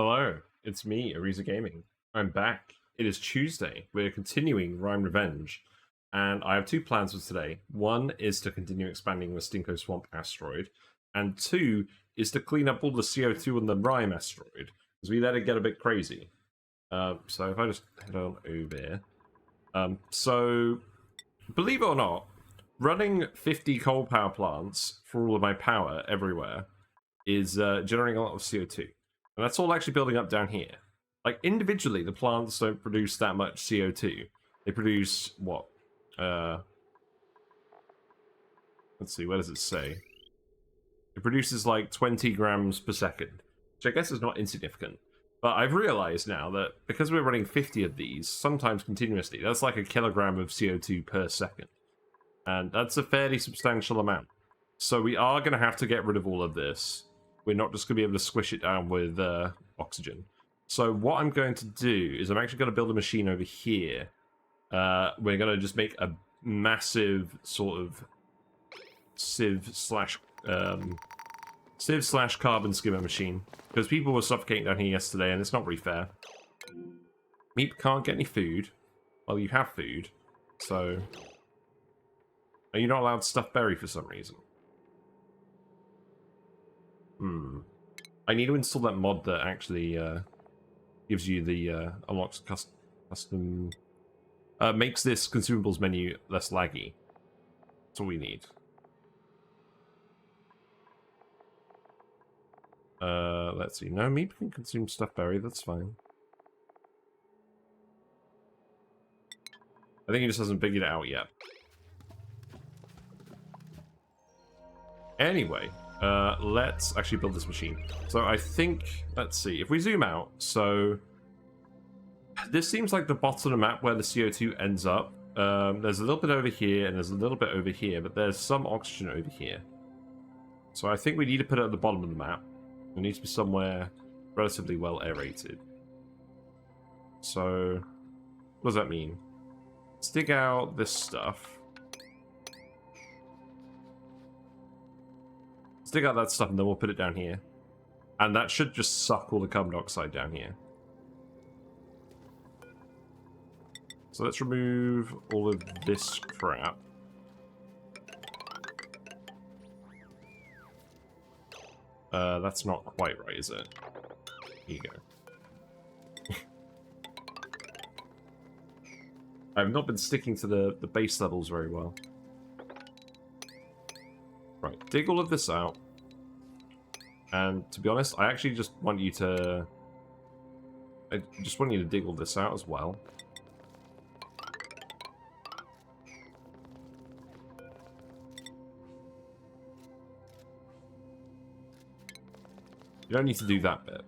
Hello, it's me, Ariza Gaming. I'm back. It is Tuesday. We're continuing Rime Revenge, and I have two plans for today. One is to continue expanding the Stinko Swamp asteroid, and two is to clean up all the CO2 on the Rime asteroid, because we let it get a bit crazy. So if I just head on over here. So, believe it or not, running 50 coal power plants for all of my power everywhere is generating a lot of CO2. And that's all actually building up down here. Like, individually, the plants don't produce that much CO2. They produce, what? Let's see, where does it say? It produces like 20 grams per second, which I guess is not insignificant. But I've realized now that because we're running 50 of these, sometimes continuously, that's like a kilogram of CO2 per second. And that's a fairly substantial amount. So we are going to have to get rid of all of this. We're not just going to be able to squish it down with oxygen. So what I'm going to do is I'm actually going to build a machine over here. We're going to just make a massive sort of sieve slash carbon skimmer machine. Because people were suffocating down here yesterday and it's not really fair. Meep can't get any food. Well, you have food. So... Are you not allowed to stuff berry for some reason? I need to install that mod that actually gives you the unlocks custom makes this consumables menu less laggy. That's all we need. Let's see. No, Meep can consume stuff berry. That's fine. I think he just hasn't figured it out yet. Anyway. Let's actually build this machine. So I think, let's see, if we zoom out, so this seems like the bottom of the map where the CO2 ends up. There's a little bit over here and there's a little bit over here, but there's some oxygen over here. So I think we need to put it at the bottom of the map. It needs to be somewhere relatively well aerated. So what does that mean? Let's dig out this stuff. Dig out that stuff and then we'll put it down here. And that should just suck all the carbon dioxide down here. So let's remove all of this crap. That's not quite right, is it? Here you go. I've not been sticking to the base levels very well. Right, dig all of this out. And to be honest, I actually just want you to... I just want you to dig all this out as well. You don't need to do that bit.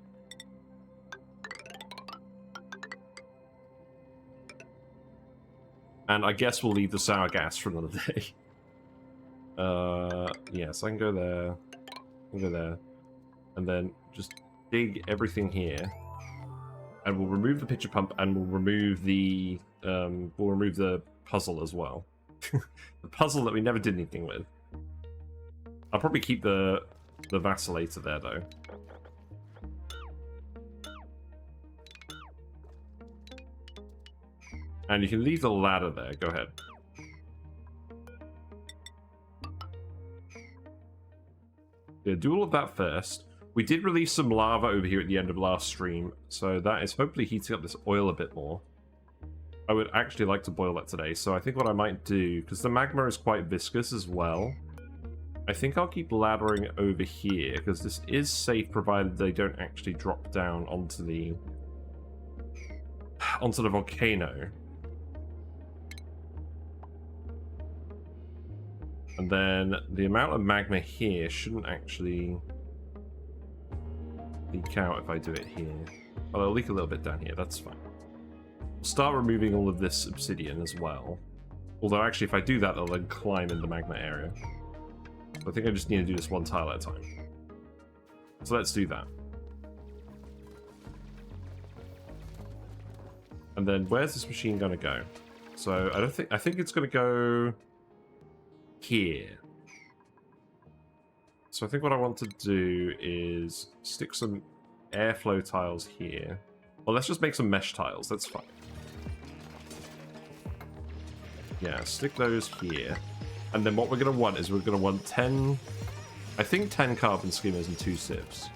And I guess we'll leave the sour gas for another day. Yeah, so I can go there. I can go there. And then just dig everything here. And we'll remove the pitcher pump and we'll remove the puzzle as well. The puzzle that we never did anything with. I'll probably keep the vacillator there though. And you can leave the ladder there, go ahead. Yeah, do all of that first. We did release some lava over here at the end of last stream, so that is hopefully heating up this oil a bit more. I would actually like to boil that today, so I think what I might do, because the magma is quite viscous as well, I think I'll keep laddering over here, because this is safe provided they don't actually drop down onto the volcano. And then the amount of magma here shouldn't actually leak out if I do it here. Well, it'll leak a little bit down here, that's fine. We'll start removing all of this obsidian as well. Although actually if I do that, it'll then climb in the magma area. So I think I just need to do this one tile at a time. So let's do that. And then where's this machine gonna go? So I think it's gonna go here. So I think what I want to do is stick some airflow tiles here. Well, let's just make some mesh tiles. That's fine. Yeah, stick those here. And then what we're going to want is we're going to want 10... I think 10 carbon skimmers and 2 sieves.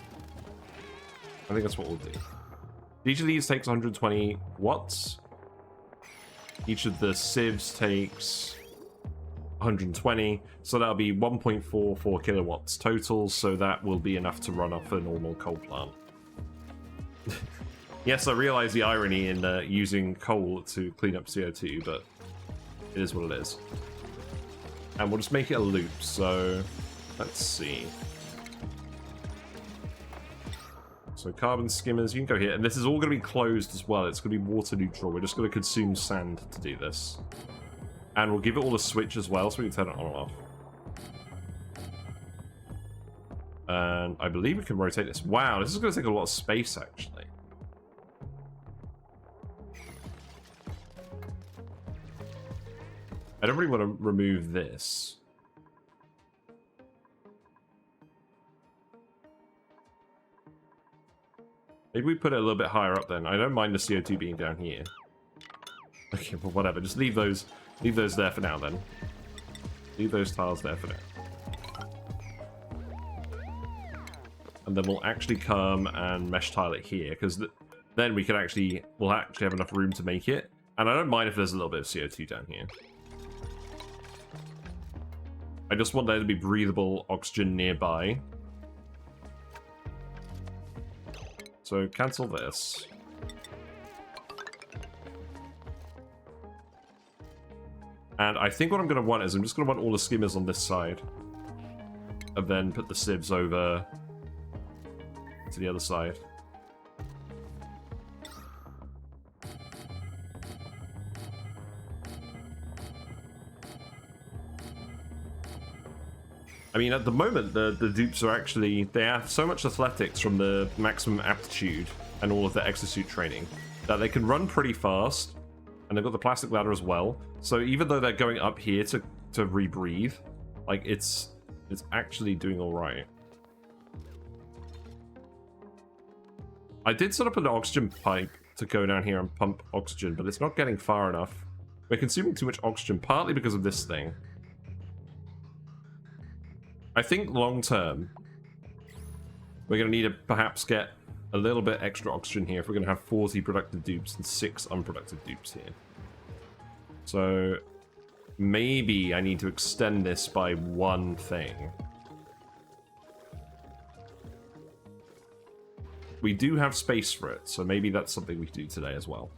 I think that's what we'll do. Each of these takes 120 watts. Each of the sieves takes 120. So that'll be 1.44 kilowatts total. So that will be enough to run off a normal coal plant. Yes, I realize the irony in using coal to clean up CO2, but it is what it is. And we'll just make it a loop, so let's see. So carbon skimmers, you can go here, and this is all going to be closed as well. It's going to be water neutral. We're just going to consume sand to do this. And we'll give it all a switch as well, so we can turn it on and off. And I believe we can rotate this. Wow, this is going to take a lot of space, actually. I don't really want to remove this. Maybe we put it a little bit higher up then. I don't mind the CO2 being down here. Okay, well whatever. Just leave those there for now then. Leave those tiles there for now. And then we'll actually come and mesh tile it here, because then we'll actually have enough room to make it. And I don't mind if there's a little bit of CO2 down here. I just want there to be breathable oxygen nearby. So cancel this. And I think what I'm going to want is I'm just going to want all the skimmers on this side. And then put the sieves over to the other side. I mean, at the moment, the dupes are actually... They have so much athletics from the maximum aptitude and all of their exosuit training that they can run pretty fast. And they've got the plastic ladder as well. So even though they're going up here to rebreathe, like, it's actually doing all right. I did set up an oxygen pipe to go down here and pump oxygen, but it's not getting far enough. We're consuming too much oxygen, partly because of this thing. I think long term, we're going to need to perhaps get a little bit extra oxygen here if we're going to have 40 productive dupes and 6 unproductive dupes here. So maybe I need to extend this by one thing. We do have space for it, so maybe that's something we can do today as well.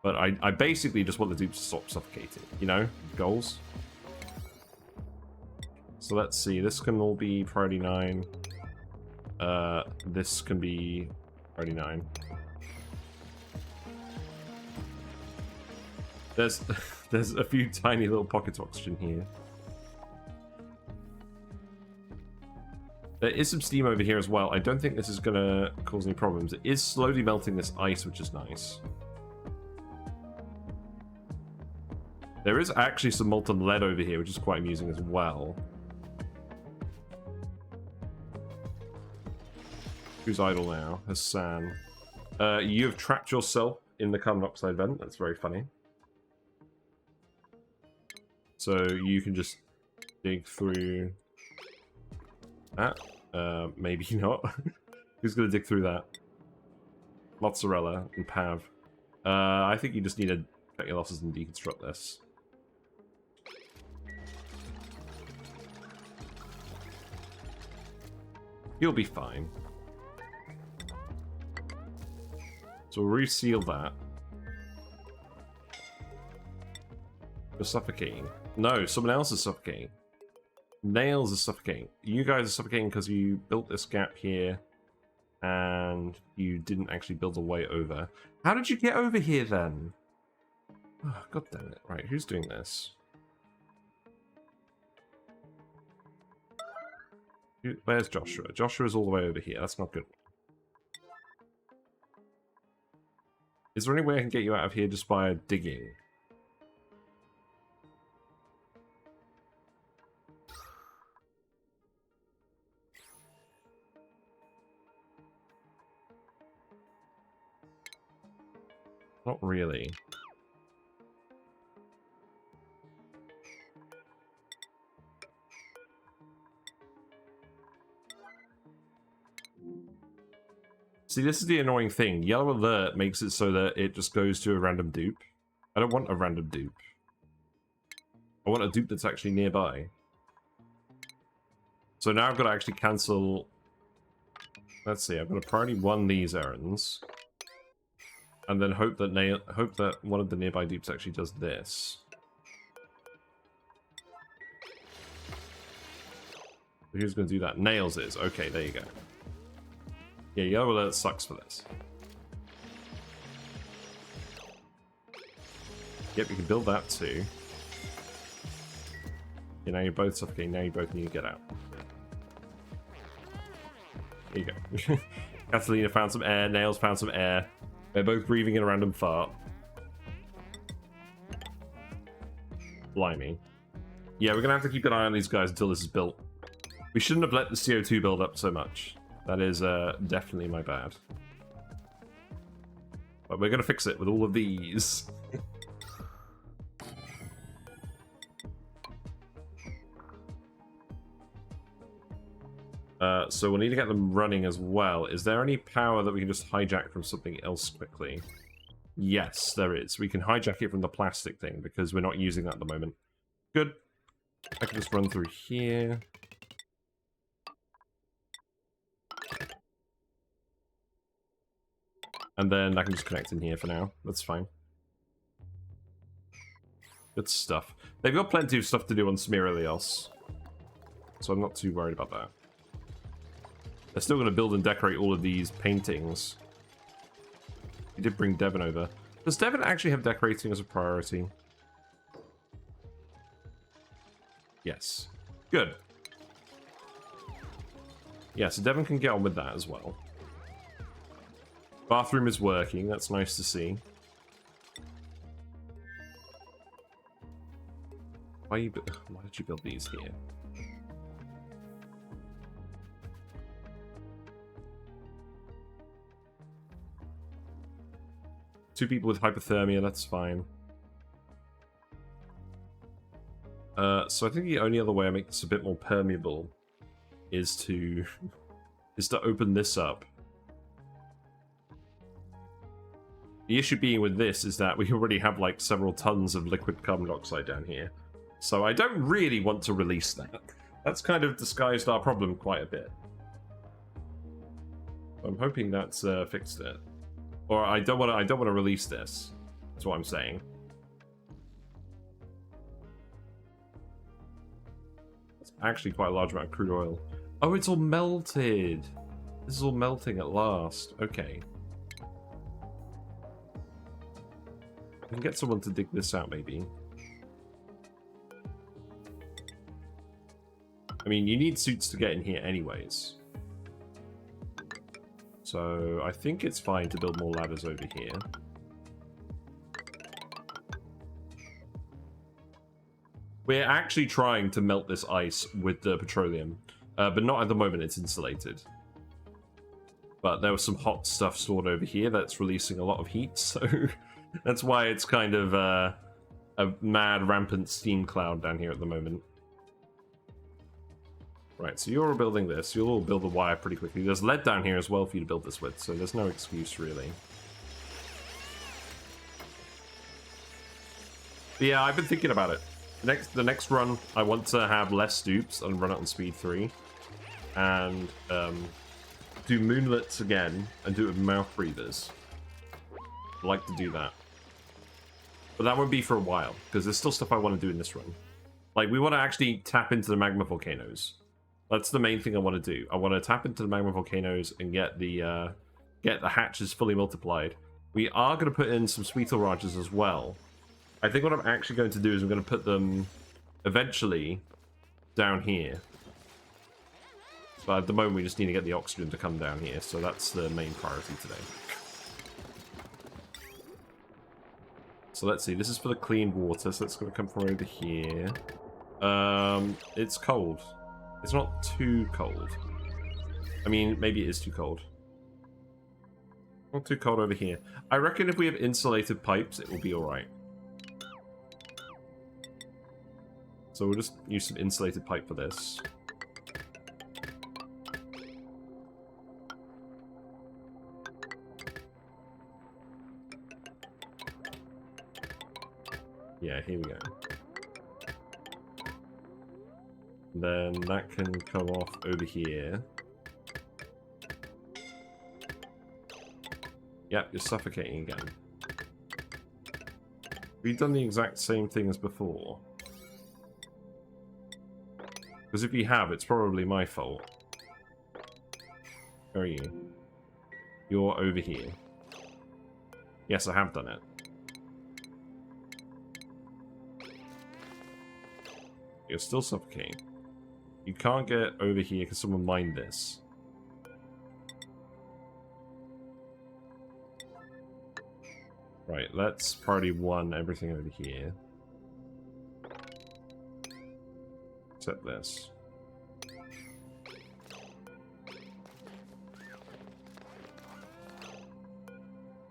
But I basically just want the dupes to stop suffocating, you know? Goals. So let's see, this can all be priority 9. This can be priority 9. There's a few tiny little pockets of oxygen here. There is some steam over here as well. I don't think this is going to cause any problems. It is slowly melting this ice, which is nice. There is actually some molten lead over here, which is quite amusing as well. Who's idle now? Hassan. You have trapped yourself in the carbon dioxide vent. That's very funny. So you can just dig through that. Maybe not. Who's going to dig through that? Mozzarella and Pav. I think you just need to cut your losses and deconstruct this. You'll be fine. So we'll reseal that. You're suffocating. No, someone else is suffocating. Nails are suffocating. You guys are suffocating because you built this gap here and you didn't actually build a way over. How did you get over here then? Oh, God damn it. Right, who's doing this? Where's Joshua? Joshua's all the way over here. That's not good. Is there any way I can get you out of here just by digging? Not really. See, this is the annoying thing. Yellow alert makes it so that it just goes to a random dupe. I don't want a random dupe. I want a dupe that's actually nearby. So now I've got to actually cancel... Let's see, I've got to priority 1 these errands. And then hope that one of the nearby dupes actually does this. Who's going to do that? Nails is. Okay, there you go. Yeah, yellow alert sucks for this. Yep, you can build that too. Yeah, now you're both suffocating. Now you both need to get out. There you go. Catalina found some air. Nails found some air. They're both breathing in a random fart. Blimey. Yeah, we're going to have to keep an eye on these guys until this is built. We shouldn't have let the CO2 build up so much. That is definitely my bad. But we're going to fix it with all of these. So we'll need to get them running as well. Is there any power that we can just hijack from something else quickly? Yes, there is. We can hijack it from the plastic thing because we're not using that at the moment. Good. I can just run through here. And then I can just connect in here for now. That's fine. Good stuff. They've got plenty of stuff to do on Smirilios. So I'm not too worried about that. They're still going to build and decorate all of these paintings. We did bring Devon over. Does Devon actually have decorating as a priority? Yes. Good. Yeah, so Devon can get on with that as well. Bathroom is working. That's nice to see. Why did you build these here? Two people with hypothermia, that's fine. So I think the only other way I make this a bit more permeable is to open this up. The issue being with this is that we already have like several tons of liquid carbon dioxide down here. So I don't really want to release that. That's kind of disguised our problem quite a bit. I'm hoping that's fixed it. Or I don't want to release this. That's what I'm saying. It's actually quite a large amount of crude oil. Oh, it's all melted. This is all melting at last. Okay. I can get someone to dig this out, maybe. I mean, you need suits to get in here anyways. So, I think it's fine to build more ladders over here. We're actually trying to melt this ice with the petroleum. But not at the moment, it's insulated. But there was some hot stuff stored over here that's releasing a lot of heat, so... That's why it's kind of a mad, rampant steam cloud down here at the moment. Right, so you're all building this. You'll all build the wire pretty quickly. There's lead down here as well for you to build this with, so there's no excuse, really. But yeah, I've been thinking about it. The next run, I want to have less dupes and run it on speed 3. And do moonlets again, and do it with mouth breathers. I'd like to do that. But that won't be for a while, because there's still stuff I want to do in this run. Like, we want to actually tap into the Magma Volcanoes. That's the main thing I want to do. I want to tap into the Magma Volcanoes and get the hatches fully multiplied. We are going to put in some sweet oranges as well. I think what I'm actually going to do is I'm going to put them eventually down here. But at the moment we just need to get the oxygen to come down here, so that's the main priority today. So let's see, this is for the clean water, so it's going to come from over here. It's cold. It's not too cold. I mean, maybe it is too cold. Not too cold over here. I reckon if we have insulated pipes, it will be alright. So we'll just use some insulated pipe for this. Yeah, here we go. Then that can come off over here. Yep, you're suffocating again. We've done the exact same thing as before. Because if you have, it's probably my fault. Where are you? You're over here. Yes, I have done it. You're still suffocating. You can't get over here because someone mined this. Right, let's priority 1 everything over here. Except this.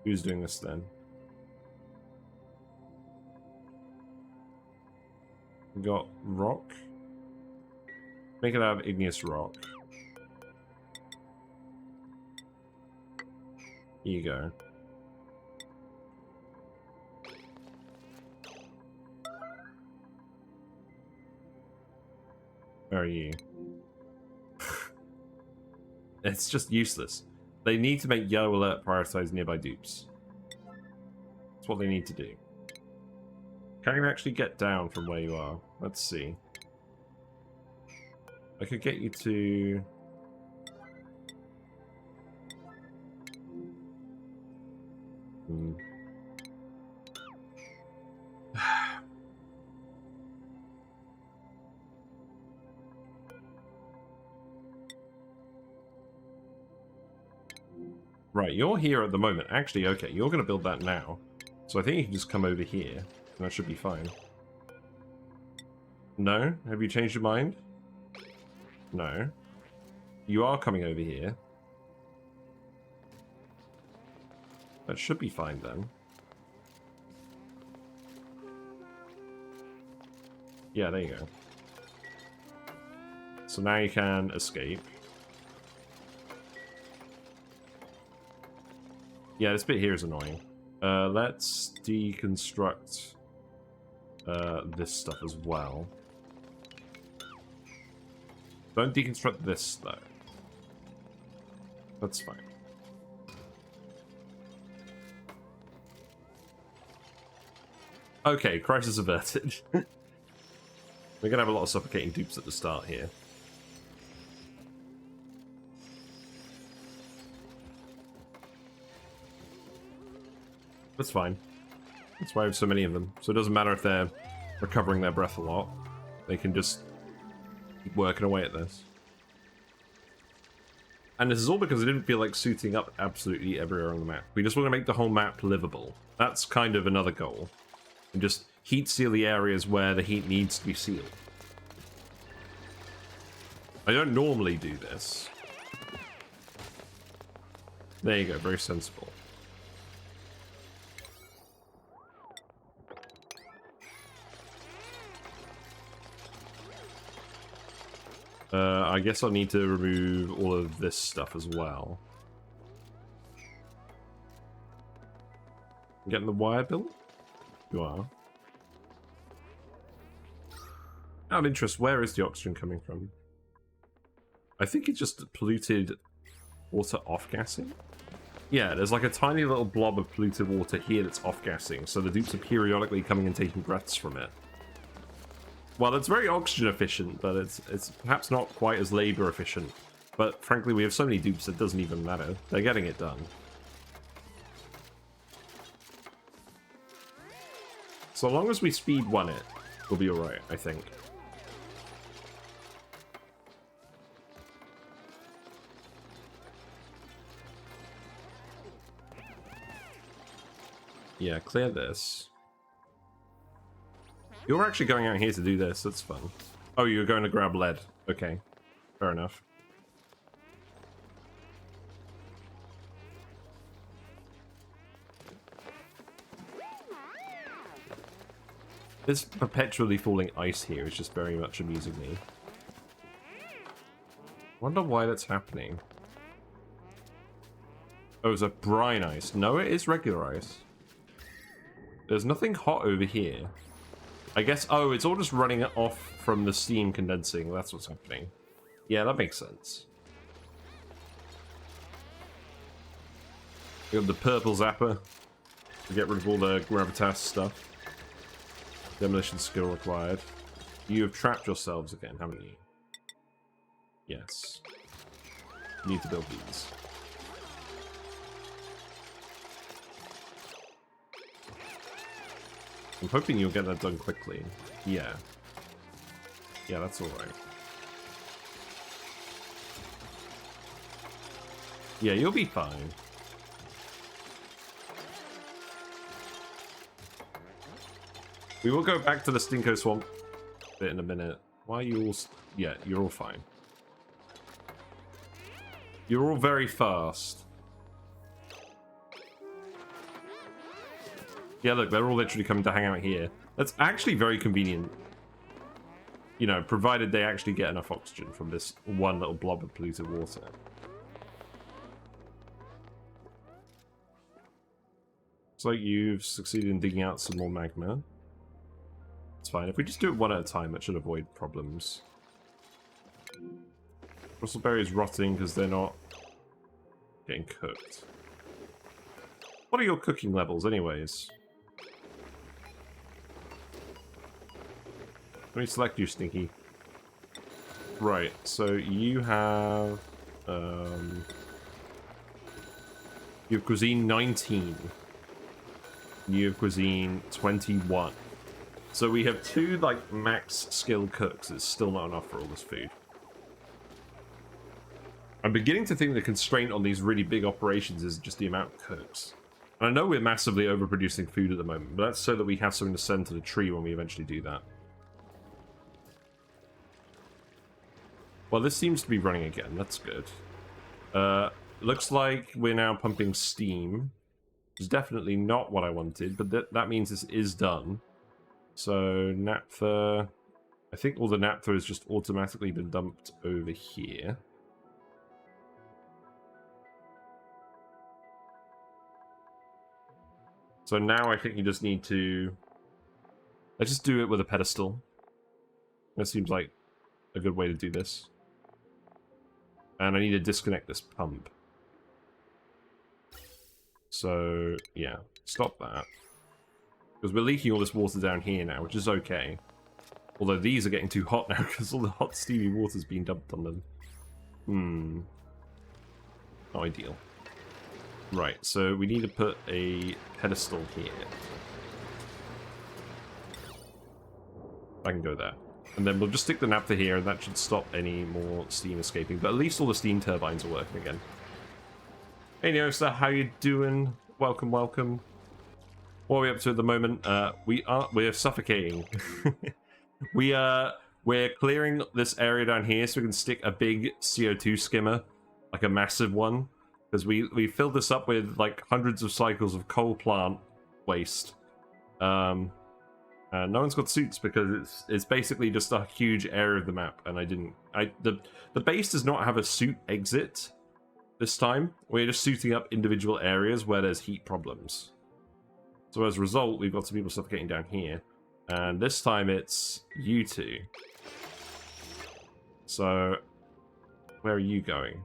Who's doing this then? We got rock. Make it out of igneous rock. Here you go. Where are you? It's just useless. They need to make yellow alert prioritize nearby dupes. That's what they need to do. Can you actually get down from where you are? Let's see. I could get you to... Right, you're here at the moment. Actually, okay, you're going to build that now. So I think you can just come over here, and that should be fine. No? Have you changed your mind? No. You are coming over here. That should be fine then. Yeah, there you go. So now you can escape. Yeah, this bit here is annoying. Let's deconstruct this stuff as well. Don't deconstruct this, though. That's fine. Okay, crisis averted. We're gonna have a lot of suffocating dupes at the start here. That's fine. That's why I have so many of them. So it doesn't matter if they're recovering their breath a lot. They can just keep working away at this. And this is all because I didn't feel like suiting up absolutely everywhere on the map. We just want to make the whole map livable. That's kind of another goal. And just heat seal the areas where the heat needs to be sealed. I don't normally do this. There you go, very sensible. I guess I'll need to remove all of this stuff as well. Getting the wire built? You are. Out of interest, where is the oxygen coming from? I think it's just polluted water off-gassing? Yeah, there's like a tiny little blob of polluted water here that's off-gassing, so the dupes are periodically coming and taking breaths from it. Well, it's very oxygen efficient, but it's perhaps not quite as labor efficient. But frankly, we have so many dupes it doesn't even matter. They're getting it done. So long as we speed 1 it, we'll be alright, I think. Yeah, clear this. You're actually going out here to do this, that's fun. Oh, you're going to grab lead. Okay, fair enough. This perpetually falling ice here is just very much amusing me. Wonder why that's happening. Oh, it's a brine ice. No, it is regular ice. There's nothing hot over here. I guess, oh, it's all just running off from the steam condensing. That's what's happening. Yeah, that makes sense. We got the purple zapper to get rid of all the gravitas stuff. Demolition skill required. You have trapped yourselves again, haven't you? Yes. You need to build these. I'm hoping you'll get that done quickly. Yeah. Yeah, that's alright. Yeah, you'll be fine. We will go back to the Stinko Swamp bit in a minute. Why are you all... Yeah, you're all fine. You're all very fast. Yeah, look, they're all literally coming to hang out here. That's actually very convenient. You know, provided they actually get enough oxygen from this one little blob of polluted water. Looks like you've succeeded in digging out some more magma. It's fine. If we just do it one at a time, it should avoid problems. Bristleberries rotting because they're not getting cooked. What are your cooking levels, anyways? Let me select you, Stinky. Right, so you have... you have cuisine 19. You have cuisine 21. So we have 2, like, max skill cooks. It's still not enough for all this food. I'm beginning to think the constraint on these really big operations is just the amount of cooks. And I know we're massively overproducing food at the moment, but that's so that we have something to send to the tree when we eventually do that. Well, this seems to be running again. That's good. Looks like we're now pumping steam. It's definitely not what I wanted, but that means this is done. So, naphtha... I think all the naphtha has just automatically been dumped over here. So now I think you just need to... Let's just do it with a pedestal. That seems like a good way to do this. And I need to disconnect this pump. So, yeah. Stop that. Because we're leaking all this water down here now, which is okay. Although these are getting too hot now because all the hot steamy water's being dumped on them. Not ideal. Right, so we need to put a pedestal here. I can go there. And then we'll just stick the naphtha here, and that should stop any more steam escaping. But at least all the steam turbines are working again. Hey Neosta, how you doing? Welcome, welcome. What are we up to at the moment? We're suffocating. We're clearing this area down here so we can stick a big CO2 skimmer, like a massive one. Because we filled this up with like hundreds of cycles of coal plant waste. No one's got suits because it's basically just a huge area of the map, and the base does not have a suit exit this time. We're just suiting up individual areas where there's heat problems. So as a result, we've got some people suffocating down here, and this time it's you two. So where are you going?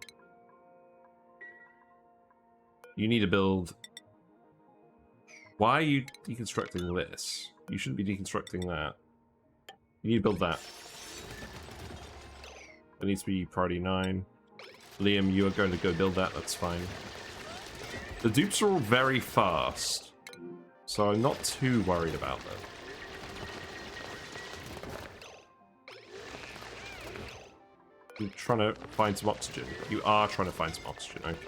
You need to build... Why are you deconstructing this? You shouldn't be deconstructing that. You need to build that. That needs to be priority 9. Liam, you are going to go build that, that's fine. The dupes are all very fast, so I'm not too worried about them. You're trying to find some oxygen. You are trying to find some oxygen, okay.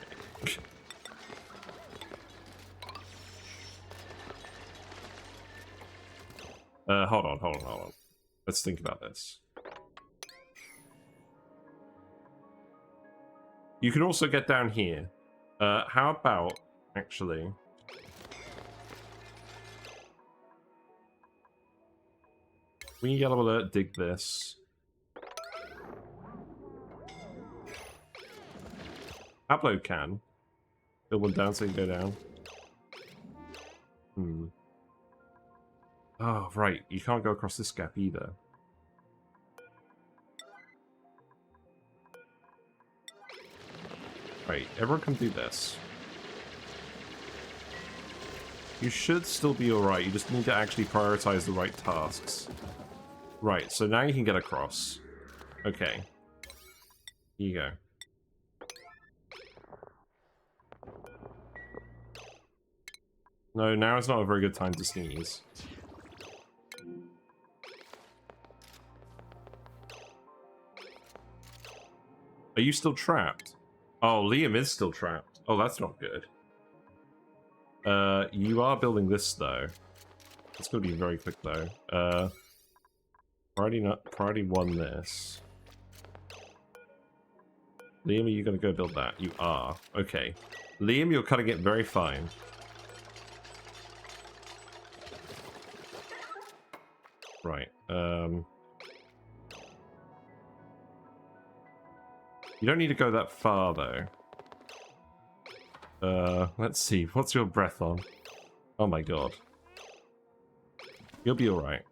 Hold on. Let's think about this. You can also get down here. How about, actually... Green yellow alert, dig this. Pablo can. Build one down so you can go down. Hmm. Oh, right. You can't go across this gap either. Right, everyone can do this. You should still be alright, you just need to actually prioritize the right tasks. Right, so now you can get across. Okay. Here you go. No, now is not a very good time to sneeze. Are you still trapped? Oh, Liam is still trapped. Oh, that's not good. You are building this, though. It's going to be very quick, though. Priority 1 this. Liam, are you going to go build that? You are. Okay. Liam, you're cutting it very fine. Right. You don't need to go that far, though. Let's see. What's your breath on? Oh my god. You'll be alright.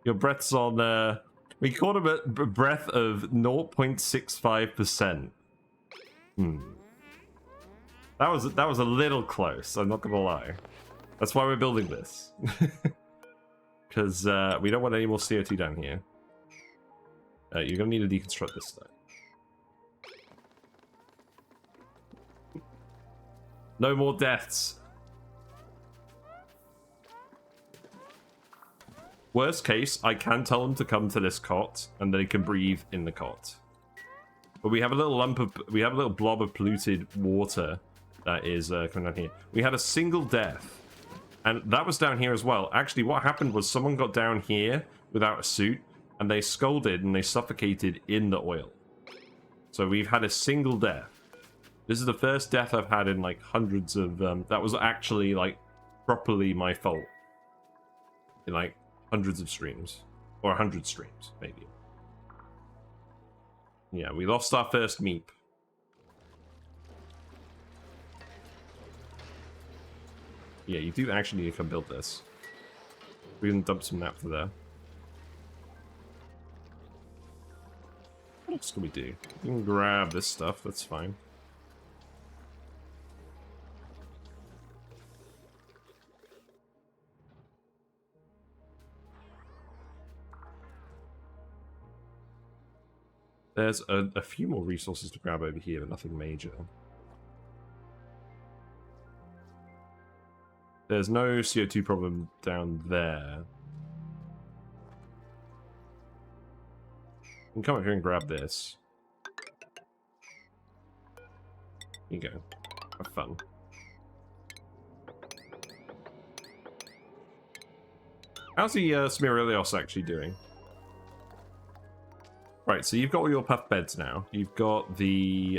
Your breath's on, we called him a breath of 0.65%. That was a little close, I'm not gonna lie. That's why we're building this. Because, we don't want any more CO2 down here. You're gonna need to deconstruct this, though. No more deaths. Worst case, I can tell them to come to this cot, and they can breathe in the cot. But we have a little blob of polluted water that is coming down here. We had a single death, and that was down here as well. Actually, what happened was someone got down here without a suit, and they scalded and they suffocated in the oil. So we've had a single death. This is the first death I've had in like hundreds of that was actually like properly my fault in like hundreds of streams or 100 streams maybe. Yeah, we lost our first meep. Yeah, you do actually need to come build this. We can dump some naphtha there. What else can we do? We can grab this stuff, that's fine. There's a few more resources to grab over here, but nothing major. There's no CO2 problem down there. You can come up here and grab this. Here you go. Have fun. How's the Smirilios actually doing? Right, so you've got all your puff beds now. You've got the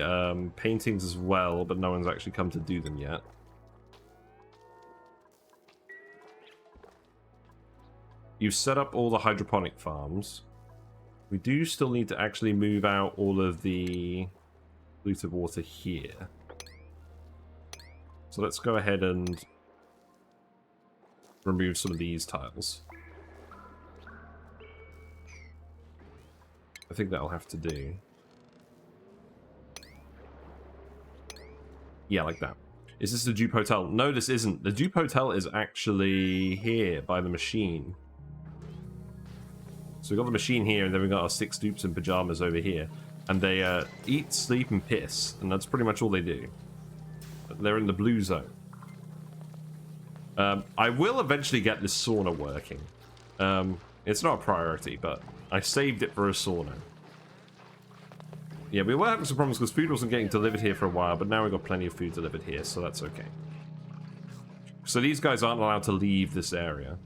paintings as well, but no one's actually come to do them yet. You've set up all the hydroponic farms. We do still need to actually move out all of the polluted water here. So let's go ahead and remove some of these tiles. I think that'll have to do. Yeah, like that. Is this the Dupe Hotel? No, this isn't. The Dupe Hotel is actually here by the machine. So we've got the machine here, and then we've got our 6 dupes in pajamas over here. And they eat, sleep, and piss. And that's pretty much all they do. They're in the blue zone. I will eventually get this sauna working. It's not a priority, but I saved it for a sauna. Yeah, we were having some problems because food wasn't getting delivered here for a while, but now we've got plenty of food delivered here, so that's okay. So these guys aren't allowed to leave this area.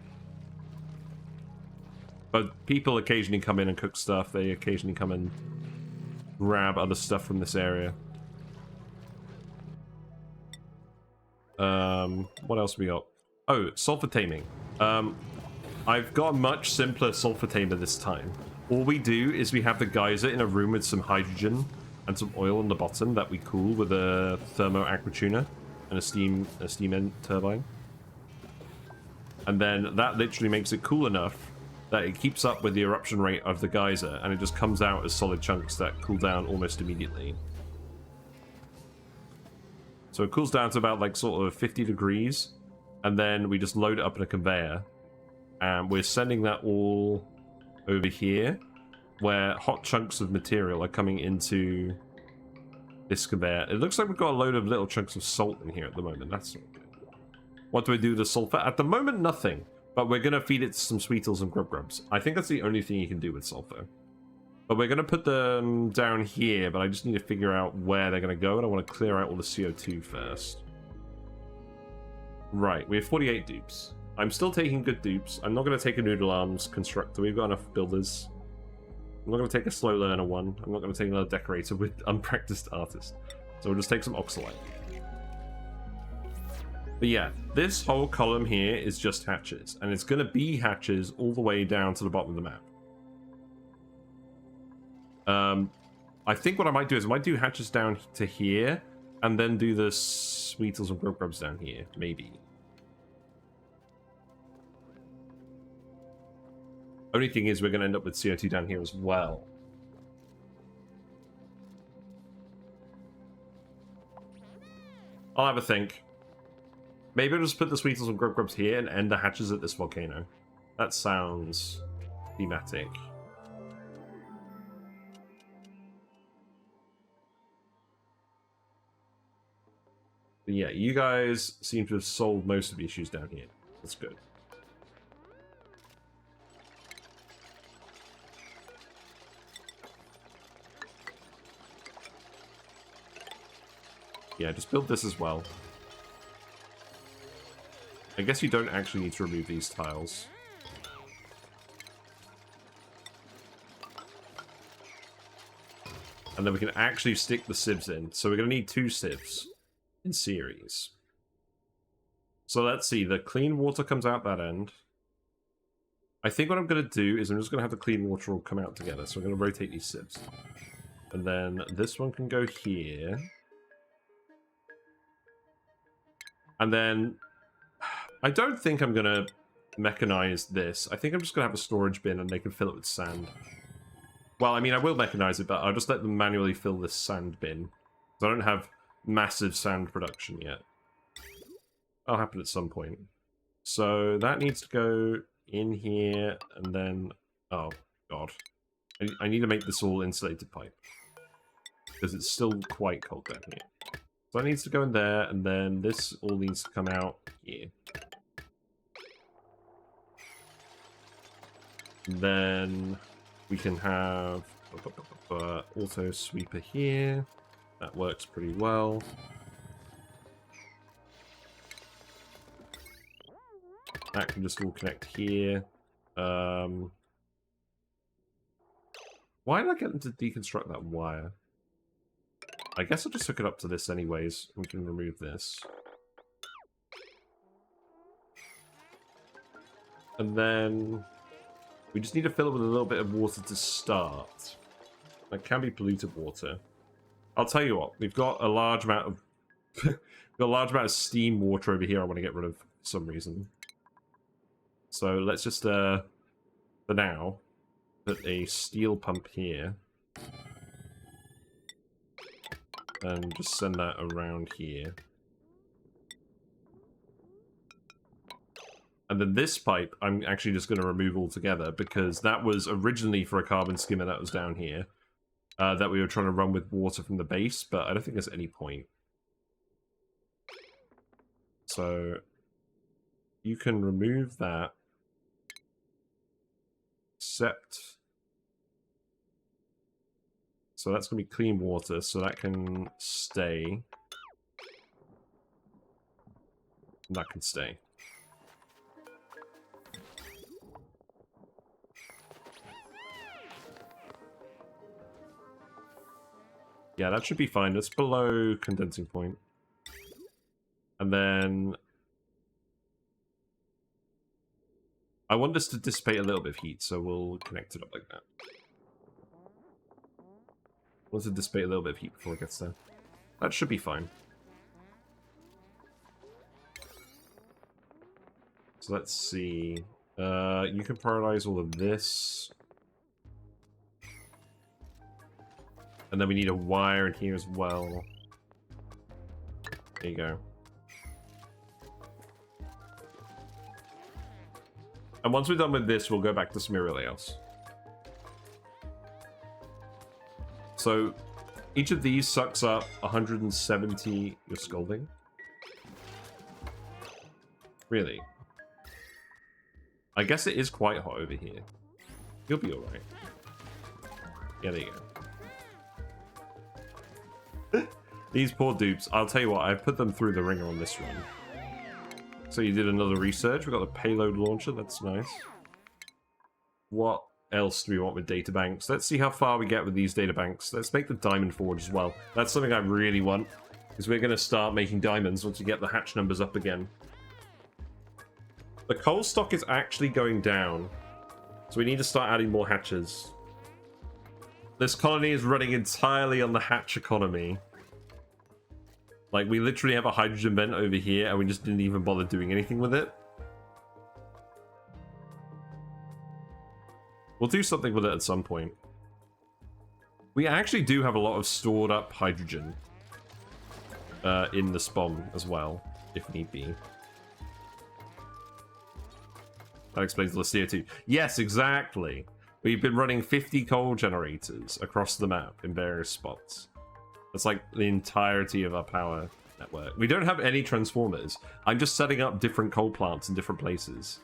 But people occasionally come in and cook stuff. They occasionally come and grab other stuff from this area. What else we got? Oh, sulfur taming. I've got a much simpler sulfur tamer this time. All we do is we have the geyser in a room with some hydrogen and some oil on the bottom that we cool with a thermo aqua tuner and a steam end turbine. And then that literally makes it cool enough that it keeps up with the eruption rate of the geyser, and it just comes out as solid chunks that cool down almost immediately. So it cools down to about like sort of 50 degrees, and then we just load it up in a conveyor, and we're sending that all over here, where hot chunks of material are coming into this conveyor. It looks like we've got a load of little chunks of salt in here at the moment. That's not good. What do we do with the sulfur? At the moment, nothing. But we're going to feed it some sweetles and grub grubs. I think that's the only thing you can do with sulfur. But we're going to put them down here, but I just need to figure out where they're going to go, and I want to clear out all the CO2 first. Right, we have 48 dupes. I'm still taking good dupes. I'm not going to take a Noodle Arms constructor. We've got enough builders. I'm not going to take a slow learner one. I'm not going to take another decorator with unpracticed artist. So we'll just take some oxalite. But yeah, this whole column here is just hatches, and it's going to be hatches all the way down to the bottom of the map. I think what I might do is I might do hatches down to here, and then do the sweetles and grub grubs down here, maybe. Only thing is we're going to end up with CO2 down here as well. I'll have a think. Maybe I'll just put the sweetles and grub grubs here and end the hatches at this volcano. That sounds thematic. But yeah, you guys seem to have solved most of the issues down here. That's good. Yeah, just build this as well. I guess you don't actually need to remove these tiles. And then we can actually stick the sieves in. So we're going to need 2 sieves in series. So let's see, the clean water comes out that end. I think what I'm going to do is I'm just going to have the clean water all come out together. So I'm going to rotate these sieves. And then this one can go here. And then I don't think I'm going to mechanize this. I think I'm just going to have a storage bin and they can fill it with sand. Well, I mean, I will mechanize it, but I'll just let them manually fill this sand bin. I don't have massive sand production yet. That'll happen at some point. So that needs to go in here, and then... Oh, God. I need to make this all insulated pipe. Because it's still quite cold down here. So that needs to go in there, and then this all needs to come out here. And then we can have auto sweeper here. That works pretty well. That can just all connect here. Why did I get them to deconstruct that wire? I guess I'll just hook it up to this anyways. We can remove this. And then we just need to fill it with a little bit of water to start. That can be polluted water. I'll tell you what, we've got a large amount of we've got a large amount of steam water over here I want to get rid of for some reason. So let's just for now put a steel pump here. And just send that around here. And then this pipe, I'm actually just going to remove altogether, because that was originally for a carbon skimmer that was down here. That we were trying to run with water from the base, but I don't think there's any point. So, you can remove that. Except... So that's going to be clean water, so that can stay. And that can stay. Yeah, that should be fine. That's below condensing point. And then... I want this to dissipate a little bit of heat, so we'll connect it up like that. I want to dissipate a little bit of heat before it gets there. That should be fine. So let's see. You can prioritize all of this. And then we need a wire in here as well. There you go. And once we're done with this, we'll go back to some everything else. So, each of these sucks up 170... You're scolding? Really? I guess it is quite hot over here. You'll be alright. Yeah, there you go. These poor dupes. I'll tell you what, I've put them through the ringer on this run. So you did another research. We got the payload launcher. That's nice. What else do we want with databanks? Let's see how far we get with these databanks. Let's make the diamond forge as well. That's something I really want, because we're going to start making diamonds once we get the hatch numbers up again. The coal stock is actually going down, so we need to start adding more hatches. This colony is running entirely on the hatch economy. Like, we literally have a hydrogen vent over here, and we just didn't even bother doing anything with it. We'll do something with it at some point. We actually do have a lot of stored up hydrogen in the spawn as well, if need be. That explains the CO2. Yes, exactly. We've been running 50 coal generators across the map in various spots. That's like the entirety of our power network. We don't have any transformers. I'm just setting up different coal plants in different places.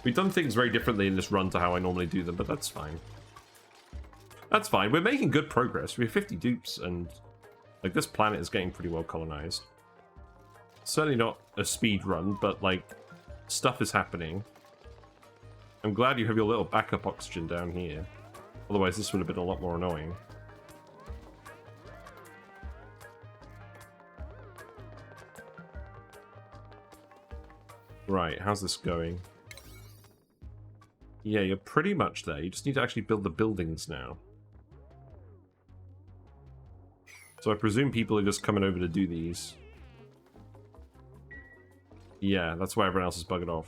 We've done things very differently in this run to how I normally do them, but that's fine. That's fine. We're making good progress. We have 50 dupes, and like this planet is getting pretty well colonized. Certainly not a speed run, but like stuff is happening. I'm glad you have your little backup oxygen down here. Otherwise, this would have been a lot more annoying. Right, how's this going? Yeah, you're pretty much there. You just need to actually build the buildings now. So I presume people are just coming over to do these. Yeah, that's why everyone else is buggered off.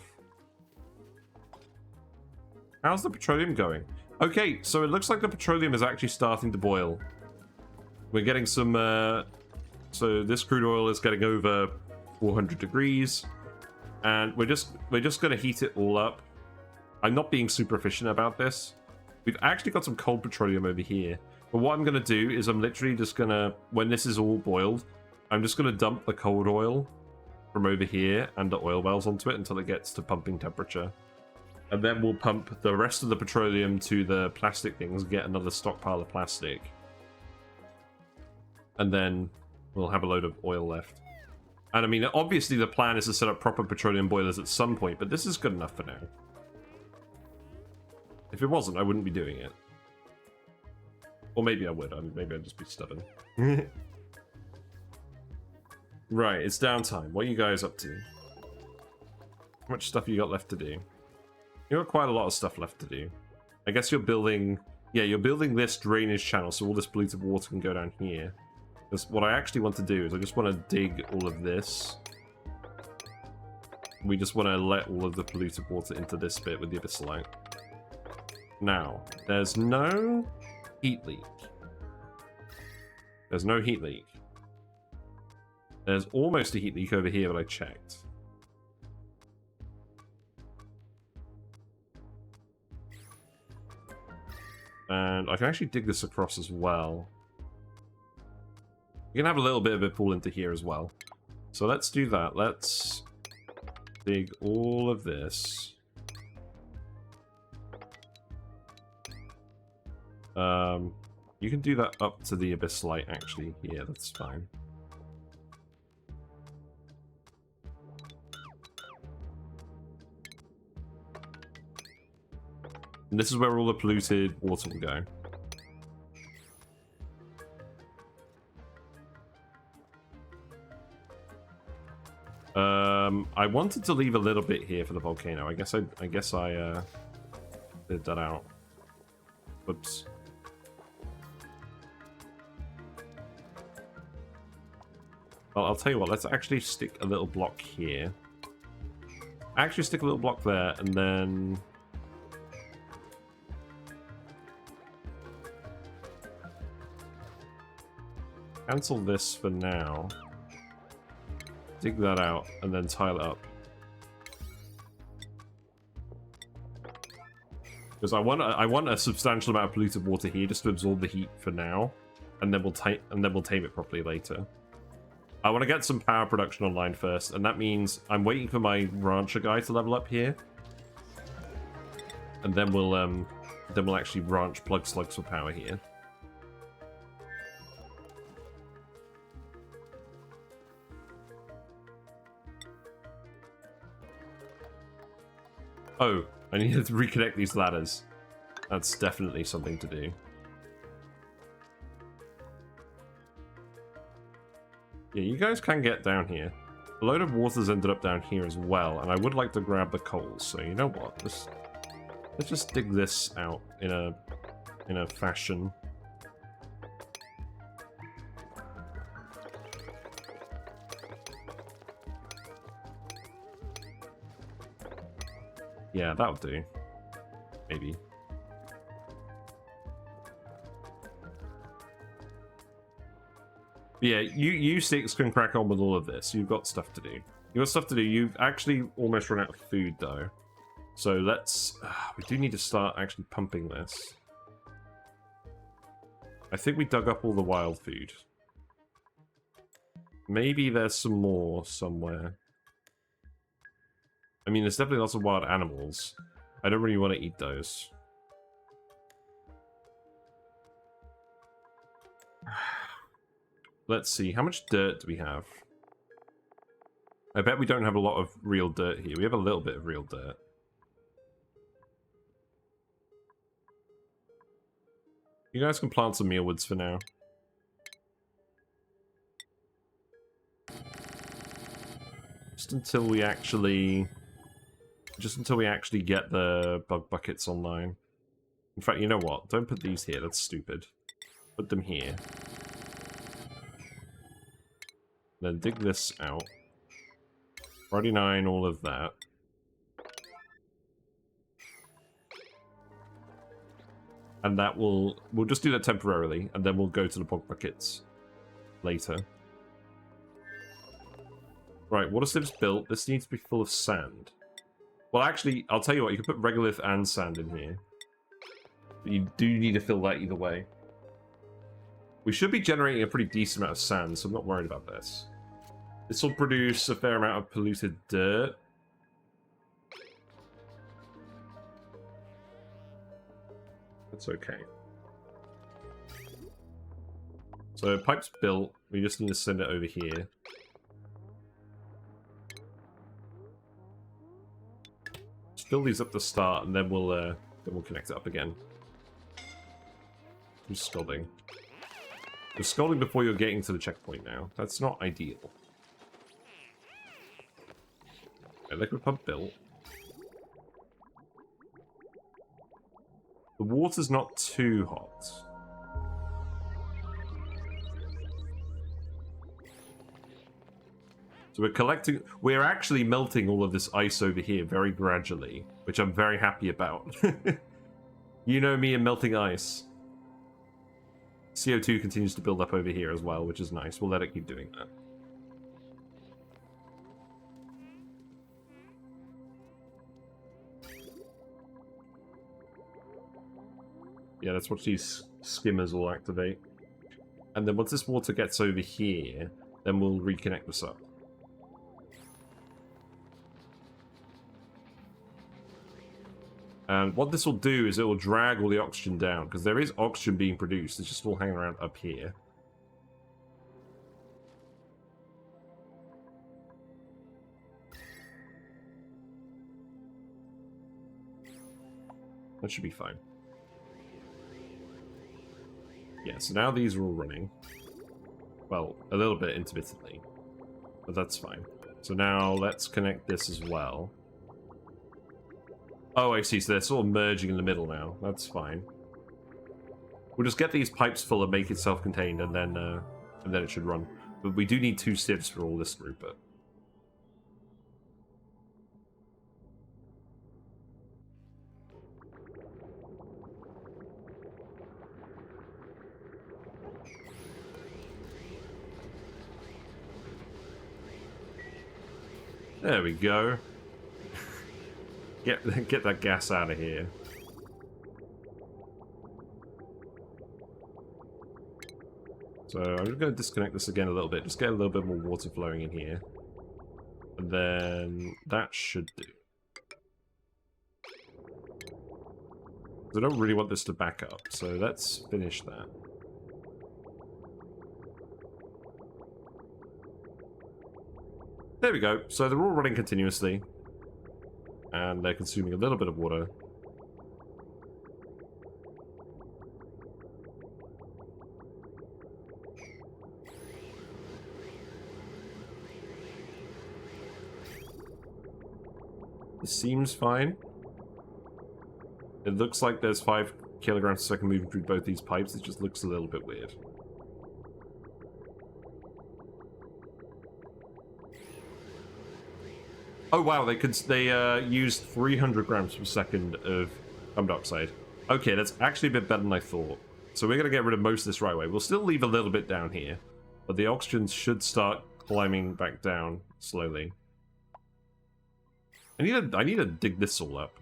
How's the petroleum going? Okay, so it looks like the petroleum is actually starting to boil. We're getting some, so this crude oil is getting over 400 degrees. And we're just going to heat it all up. I'm not being super efficient about this. We've actually got some cold petroleum over here. But what I'm going to do is I'm literally just going to, when this is all boiled, I'm just going to dump the cold oil from over here and the oil wells onto it until it gets to pumping temperature. And then we'll pump the rest of the petroleum to the plastic things, get another stockpile of plastic. And then we'll have a load of oil left. And I mean, obviously the plan is to set up proper petroleum boilers at some point, but this is good enough for now. If it wasn't, I wouldn't be doing it. Or maybe I would. Maybe I'd just be stubborn. Right, it's downtime. What are you guys up to? How much stuff you got left to do? You got quite a lot of stuff left to do. I guess you're building... Yeah, you're building this drainage channel so all this polluted water can go down here. Because what I actually want to do is I just want to dig all of this. We just want to let all of the polluted water into this bit with the abyssalite. Now, there's no heat leak. There's no heat leak. There's almost a heat leak over here that I checked. And I can actually dig this across as well. You can have a little bit of it pull into here as well. So let's do that. Let's dig all of this. You can do that up to the abyssalite actually. Yeah, that's fine. And this is where all the polluted water will go. I wanted to leave a little bit here for the volcano. I guess I did that out. Whoops. Well, I'll tell you what, let's actually stick a little block here. Actually stick a little block there, and then... cancel this for now. Dig that out, and then tile it up. Because I want a substantial amount of polluted water here just to absorb the heat for now, and then we'll tame it properly later. I want to get some power production online first, and that means I'm waiting for my rancher guy to level up here, and then we'll actually ranch Plug Slugs for power here. Oh, I need to reconnect these ladders. That's definitely something to do. Yeah, you guys can get down here. A load of water's ended up down here as well, and I would like to grab the coals. So you know what? Let's just dig this out in a fashion. Yeah, that'll do. Maybe. Yeah, you six can crack on with all of this. You've got stuff to do. You've got stuff to do. You've actually almost run out of food, though. So let's... we do need to start actually pumping this. I think we dug up all the wild food. Maybe there's some more somewhere. I mean, there's definitely lots of wild animals. I don't really want to eat those. Let's see, how much dirt do we have? I bet we don't have a lot of real dirt here. We have a little bit of real dirt. You guys can plant some mealwoods for now. Just until we actually get the bug buckets online. In fact, you know what? Don't put these here, that's stupid. Put them here. Then dig this out. 49, all of that. And that we'll just do that temporarily, and then we'll go to the bog buckets later. Right, water slip's built. This needs to be full of sand. Well, actually, I'll tell you what, you can put regolith and sand in here. But you do need to fill that either way. We should be generating a pretty decent amount of sand, so I'm not worried about this. This will produce a fair amount of polluted dirt. That's okay. So, pipe's built. We just need to send it over here. Just fill these up to start, and then we'll connect it up again. I'm scalding. You're scalding before you're getting to the checkpoint now. That's not ideal. Okay, liquid pump built. The water's not too hot. So we're actually melting all of this ice over here very gradually, which I'm very happy about. You know me and melting ice. CO2 continues to build up over here as well, which is nice. We'll let it keep doing that. Yeah, that's what these skimmers will activate. And then once this water gets over here, then we'll reconnect this up. And what this will do is it will drag all the oxygen down, because there is oxygen being produced, it's just all hanging around up here. That should be fine. Yeah, so now these are all running. Well, a little bit intermittently, but that's fine. So now let's connect this as well. Oh, I see. So they're sort of merging in the middle now. That's fine. We'll just get these pipes full and make it self-contained, and then it should run. But we do need 2 sieves for all this throughput. There we go. Get that gas out of here. So I'm just going to disconnect this again a little bit. Just get a little bit more water flowing in here. And then that should do. I don't really want this to back up, so let's finish that. There we go. So they're all running continuously. And they're consuming a little bit of water. It seems fine. It looks like there's 5 kilograms a second moving through both these pipes. It just looks a little bit weird. Oh wow, they used 300 grams per second of carbon dioxide. Okay, that's actually a bit better than I thought. So we're gonna get rid of most of this right away. We'll still leave a little bit down here, but the oxygen should start climbing back down slowly. I need to dig this all up.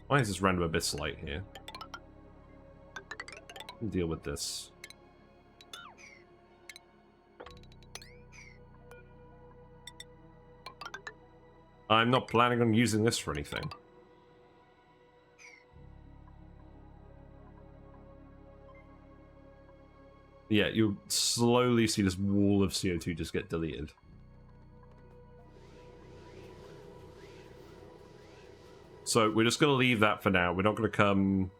Why is this random abyss light here? We'll deal with this. I'm not planning on using this for anything. Yeah, you'll slowly see this wall of CO2 just get deleted. So we're just going to leave that for now. We're not going to come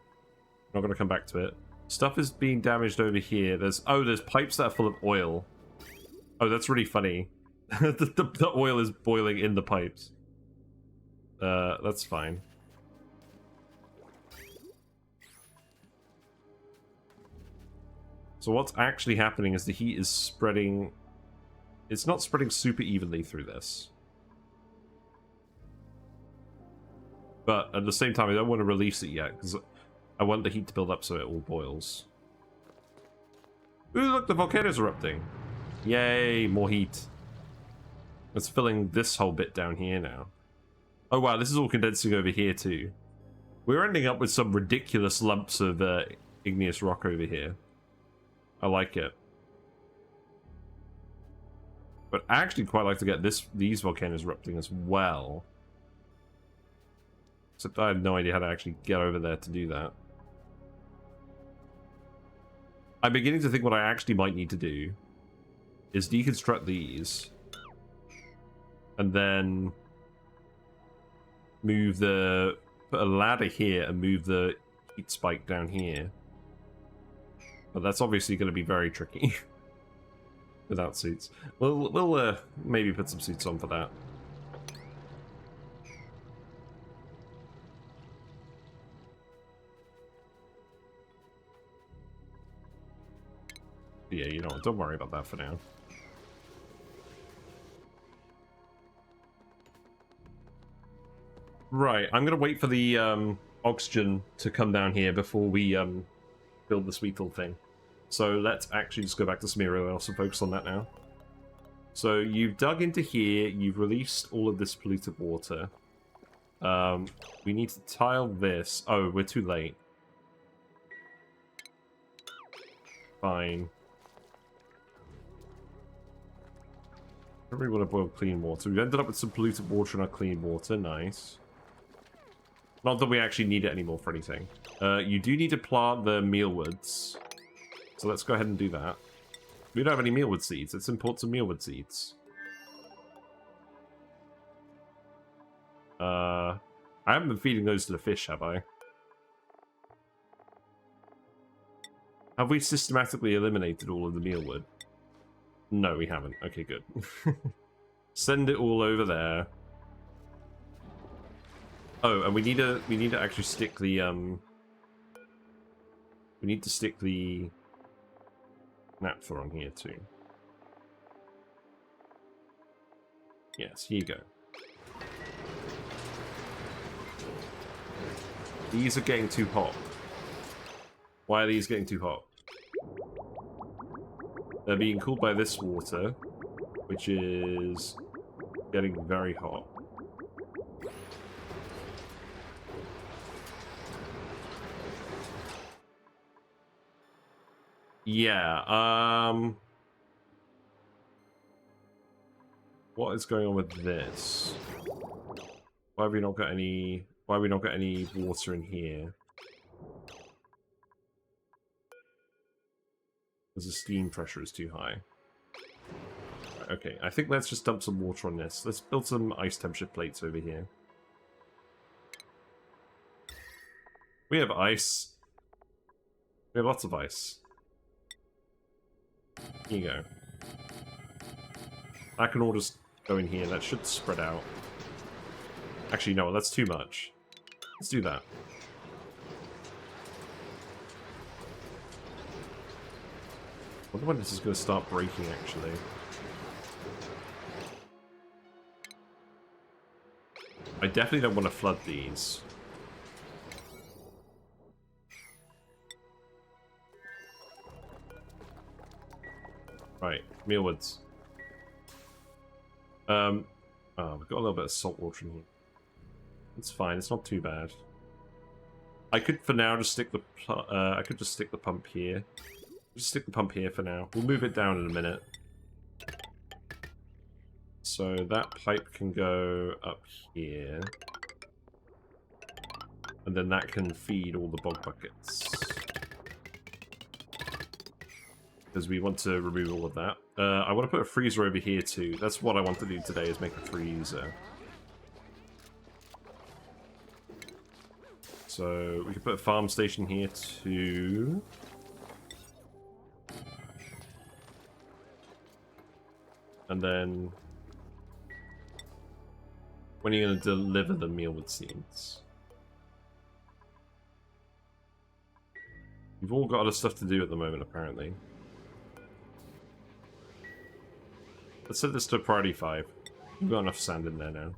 back to it. Stuff is being damaged over here. There's pipes that are full of oil. Oh, that's really funny. the oil is boiling in the pipes. That's fine. So what's actually happening is the heat is spreading. It's not spreading super evenly through this. But at the same time, I don't want to release it yet, because I want the heat to build up so it all boils. Ooh, look, the volcano's erupting. Yay, more heat. It's filling this whole bit down here now. Oh wow, this is all condensing over here too. We're ending up with some ridiculous lumps of igneous rock over here. I like it. But I actually quite like to get these volcanoes erupting as well. Except I have no idea how to actually get over there to do that. I'm beginning to think what I actually might need to do is deconstruct these. And then put a ladder here and move the heat spike down here. But that's obviously going to be very tricky. Without suits. We'll maybe put some suits on for that. Yeah, you know what, don't worry about that for now. Right, I'm gonna wait for the oxygen to come down here before we build the sweet little thing. So let's actually just go back to some area else and focus on that now. So you've dug into here, you've released all of this polluted water. We need to tile this. Oh, we're too late. Fine. I don't really want to boil clean water. We've ended up with some polluted water in our clean water. Nice. Not that we actually need it anymore for anything. You do need to plant the mealwoods. So let's go ahead and do that. We don't have any mealwood seeds. Let's import some mealwood seeds. I haven't been feeding those to the fish, have I? Have we systematically eliminated all of the mealwood? No, we haven't. Okay, good. Send it all over there. Oh, and we need to actually stick the we need to stick the naphtha on here too. Yes, here you go. These are getting too hot. Why are these getting too hot? They're being cooled by this water, which is getting very hot. Yeah, what is going on with this? Why have we not got any water in here? Because the steam pressure is too high. Right, okay, I think let's just dump some water on this. Let's build some ice temperature plates over here. We have ice. We have lots of ice. Here you go. That can all just go in here. That should spread out. Actually, no, that's too much. Let's do that. I wonder when this is going to start breaking, actually. I definitely don't want to flood these. Right, mealwoods. Oh, we've got a little bit of salt water in here. It's fine. It's not too bad. I could, for now, just stick the. I could just stick the pump here. Just stick the pump here for now. We'll move it down in a minute. So that pipe can go up here, and then that can feed all the bog buckets. Because we want to remove all of that. I want to put a freezer over here too. That's what I want to do today, is make a freezer. So we can put a farm station here too. And then when are you going to deliver the mealwood seeds? You've all got other stuff to do at the moment, apparently. Let's set this to priority 5. We've got enough sand in there now.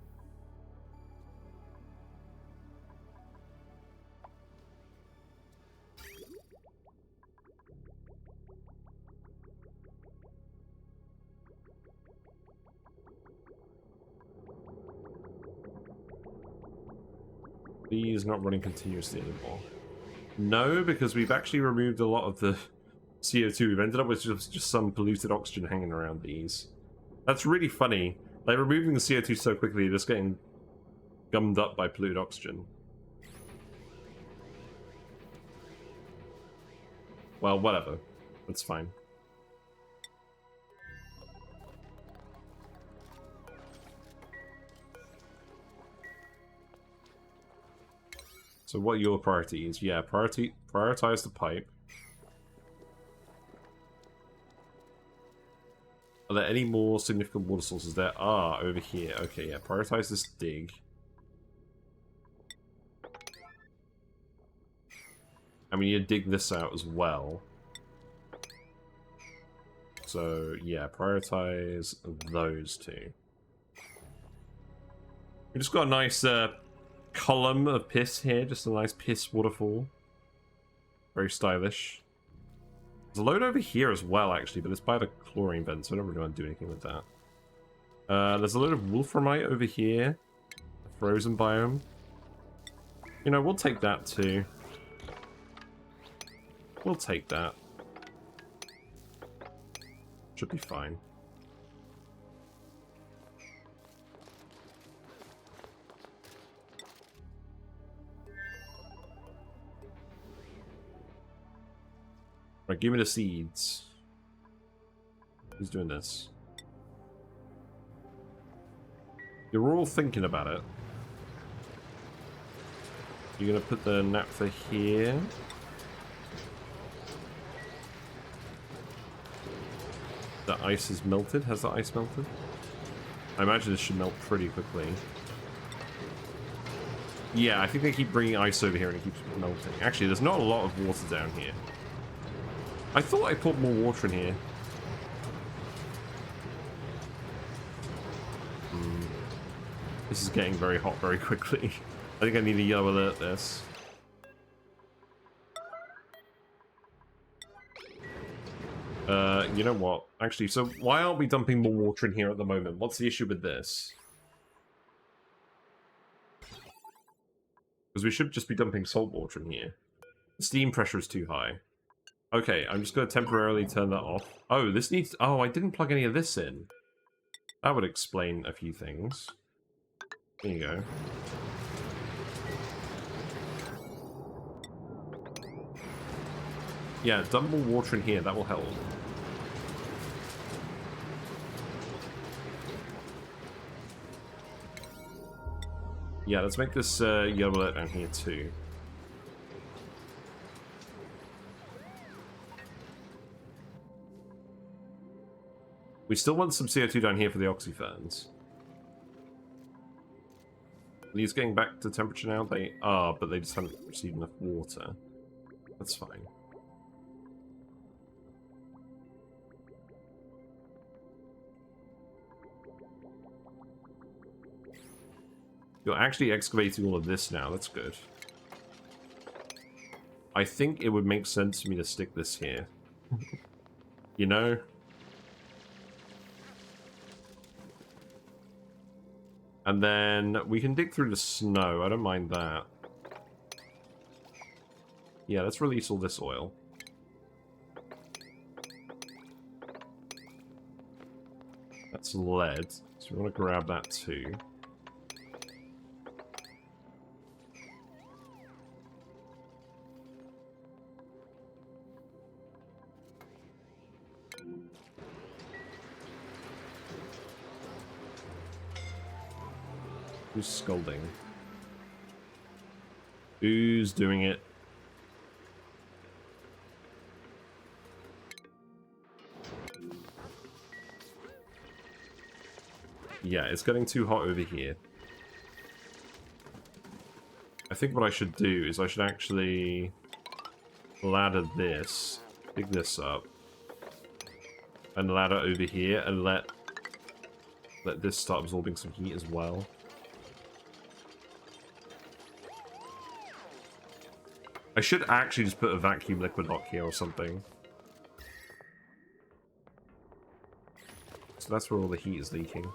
These not running continuously anymore. No, because we've actually removed a lot of the CO2. We've ended up with just some polluted oxygen hanging around these. That's really funny. Like, removing the CO2 so quickly, you're just getting gummed up by polluted oxygen. Well, whatever. That's fine. So what are your priorities? Yeah, prioritize the pipe. Are there any more significant water sources? There are over here. Okay, yeah, prioritize this dig. And we need to dig this out as well. So, yeah, prioritize those two. We just got a nice column of piss here, just a nice piss waterfall. Very stylish. There's a load over here as well, actually, but it's by the chlorine vent, so I don't really want to do anything with that. There's a load of wolframite over here. The frozen biome. You know, we'll take that too. We'll take that. Should be fine. Right, give me the seeds. Who's doing this? You're all thinking about it. You're gonna put the naphtha here. The ice is melted. Has the ice melted? I imagine this should melt pretty quickly. Yeah, I think they keep bringing ice over here and it keeps melting. Actually, there's not a lot of water down here. I thought I put more water in here. This is getting very hot very quickly. I think I need a yellow alert this. You know what? Actually, so why aren't we dumping more water in here at the moment? What's the issue with this? Because we should just be dumping salt water in here. The steam pressure is too high. Okay, I'm just going to temporarily turn that off. Oh, this needs... Oh, I didn't plug any of this in. That would explain a few things. There you go. Yeah, dump more water in here. That will help. Yeah, let's make this yellow alert down here too. We still want some CO2 down here for the oxyferns. Are these getting back to temperature now? They are, but they just haven't received enough water. That's fine. You're actually excavating all of this now. That's good. I think it would make sense for me to stick this here. You know? And then we can dig through the snow. I don't mind that. Yeah, let's release all this oil. That's lead. So we want to grab that too. Who's scolding? Who's doing it? Yeah, it's getting too hot over here. I think what I should do is I should actually ladder this, dig this up, and ladder over here, and let this start absorbing some heat as well. I should actually just put a vacuum liquid lock here or something. So that's where all the heat is leaking.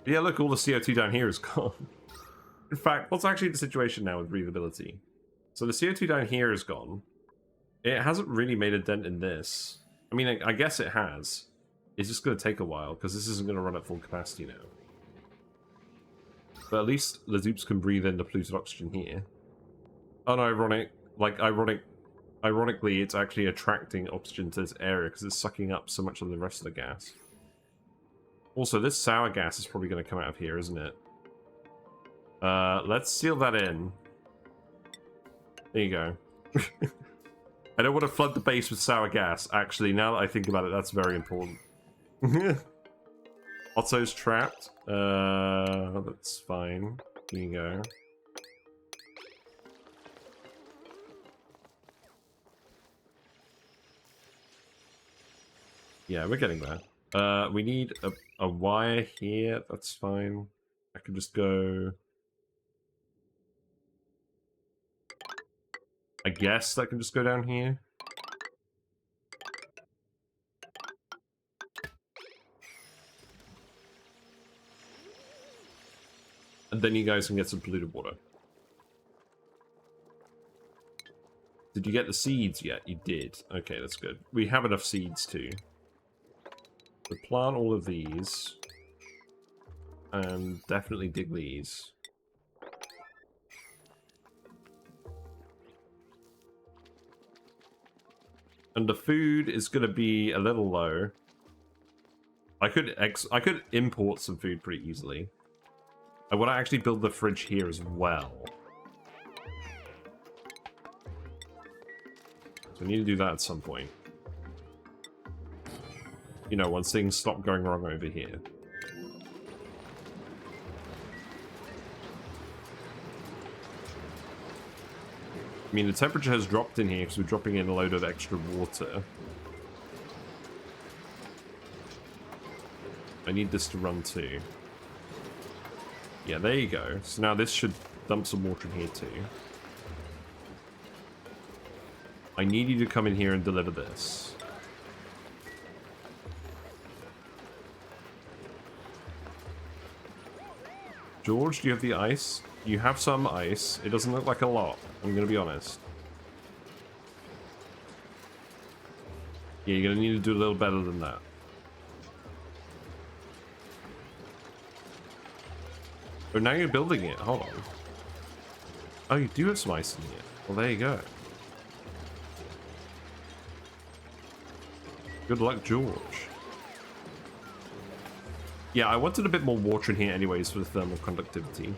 But yeah, look, all the CO2 down here is gone. In fact, what's actually the situation now with breathability? So the CO2 down here is gone. It hasn't really made a dent in this. I mean, I guess it has. It's just going to take a while, because this isn't going to run at full capacity now. But at least the dupes can breathe in the polluted oxygen here. Unironic, like, ironically, it's actually attracting oxygen to this area because it's sucking up so much of the rest of the gas. Also, this sour gas is probably going to come out of here, isn't it? Let's seal that in. There you go. I don't want to flood the base with sour gas. Actually, now that I think about it, that's very important. Otto's trapped. That's fine. Here you go. Yeah, we're getting there. We need a wire here. That's fine. I can just go... I guess that can just go down here. And then you guys can get some polluted water. Did you get the seeds yet? You did. Okay, that's good. We have enough seeds too. So plant all of these. And definitely dig these. And the food is going to be a little low. I could import some food pretty easily. I want to actually build the fridge here as well. So I need to do that at some point. You know, once things stop going wrong over here. I mean, the temperature has dropped in here because we're dropping in a load of extra water. I need this to run too. Yeah, there you go. So now this should dump some water in here too. I need you to come in here and deliver this. George, do you have the ice? You have some ice. It doesn't look like a lot, I'm going to be honest. Yeah, you're going to need to do a little better than that. Oh, now you're building it. Hold on. Oh, you do have some ice in here. Well, there you go. Good luck, George. Yeah, I wanted a bit more water in here anyways for the thermal conductivity.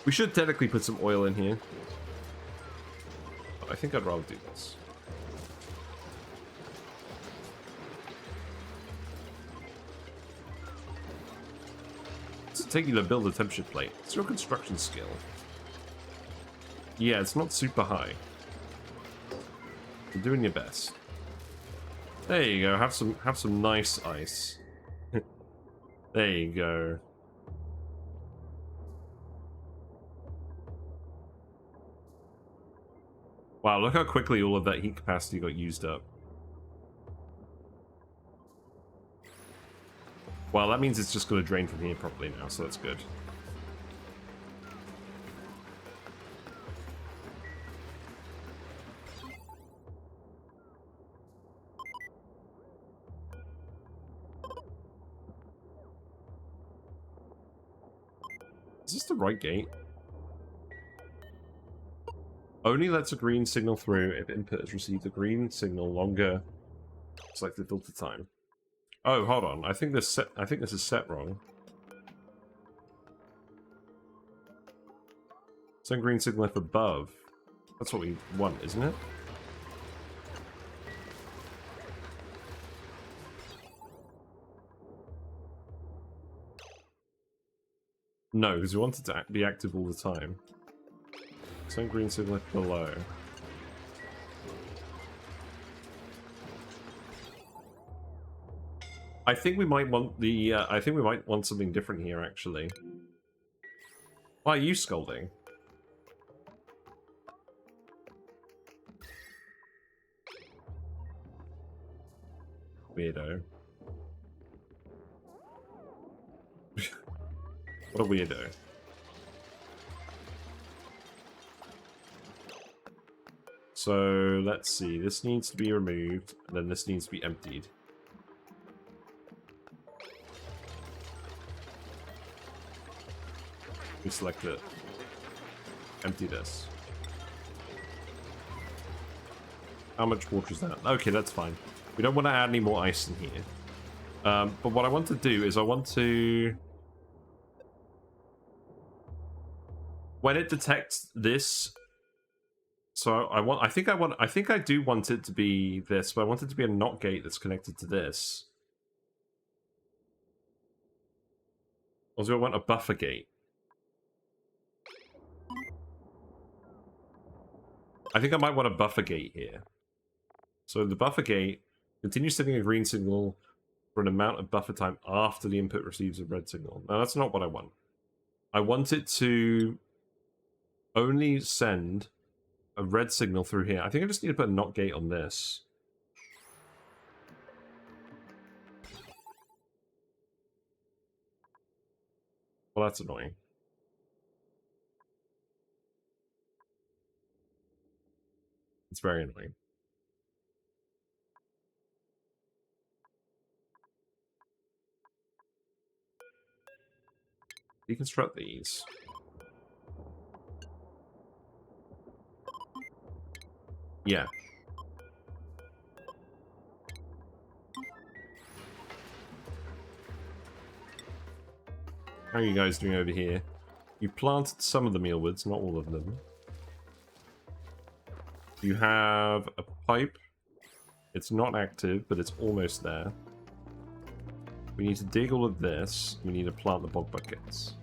We should technically put some oil in here. But I think I'd rather do this. What's it take you to build a temperature plate? It's your construction skill. Yeah, it's not super high. You're doing your best. There you go. Have some nice ice. There you go. Wow, look how quickly all of that heat capacity got used up. Well, that means it's just going to drain from here properly now, so that's good. Is this the right gate? Only lets a green signal through if input has received a green signal longer selected filter time. Oh, hold on. I think this is set wrong. Send green signal if above. That's what we want, isn't it? No, because we want it to be active all the time. Send green signal if below. I think we might want the. I think we might want something different here, actually. Why are you scolding? Weirdo. What a weirdo. So, let's see. This needs to be removed, and then this needs to be emptied. We select it. Empty this. How much water is that? Okay, that's fine. We don't want to add any more ice in here. But what I want to do is I want to... When it detects this... So I think I do want it to be this, but I want it to be a NOT gate that's connected to this. Or do I want a buffer gate? I think I might want a buffer gate here. So the buffer gate continues sending a green signal for an amount of buffer time after the input receives a red signal. Now that's not what I want. I want it to only send a red signal through here. I think I just need to put a NOT gate on this. Well, that's annoying. It's very annoying. Deconstruct these. Yeah. How are you guys doing over here? You planted some of the mealwoods, not all of them. You have a pipe. It's not active, but it's almost there. We need to dig all of this. We need to plant the bog buckets.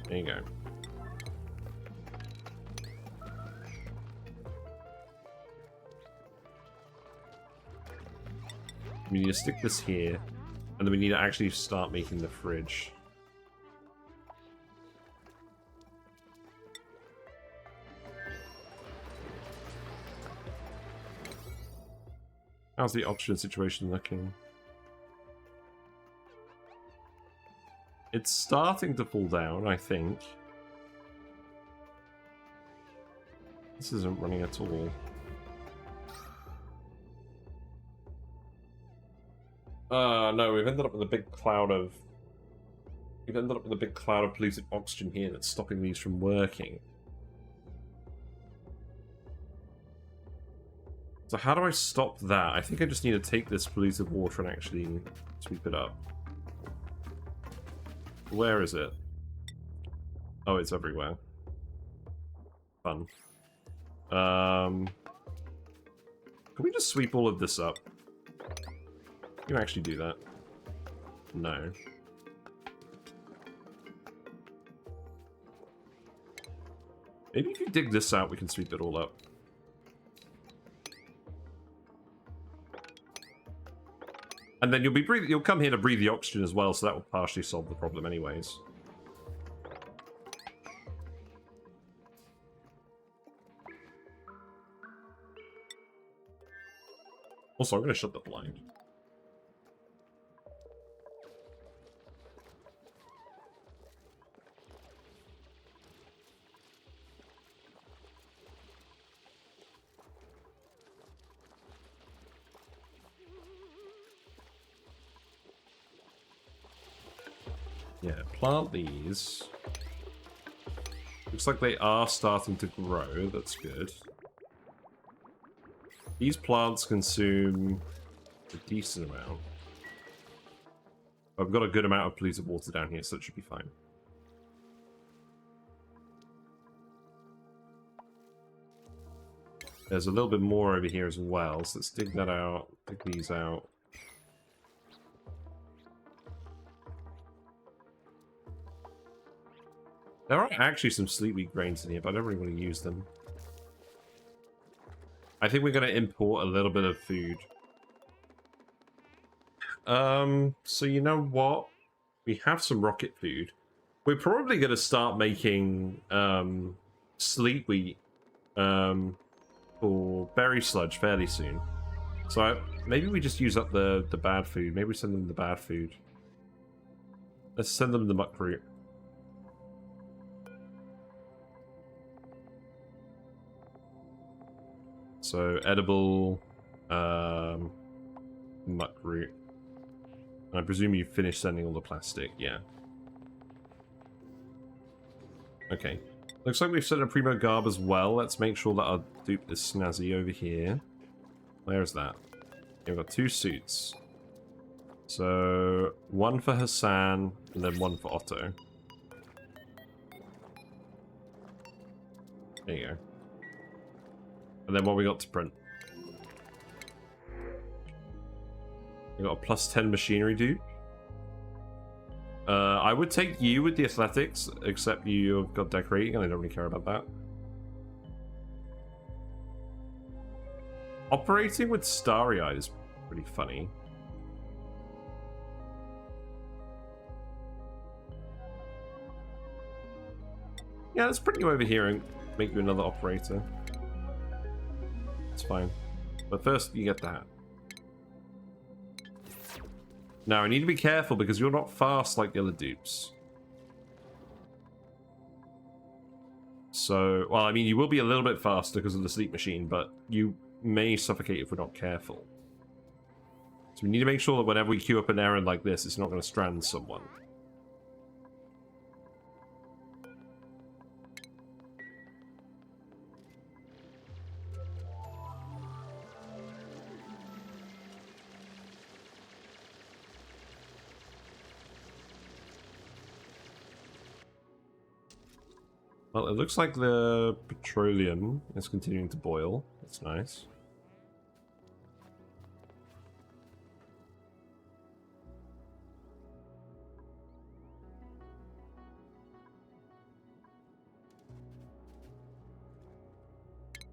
There you go. We need to stick this here, and then we need to actually start making the fridge. How's the oxygen situation looking? It's starting to fall down, I think. This isn't running at all. No, we've ended up with a big cloud of... We've ended up with a big cloud of polluted oxygen here that's stopping these from working. So how do I stop that? I think I just need to take this polluted water and actually sweep it up. Where is it? Oh, it's everywhere. Fun. Can we just sweep all of this up? Can you actually do that? No. Maybe if you dig this out, we can sweep it all up. And then you'll come here to breathe the oxygen as well, so that will partially solve the problem anyways. Also, I'm going to shut the blind. Yeah, plant these. Looks like they are starting to grow. That's good. These plants consume a decent amount. I've got a good amount of polluted water down here, so it should be fine. There's a little bit more over here as well, so let's dig that out, dig these out. There are actually some sleep wheat grains in here, but I don't really want to use them. I think we're going to import a little bit of food. So you know what? We have some rocket food. We're probably going to start making sleep wheat for berry sludge fairly soon. So maybe we just use up the bad food. Maybe we send them the bad food. Let's send them the muckroot. So edible muckroot. I presume you finished sending all the plastic, yeah. Okay. Looks like we've sent a Primo Garb as well. Let's make sure that our dupe is snazzy over here. Where's that? Okay, we've got 2 suits. So, one for Hassan, and then one for Otto. There you go. And then what we got to print? We got a +10 machinery dupe. I would take you with the athletics, except you've got decorating, and I don't really care about that. Operating with Starry Eye is pretty funny. Yeah, let's print you over here and make you another operator. It's fine. But first, you get that. Now, I need to be careful because you're not fast like the other dupes. So, well, I mean, you will be a little bit faster because of the sleep machine, but you may suffocate if we're not careful. So we need to make sure that whenever we queue up an errand like this, it's not going to strand someone. Well, it looks like the petroleum is continuing to boil. That's nice.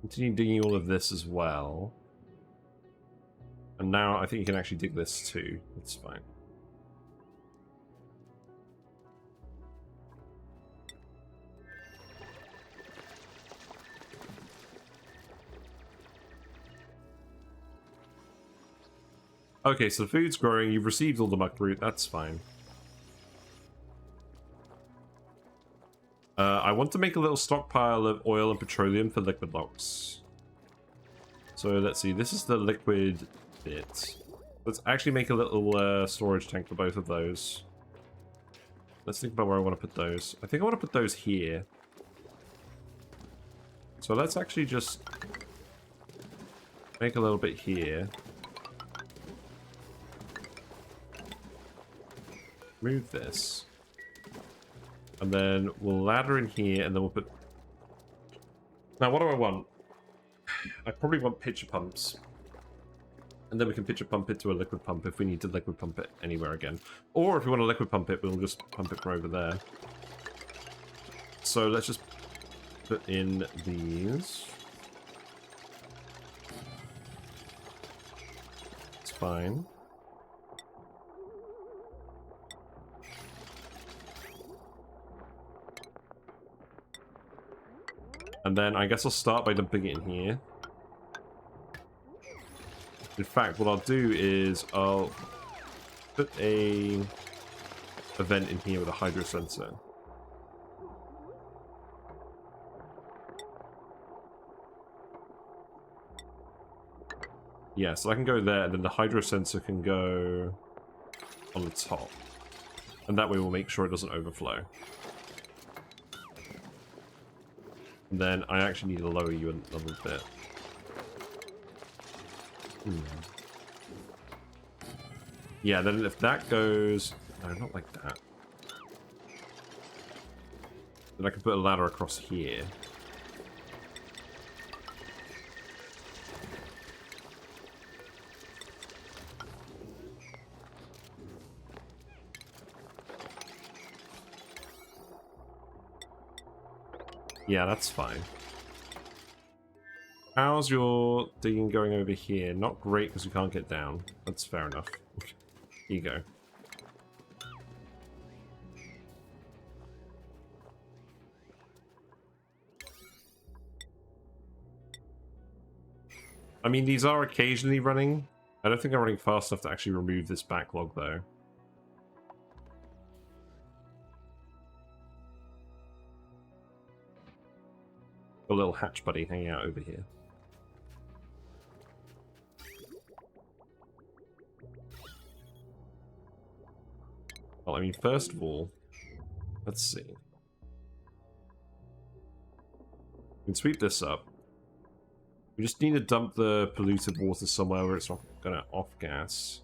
Continue digging all of this as well. And now I think you can actually dig this too. That's fine. Okay, so the food's growing. You've received all the muckroot. That's fine. I want to make a little stockpile of oil and petroleum for liquid blocks. So let's see. This is the liquid bit. Let's actually make a little storage tank for both of those. Let's think about where I want to put those. I think I want to put those here. So let's actually just make a little bit here. Move this. And then we'll ladder in here, and then we'll put... Now, what do I want? I probably want pitcher pumps. And then we can pitcher pump it to a liquid pump if we need to liquid pump it anywhere again. Or if we want to liquid pump it, we'll just pump it from over there. So let's just put in these. It's fine. And then I guess I'll start by dumping it in here. In fact, what I'll do is I'll put a vent in here with a hydro sensor. Yeah, so I can go there, and then the hydro sensor can go on the top. And that way we'll make sure it doesn't overflow. And then I actually need to lower you a little bit. Yeah, then if that goes... No, not like that. Then I can put a ladder across here. Yeah, that's fine. How's your digging going over here? Not great because we can't get down. That's fair enough. Here you go. I mean, these are occasionally running. I don't think I'm running fast enough to actually remove this backlog, though. A little hatch buddy hanging out over here. Well, I mean, first of all, let's see. We can sweep this up. We just need to dump the polluted water somewhere where it's not gonna off gas.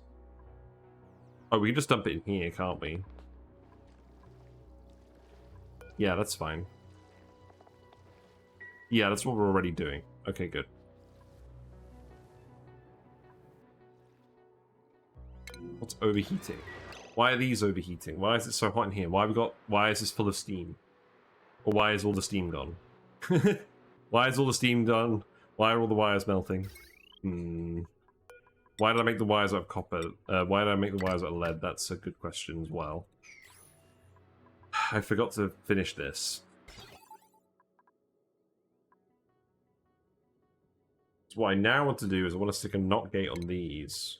Oh, we can just dump it in here, can't we? Yeah, that's fine. Yeah, that's what we're already doing. Okay, good. What's overheating? Why are these overheating? Why is it so hot in here? Why is this full of steam? Or why is all the steam gone? Why is all the steam done? Why are all the wires melting? Why did I make the wires out of copper? Why did I make the wires out of lead? That's a good question as well. I forgot to finish this. So what I now want to do is I want to stick a NOT gate on these.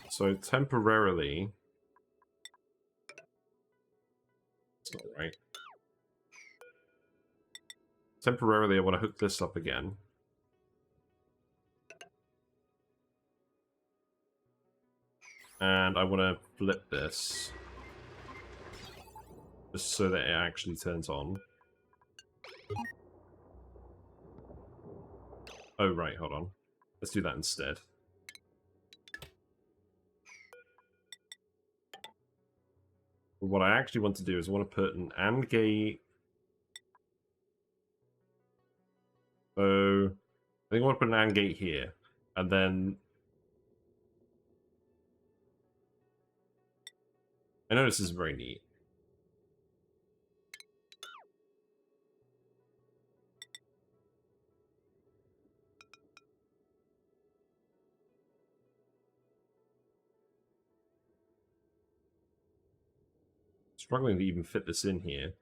So temporarily... It's not right. Temporarily I want to hook this up again. And I want to flip this. Just so that it actually turns on. Oh, right, hold on. Let's do that instead. But what I actually want to do is I want to put an AND gate. So, I think I want to put an AND gate here. And then I know this is very neat. Struggling to even fit this in here.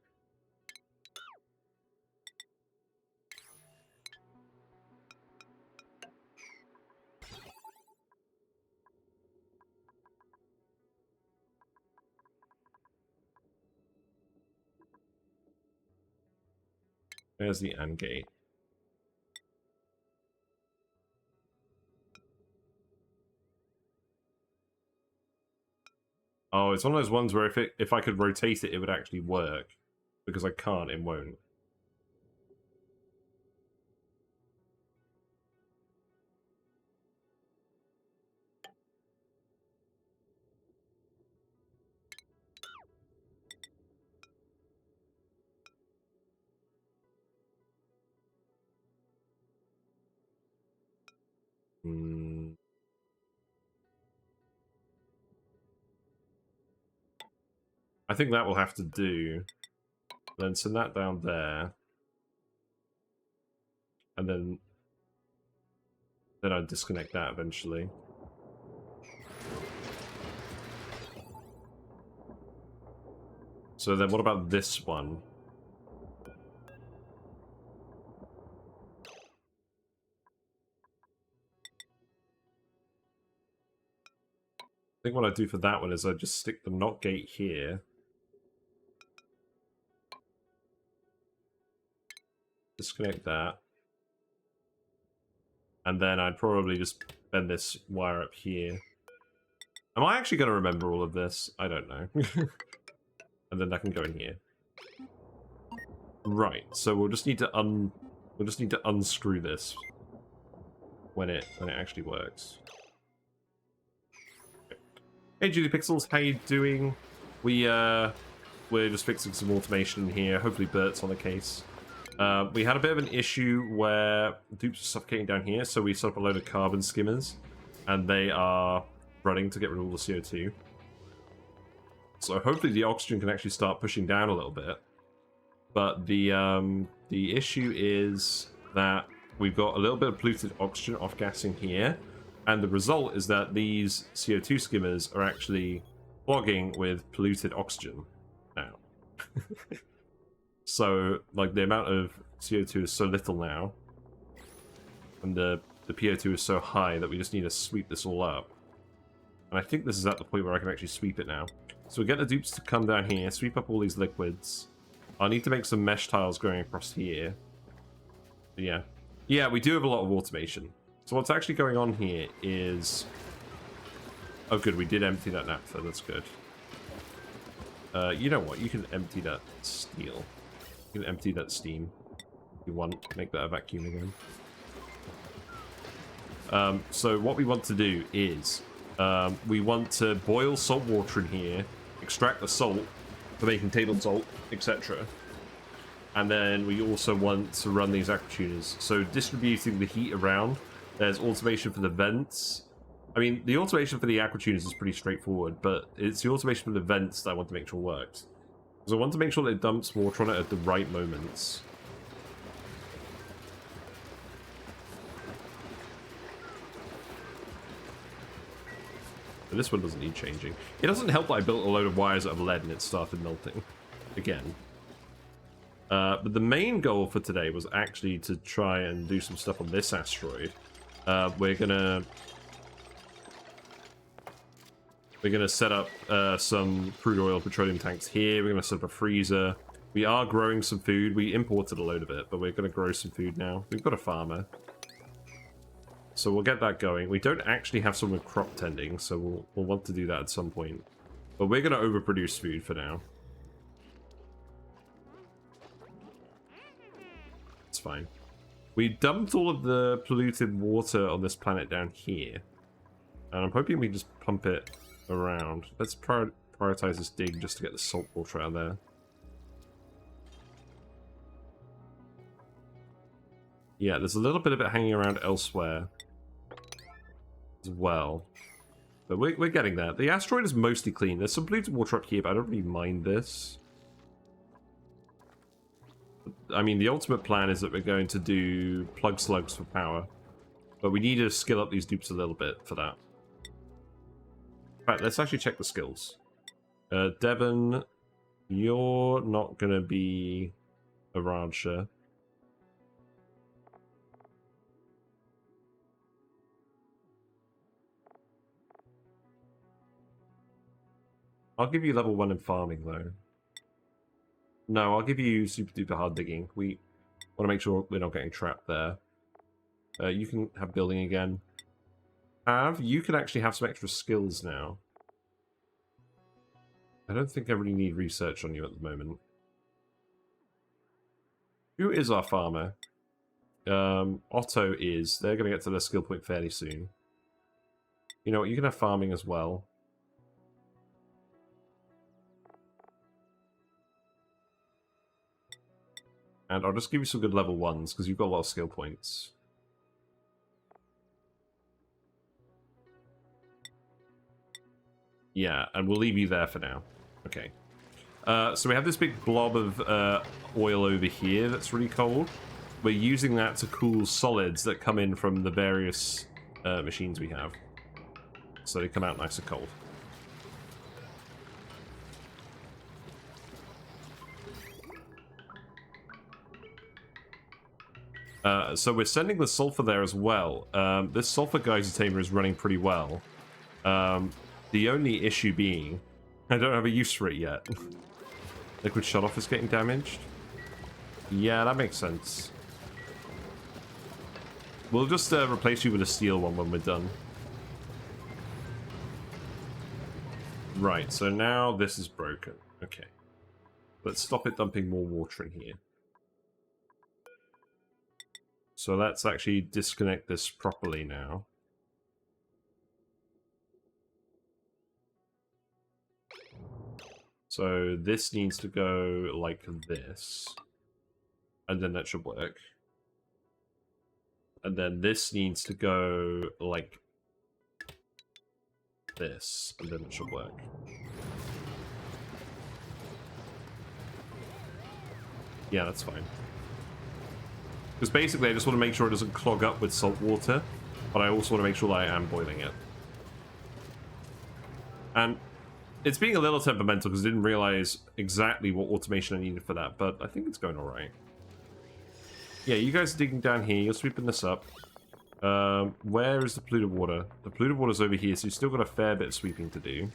There's the AND gate. Oh, it's one of those ones where if I could rotate it, it would actually work. Because I can't, it won't. Hmm. I think that will have to do. Then send that down there. And then I'd disconnect that eventually. So then what about this one? I think what I do for that one is I just stick the NOT gate here. Disconnect that. And then I'd probably just bend this wire up here. Am I actually going to remember all of this? I don't know. And then that can go in here. Right, so we'll just need to unscrew this when it actually works. Hey Julie Pixels, how you doing? We're just fixing some automation in here. Hopefully Bert's on the case. We had a bit of an issue where dupes are suffocating down here, so we set up a load of carbon skimmers, and they are running to get rid of all the CO2. So hopefully the oxygen can actually start pushing down a little bit. But the issue is that we've got a little bit of polluted oxygen off-gassing here, and the result is that these CO2 skimmers are actually clogging with polluted oxygen now. So, like, the amount of CO2 is so little now, and the PO2 is so high that we just need to sweep this all up. And I think this is at the point where I can actually sweep it now. So we get the dupes to come down here, sweep up all these liquids. I need to make some mesh tiles going across here. But yeah. Yeah, we do have a lot of automation. So what's actually going on here is... Oh good, we did empty that naphtha, that's good. You know what, you can empty that steel. You can empty that steam. If you want, make that a vacuum again. So what we want to do is... we want to boil salt water in here, extract the salt for making table salt, etc. And then we also want to run these aquatuners. So distributing the heat around, there's automation for the vents. I mean, the automation for the aquatuners is pretty straightforward, but it's the automation for the vents that I want to make sure works. Because I want to make sure that it dumps water on it at the right moments. But this one doesn't need changing. It doesn't help that I built a load of wires out of lead and it started melting. Again. But the main goal for today was actually to try and do some stuff on this asteroid. We're gonna set up some crude oil petroleum tanks here. We're gonna set up a freezer. We are growing some food. We imported a load of it, but we're gonna grow some food now. We've got a farmer. So we'll get that going. We don't actually have someone with crop tending, so we'll want to do that at some point. But we're going to overproduce food for now. It's fine. We dumped all of the polluted water on this planet down here. And I'm hoping we just pump it around. Let's prioritize this dig just to get the salt water out of there. Yeah, there's a little bit of it hanging around elsewhere as well. But we're getting there. The asteroid is mostly clean. There's some polluted water up here, but I don't really mind this. I mean, the ultimate plan is that we're going to do plug slugs for power. But we need to skill up these dupes a little bit for that. In fact, let's actually check the skills. Devon, you're not going to be a rancher. I'll give you level 1 in farming, though. No, I'll give you super duper hard digging. We want to make sure we're not getting trapped there. You can have building again. You can actually have some extra skills now. I don't think I really need research on you at the moment. Who is our farmer? Otto is. They're going to get to their skill point fairly soon. You know what, you can have farming as well. And I'll just give you some good level 1s, because you've got a lot of skill points. Yeah, and we'll leave you there for now. Okay. So we have this big blob of oil over here that's really cold. We're using that to cool solids that come in from the various machines we have. So they come out nice and cold. So we're sending the sulfur there as well. This sulfur geyser tamer is running pretty well. The only issue being, I don't have a use for it yet. Liquid shutoff is getting damaged. Yeah, that makes sense. We'll just replace you with a steel one when we're done. Right, so now this is broken. Okay. Let's stop it dumping more water in here. So let's actually disconnect this properly now. So this needs to go like this. And then that should work. And then this needs to go like this. And then it should work. Yeah, that's fine. Because basically I just want to make sure it doesn't clog up with salt water. But I also want to make sure that I am boiling it. And it's being a little temperamental because I didn't realize exactly what automation I needed for that, but I think it's going alright. Yeah, you guys are digging down here, you're sweeping this up. Where is the polluted water? The polluted water's over here, so you've still got a fair bit of sweeping to do.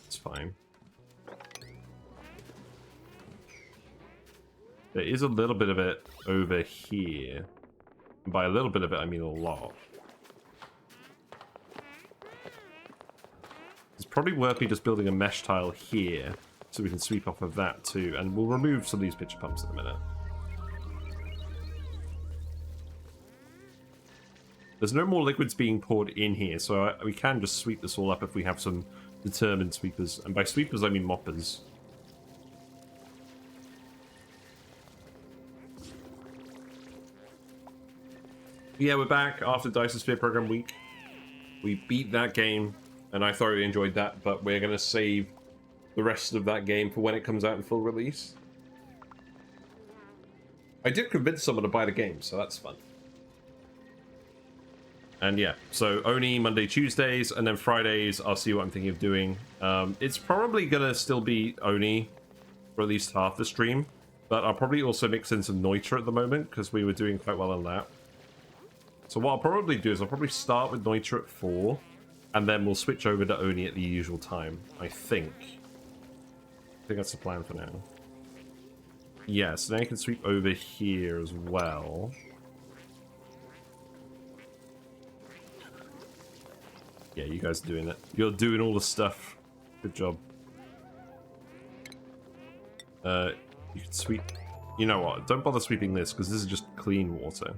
It's fine. There is a little bit of it over here. And by a little bit of it, I mean a lot. It's probably worth me just building a mesh tile here so we can sweep off of that too, and we'll remove some of these pitcher pumps in a minute. There's no more liquids being poured in here, so we can just sweep this all up if we have some determined sweepers. And by sweepers, I mean moppers. Yeah, we're back after Dice Sphere Program Week. We beat that game. And I thoroughly enjoyed that, but we're going to save the rest of that game for when it comes out in full release. I did convince someone to buy the game, so that's fun. And yeah, so ONI Monday, Tuesdays, and then Fridays, I'll see what I'm thinking of doing. It's probably going to still be ONI for at least half the stream, but I'll probably also mix in some Noitra at the moment, because we were doing quite well on that. So what I'll probably do is I'll probably start with Noitra at 4, and then we'll switch over to ONI at the usual time, I think. I think that's the plan for now. Yeah, so now you can sweep over here as well. Yeah, you guys are doing it. You're doing all the stuff. Good job. You can sweep... You know what? Don't bother sweeping this, because this is just clean water.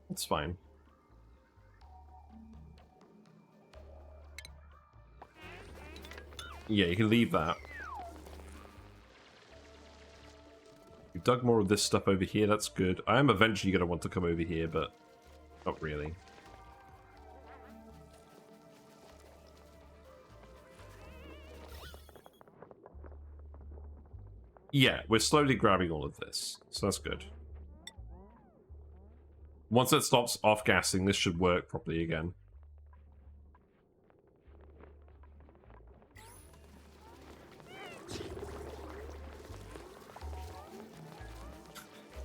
That's fine. Yeah, you can leave that. We've dug more of this stuff over here, that's good. I am eventually going to want to come over here, but not really. Yeah, we're slowly grabbing all of this, so that's good. Once it stops off-gassing, this should work properly again.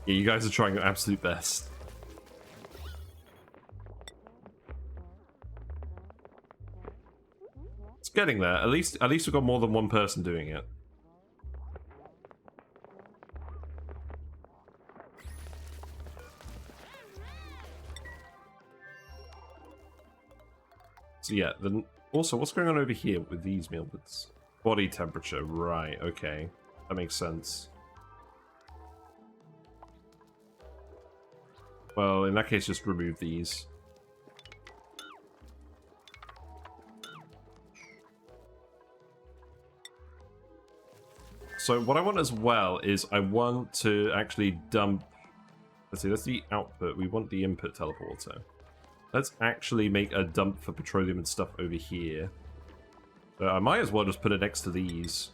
Yeah, you guys are trying your absolute best. It's getting there. At least we've got more than one person doing it. So yeah, then also what's going on over here with these mealbits? Body temperature, right, okay. That makes sense. Well, in that case, just remove these. So what I want as well is I want to actually dump... Let's see, that's the output. We want the input teleporter. Let's actually make a dump for petroleum and stuff over here. So I might as well just put it next to these.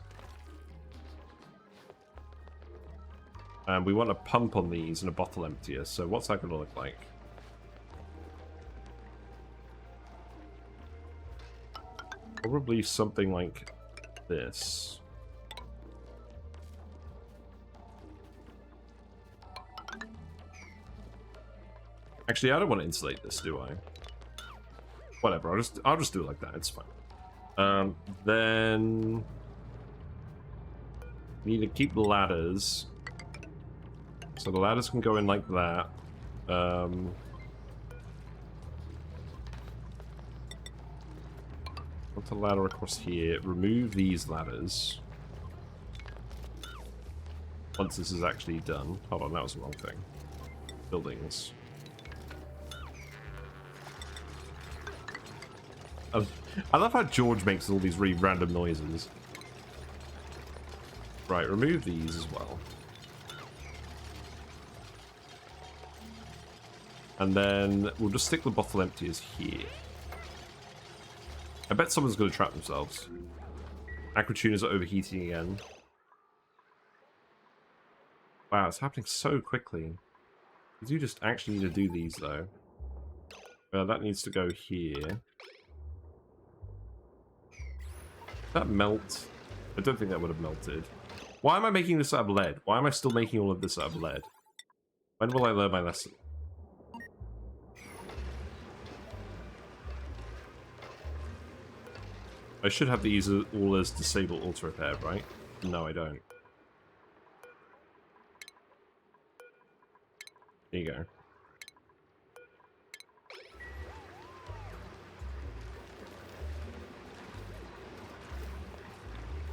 And we want a pump on these and a bottle emptier. So what's that going to look like? Probably something like this. Actually, I don't want to insulate this, do I? Whatever, I'll just do it like that. It's fine. Then we need to keep the ladders. So the ladders can go in like that. Put a ladder across here. Remove these ladders. Once this is actually done. Hold on, that was the wrong thing. Buildings. I love how George makes all these really random noises. Right, remove these as well. And then we'll just stick the bottle emptiers here. I bet someone's going to trap themselves. Aquatuners are overheating again. Wow, it's happening so quickly. You do just actually need to do these, though. That needs to go here. That melt? I don't think that would have melted. Why am I making this out of lead? Why am I still making all of this out of lead? When will I learn my lesson? I should have these all as disable auto repair, right? No, I don't. There you go.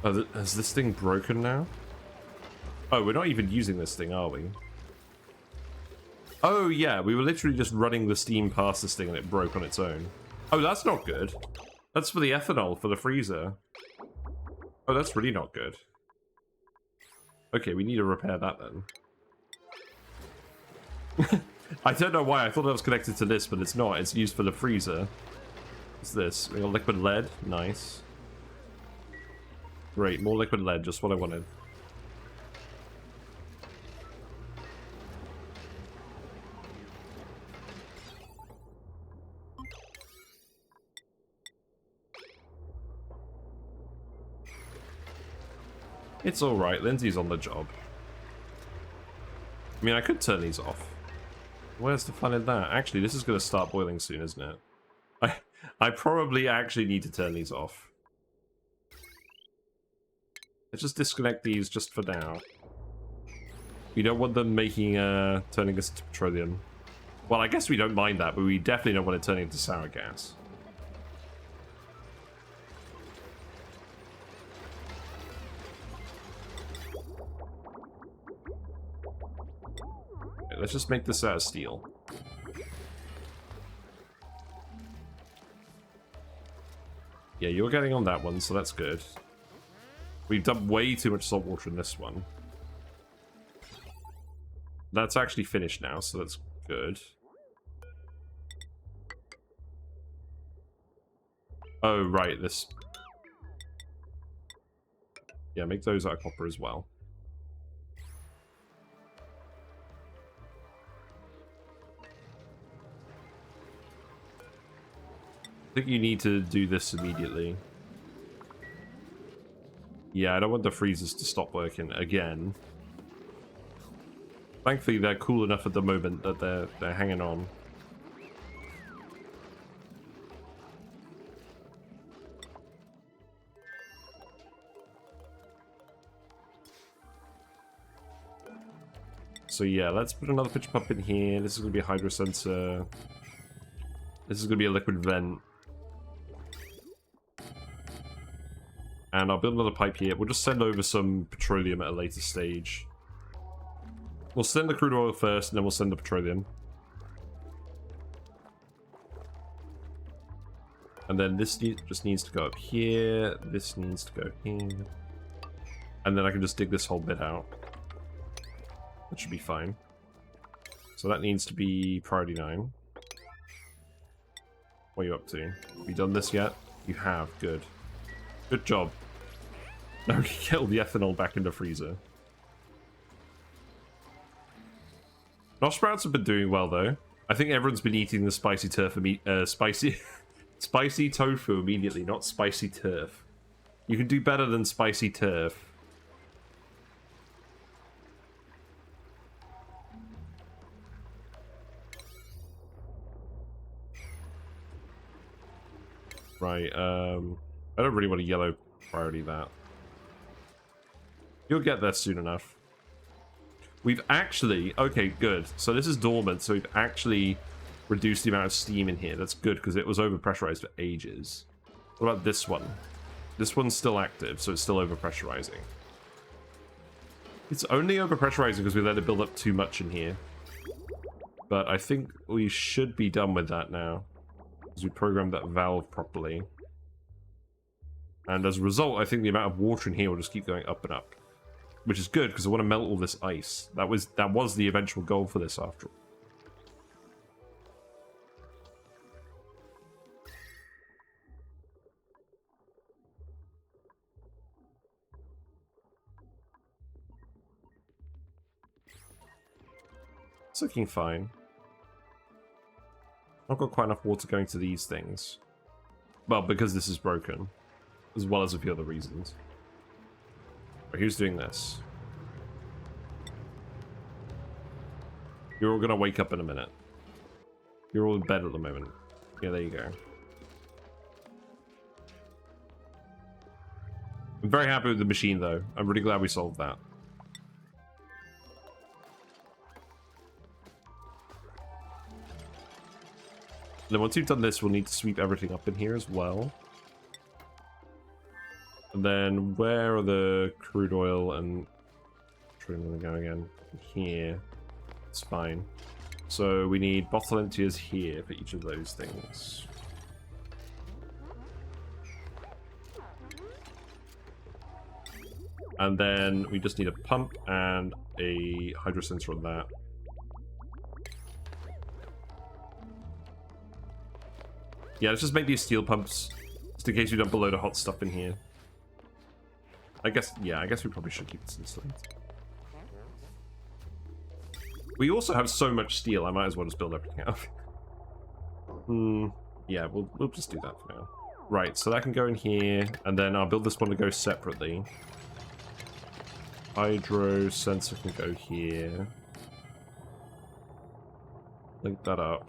Oh, is this thing broken now? Oh, we're not even using this thing, are we? Oh, yeah, we were literally just running the steam past this thing and it broke on its own. Oh, that's not good. That's for the ethanol, for the freezer. Oh, that's really not good. Okay, we need to repair that then. I don't know why, I thought that was connected to this, but it's not. It's used for the freezer. What's this? We got liquid lead. Nice. Great, more liquid lead, just what I wanted. It's alright, Lindsay's on the job. I mean, I could turn these off. Where's the fun in that? Actually, this is going to start boiling soon, isn't it? I probably actually need to turn these off. Let's just disconnect these just for now. We don't want them making, turning us to petroleum. Well, I guess we don't mind that, but we definitely don't want it turning into sour gas. Okay, let's just make this out of steel. Yeah, you're getting on that one, so that's good. We've dumped way too much salt water in this one. That's actually finished now, so that's good. Oh, right, this... Yeah, make those out of copper as well. think you need to do this immediately. Yeah, I don't want the freezers to stop working again. Thankfully, they're cool enough at the moment that they're hanging on. So yeah, let's put another pitch pump in here. This is going to be a hydro sensor. This is going to be a liquid vent. And I'll build another pipe here. We'll just send over some petroleum at a later stage. We'll send the crude oil first, and then we'll send the petroleum. And then this just needs to go up here. This needs to go here. And then I can just dig this whole bit out. That should be fine. So that needs to be priority 9. What are you up to? Have you done this yet? You have. Good. Good job. Now we can get all the ethanol back in the freezer. Nosh sprouts have been doing well though. I think everyone's been eating the spicy turf spicy tofu immediately, not spicy turf. You can do better than spicy turf. Right, I don't really want a yellow priority that. You'll get there soon enough. We've actually... Okay, good. So this is dormant, so we've actually reduced the amount of steam in here. That's good, because it was overpressurized for ages. What about this one? This one's still active, so it's still overpressurizing. It's only overpressurizing because we let it build up too much in here. But I think we should be done with that now. Because we programmed that valve properly. And as a result, I think the amount of water in here will just keep going up and up. Which is good, because I want to melt all this ice. That was the eventual goal for this, after all. It's looking fine. I've got quite enough water going to these things. Well, because this is broken. As well as a few other reasons. But who's doing this? You're all gonna wake up in a minute. You're all in bed at the moment. Yeah, there you go. I'm very happy with the machine, though. I'm really glad we solved that. And then once we've done this, we'll need to sweep everything up in here as well. And then where are the crude oil and petroleum going again? Here. It's fine. So we need bottle emptiers here for each of those things. And then we just need a pump and a hydro sensor on that. Yeah, let's just make these steel pumps, just in case we dump a load of hot stuff in here. I guess we probably should keep this insulated. We also have so much steel, I might as well just build everything out. Yeah, we'll just do that for now. Right, so that can go in here, and then I'll build this one to go separately. Hydro sensor can go here. Link that up.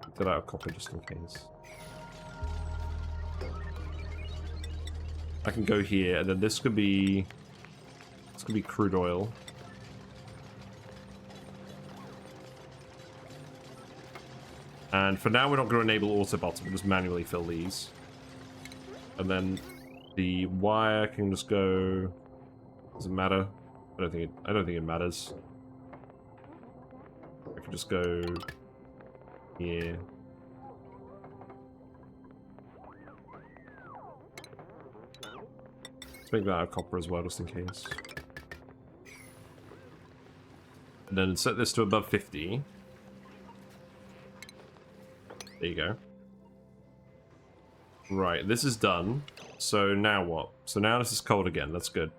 Link that out of copper just in case. I can go here, and then this could be crude oil. And for now, we're not going to enable autobots. We'll just manually fill these. And then the wire can just go. Does it matter? I don't think it matters. I can just go here. Let's make that out of copper as well, just in case. And then set this to above 50. There you go. Right, this is done. So now what? So now this is cold again. That's good.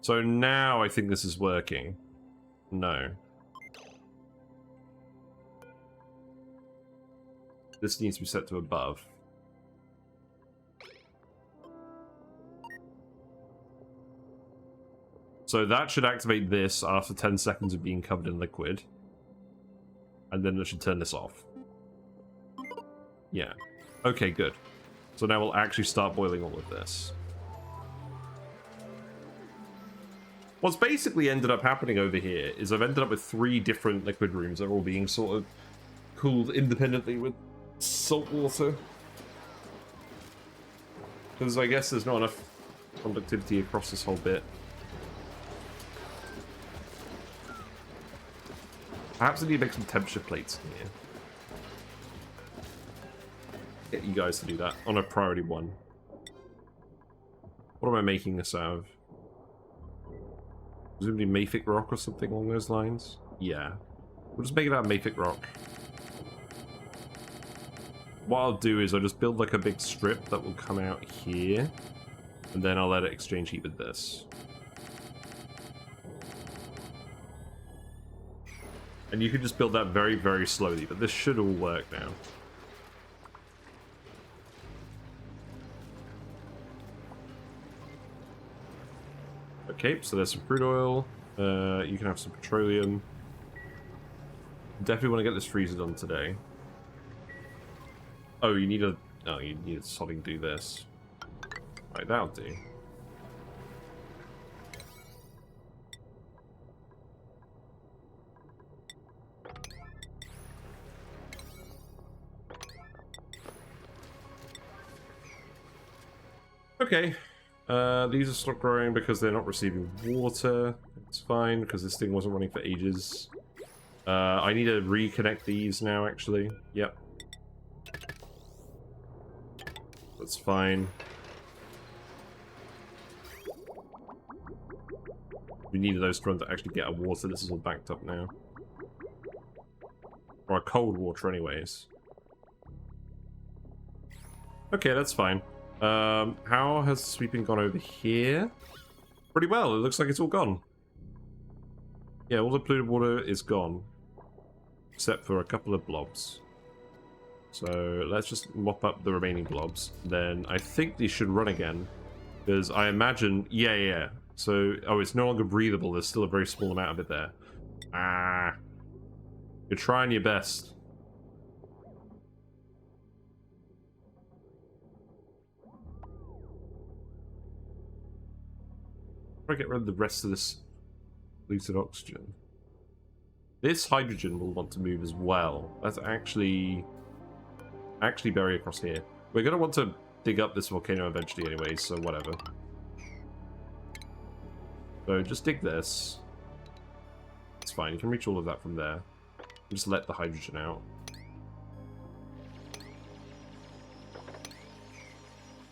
So now I think this is working. No. This needs to be set to above. So that should activate this after 10 seconds of being covered in liquid. And then it should turn this off. Yeah. Okay, good. So now we'll actually start boiling all of this. What's basically ended up happening over here is I've ended up with 3 different liquid rooms that are all being sort of cooled independently with salt water. Because I guess there's not enough conductivity across this whole bit. Perhaps I need to make some temperature plates in here. Get you guys to do that on a priority 1. What am I making this out of? Presumably mafic rock or something along those lines? Yeah. We'll just make it out of mafic rock. What I'll do is I'll just build like a big strip that will come out here. And then I'll let it exchange heat with this. And you can just build that very, very slowly, but this should all work now. Okay, so there's some crude oil. You can have some petroleum. Definitely want to get this freezer done today. Oh, you need a... Oh, you need something to do this. Right, that'll do. Okay. These are stopped growing because they're not receiving water. It's fine, because this thing wasn't running for ages. I need to reconnect these now, actually. Yep. That's fine. We needed those to run to actually get our water. This is all backed up now. Or our cold water, anyways. Okay, that's fine. How has sweeping gone over here? Pretty well. It looks like it's all gone. Yeah, all the polluted water is gone. Except for a couple of blobs. So let's just mop up the remaining blobs. Then I think these should run again. Because I imagine... Yeah. So, oh, it's no longer breathable. There's still a very small amount of it there. Ah. You're trying your best. Try to get rid of the rest of this polluted oxygen. This hydrogen will want to move as well. That's actually bury across here. We're going to want to dig up this volcano eventually anyway, so whatever. So just dig this. It's fine, you can reach all of that from there. Just let the hydrogen out.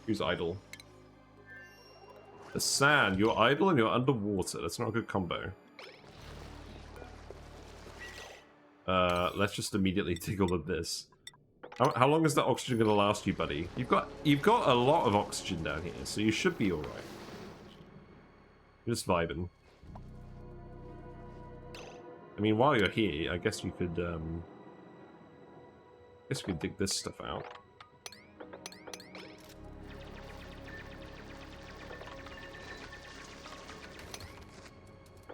Who's idle? The sand. You're idle and you're underwater. That's not a good combo. Let's just immediately dig all of this. How long is that oxygen going to last you, buddy? You've got a lot of oxygen down here, so you should be all right. You're just vibing. I mean, while you're here, I guess you could dig this stuff out.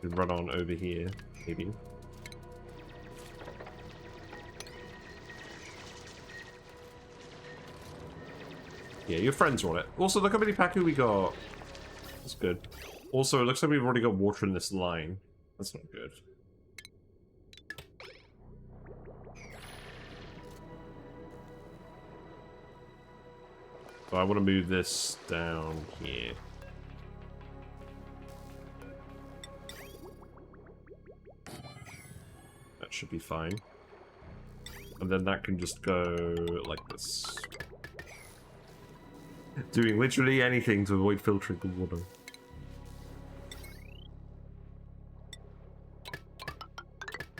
You can run on over here, maybe. Yeah, your friends want it. Also, look how many paku we got. That's good. Also, it looks like we've already got water in this line. That's not good. So I want to move this down here. That should be fine. And then that can just go like this. Doing literally anything to avoid filtering the water.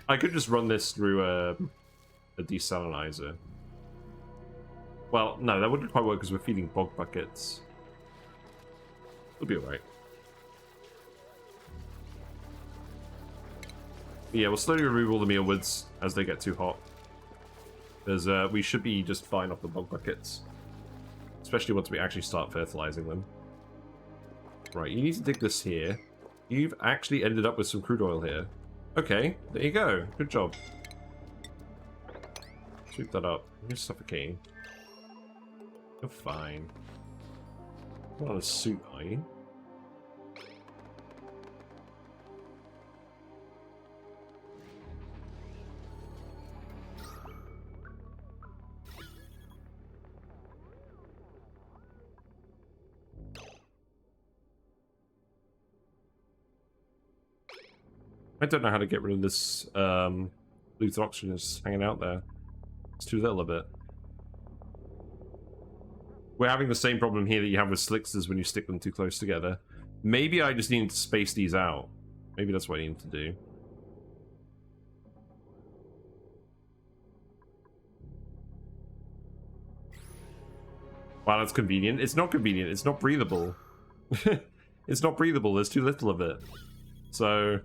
I could just run this through a desalinizer. Well, no, that wouldn't quite work because we're feeding bog buckets. It'll be alright. Yeah, we'll slowly remove all the mealwoods as they get too hot. Because we should be just fine off the bog buckets. Especially once we actually start fertilizing them. Right, you need to dig this here. You've actually ended up with some crude oil here. Okay, there you go. Good job. Sweep that up. You're suffocating. You're fine. Not on a suit, are you? I don't know how to get rid of this lethal oxygen just hanging out there. It's too little of it. We're having the same problem here that you have with slicksters when you stick them too close together. Maybe I just need to space these out. Maybe that's what I need to do. Wow, that's convenient. It's not convenient. It's not breathable. It's not breathable. There's too little of it. So,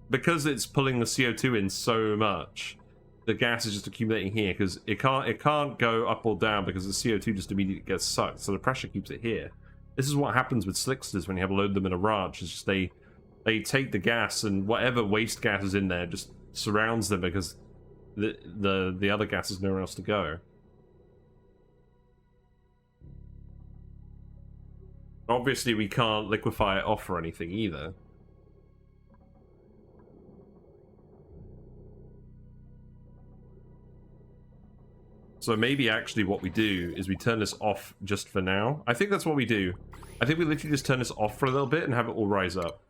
because it's pulling the CO2 in so much, the gas is just accumulating here because it can't go up or down because the CO2 just immediately gets sucked. So the pressure keeps it here. This is what happens with slicksters when you have load them in a ranch. It's just they take the gas and whatever waste gas is in there just surrounds them because the other gas is nowhere else to go. Obviously, we can't liquefy it off or anything either. So maybe actually what we do is we turn this off just for now. I think that's what we do. I think we literally just turn this off for a little bit and have it all rise up.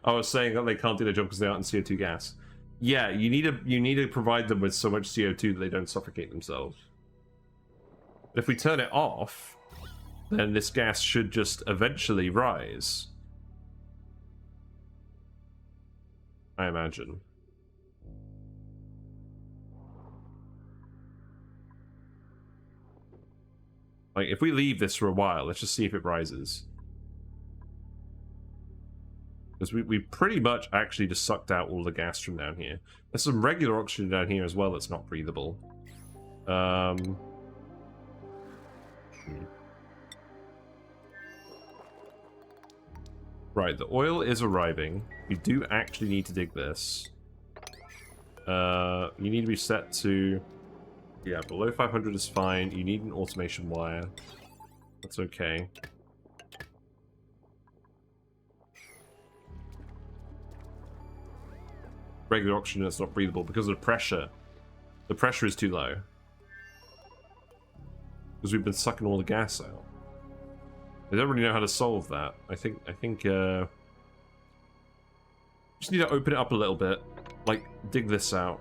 I was saying that they can't do their job because they aren't in CO2 gas. Yeah, you need to provide them with so much CO2 that they don't suffocate themselves. But if we turn it off, then this gas should just eventually rise. I imagine. Like, if we leave this for a while, let's just see if it rises. Because we pretty much actually just sucked out all the gas from down here. There's some regular oxygen down here as well that's not breathable. Right, the oil is arriving. We do actually need to dig this. You need to be set to... Yeah, below 500 is fine. You need an automation wire. That's okay. Regular oxygen that's not breathable because of the pressure. The pressure is too low. Because we've been sucking all the gas out. I don't really know how to solve that. I think just need to open it up a little bit. Like, dig this out.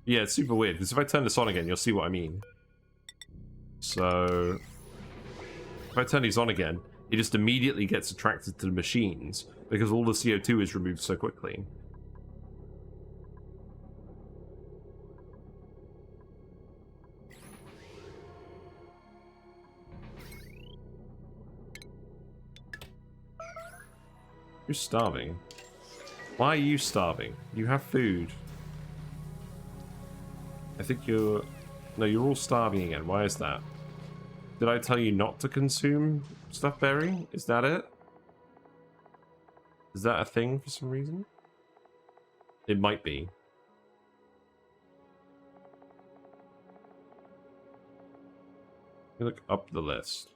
Yeah, it's super weird, because if I turn this on again, you'll see what I mean. So, if I turn these on again, it just immediately gets attracted to the machines, because all the CO2 is removed so quickly. You're starving. Why are you starving? You have food. I think you're... No, you're all starving again. Why is that? Did I tell you not to consume stuff berry? Is that it? Is that a thing for some reason? It might be. Look up the list.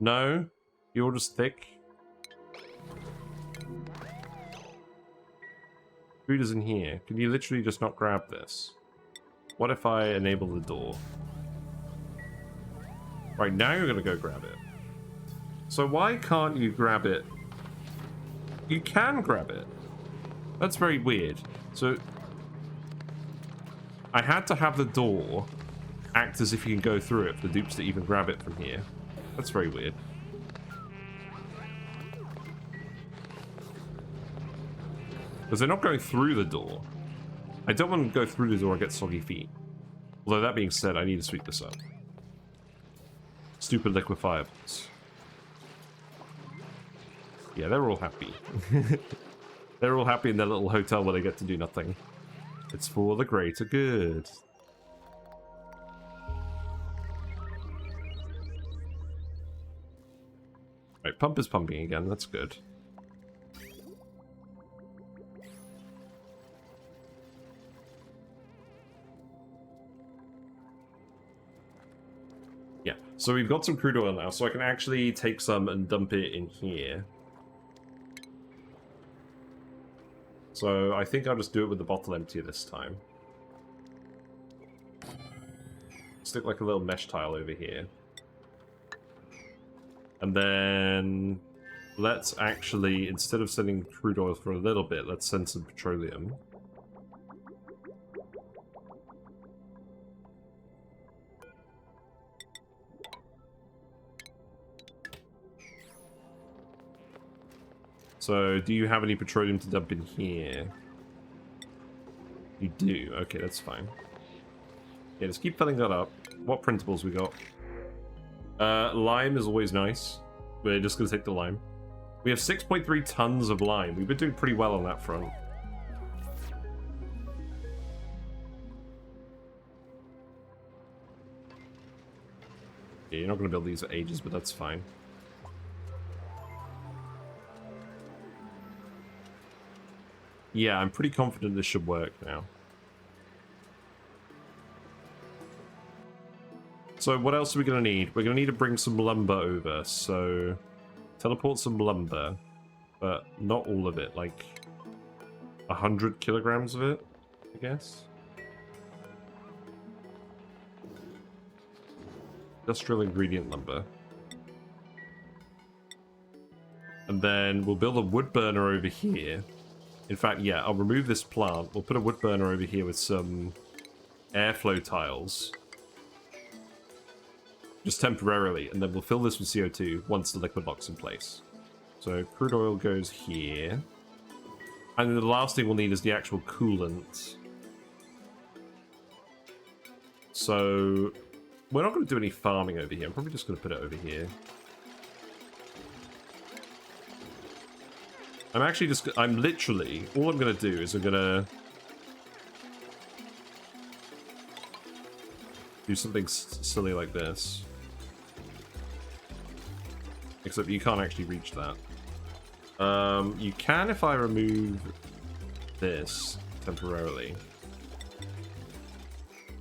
No? You're just thick? Food is in here. Can you literally just not grab this? What if I enable the door? Right, now you're gonna go grab it. So why can't you grab it? You can grab it. That's very weird. So I had to have the door act as if you can go through it for the dupes to even grab it from here. That's very weird. Because they're not going through the door. I don't want to go through the door and get soggy feet. Although that being said, I need to sweep this up. Stupid liquefiables. Yeah, they're all happy. They're all happy in their little hotel where they get to do nothing. It's for the greater good. Right, pump is pumping again, that's good. Yeah, so we've got some crude oil now, so I can actually take some and dump it in here. So I think I'll just do it with the bottle empty this time. Stick like a little mesh tile over here. And then let's actually, instead of sending crude oil for a little bit, let's send some petroleum. So, do you have any petroleum to dump in here? You do. Okay, that's fine. Yeah, just keep filling that up. What printables we got? Lime is always nice. We're just going to take the lime. We have 6.3 tons of lime. We've been doing pretty well on that front. Yeah, you're not going to build these for ages, but that's fine. Yeah, I'm pretty confident this should work now. So what else are we going to need? We're going to need to bring some lumber over, so teleport some lumber, but not all of it, like 100 kilograms of it, I guess. Industrial ingredient lumber. And then we'll build a wood burner over here. In fact, yeah, I'll remove this plant. We'll put a wood burner over here with some airflow tiles. Just temporarily, and then we'll fill this with CO2 once the liquid lock's in place. So crude oil goes here. And then the last thing we'll need is the actual coolant. So we're not going to do any farming over here. I'm probably just going to put it over here. I'm literally, all I'm going to do is I'm going to do something silly like this. Except you can't actually reach that. You can if I remove this temporarily.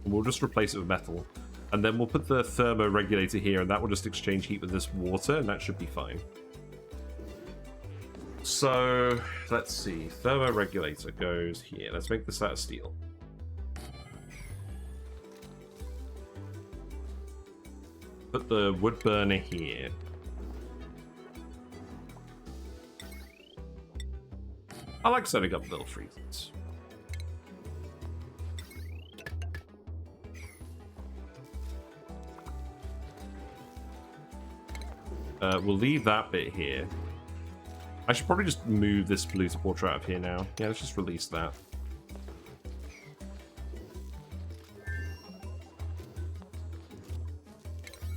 We'll just replace it with metal. And then we'll put the thermoregulator here, and that will just exchange heat with this water, and that should be fine. So, let's see. Thermoregulator goes here. Let's make this out of steel. Put the wood burner here. I like setting up little freezers. We'll leave that bit here. I should probably just move this polluter portrait out of here now. Yeah, let's just release that.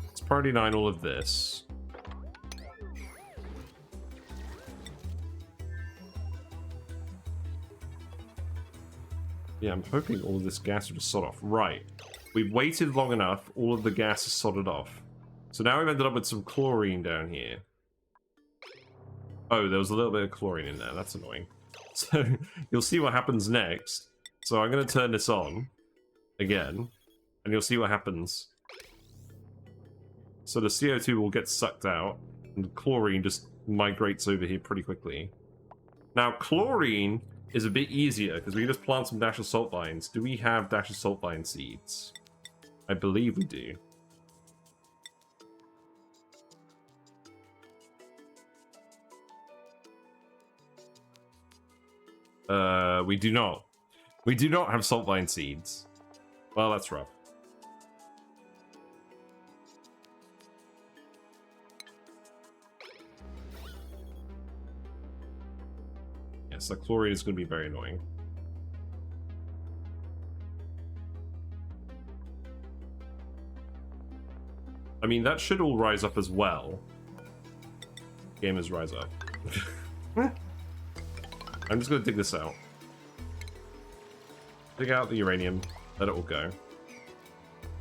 Let's priority 9 all of this. Yeah, I'm hoping all of this gas will just sod off. Right. We've waited long enough. All of the gas is sodded off. So now we've ended up with some chlorine down here. Oh, there was a little bit of chlorine in there. That's annoying. So you'll see what happens next. So I'm going to turn this on again, and you'll see what happens. So the CO2 will get sucked out, and the chlorine just migrates over here pretty quickly. Now, chlorine is a bit easier, because we can just plant some dash of salt vines. Do we have dash of salt vine seeds? I believe we do. We do not. We do not have salt vine seeds. Well, that's rough. Yes, the chlorine is going to be very annoying. I mean, that should all rise up as well. Gamers rise up. I'm just going to dig this out. Dig out the uranium. Let it all go.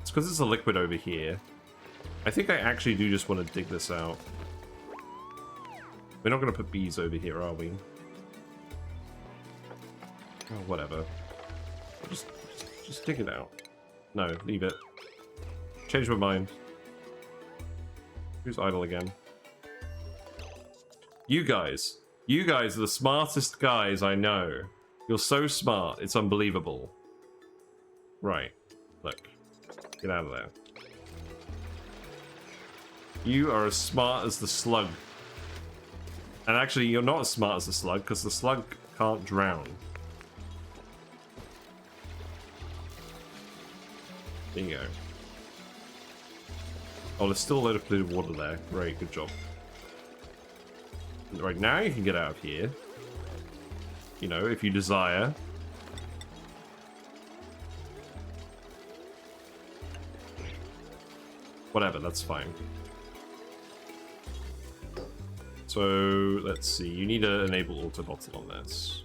It's because it's a liquid over here. I think I actually do just want to dig this out. We're not going to put bees over here, are we? Oh, whatever. Just dig it out. No, leave it. Change my mind. Who's idle again? You guys are the smartest guys I know. You're so smart, it's unbelievable. Right, look. Get out of there. You are as smart as the slug. And actually, you're not as smart as the slug, because the slug can't drown. There you go. Oh, there's still a load of polluted water there. Great, good job. Right, now you can get out of here. You know, if you desire. Whatever, that's fine. So, let's see. You need to enable auto bottle on this.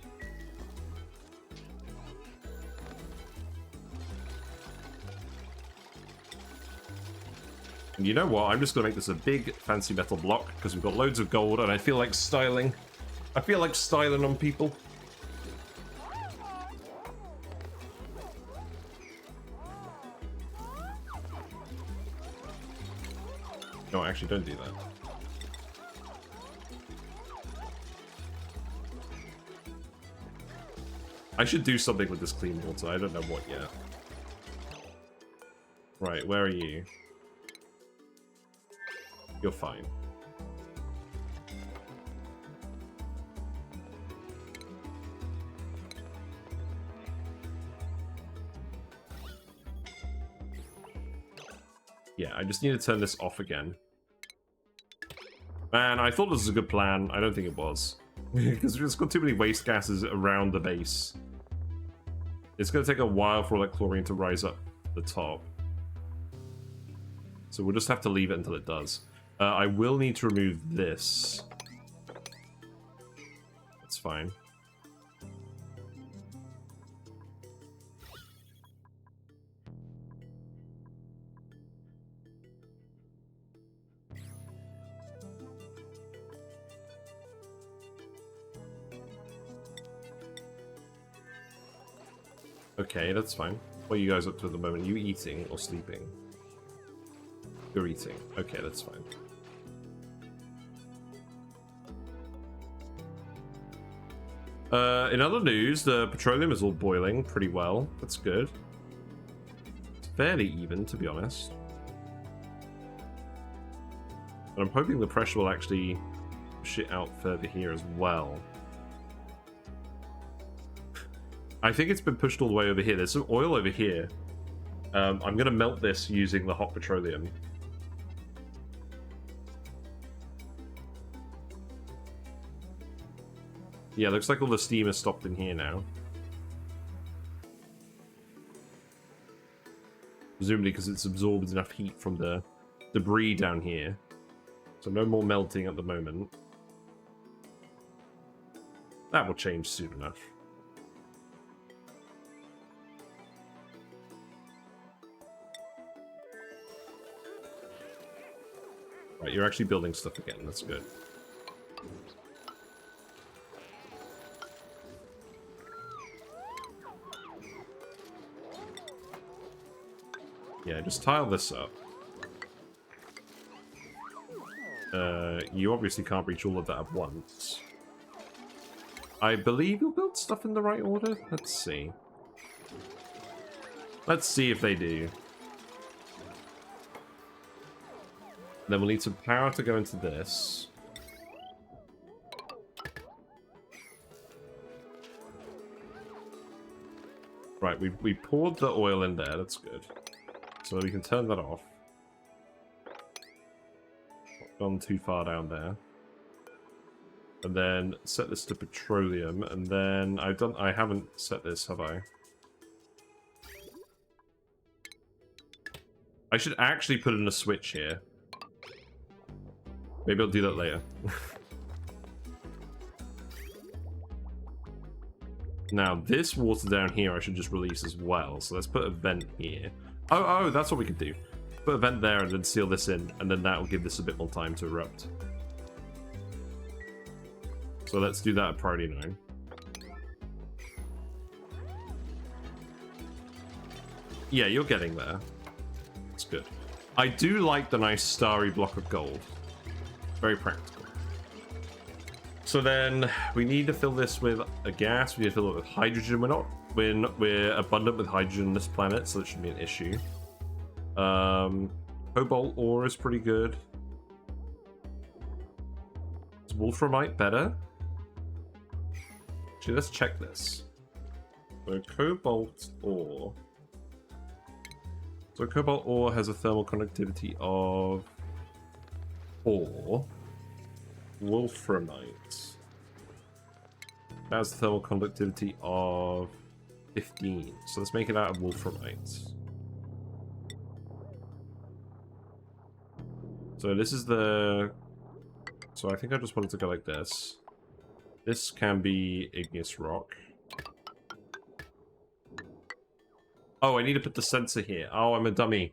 And you know what? I'm just going to make this a big fancy metal block because we've got loads of gold and I feel like styling. I feel like styling on people. No, actually, don't do that. I should do something with this clean water. I don't know what yet. Right, where are you? You're fine. Yeah, I just need to turn this off again. Man, I thought this was a good plan. I don't think it was. Because we've just got too many waste gases around the base. It's going to take a while for all that chlorine to rise up the top. So we'll just have to leave it until it does. I will need to remove this. That's fine. Okay, that's fine. What are you guys up to at the moment? Are you eating or sleeping? You're eating. Okay, that's fine. In other news, the petroleum is all boiling pretty well. That's good. It's fairly even, to be honest. But I'm hoping the pressure will actually push it out further here as well. I think it's been pushed all the way over here. There's some oil over here. I'm going to melt this using the hot petroleum. Yeah, looks like all the steam has stopped in here now. Presumably because it's absorbed enough heat from the debris down here. So no more melting at the moment. That will change soon enough. Right, you're actually building stuff again. That's good. Yeah, just tile this up. You obviously can't reach all of that at once. I believe you'll build stuff in the right order. Let's see. Let's see if they do. Then we'll need some power to go into this. Right, we poured the oil in there. That's good. So we can turn that off. Not gone too far down there. And then set this to petroleum. And then I haven't set this, have I? I should actually put in a switch here. Maybe I'll do that later. Now, this water down here I should just release as well. So let's put a vent here. Oh, that's what we could do. Put a vent there and then seal this in, and then that will give this a bit more time to erupt. So let's do that at priority 9. Yeah, you're getting there. That's good. I do like the nice starry block of gold. Very practical. So then we need to fill this with a gas. We need to fill it with hydrogen. We're abundant with hydrogen on this planet, so that shouldn't be an issue. Cobalt ore is pretty good. Is wolframite better? Actually, let's check this. So cobalt ore. So cobalt ore has a thermal conductivity of 4. Wolframite has a thermal conductivity of 15. So let's make it out of wolframite. So this is the... So I think I just wanted to go like this. This can be igneous rock. Oh, I need to put the sensor here. Oh, I'm a dummy.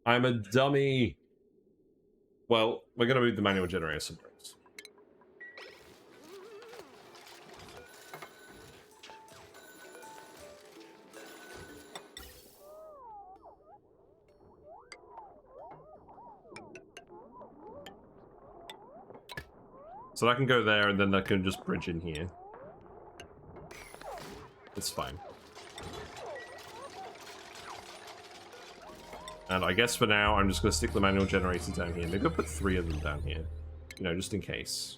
I'm a dummy. Well, we're going to move the manual generator somewhere else. So that can go there, and then that can just bridge in here. It's fine. And I guess for now, I'm just going to stick the manual generators down here. Maybe I'll put 3 of them down here. You know, just in case.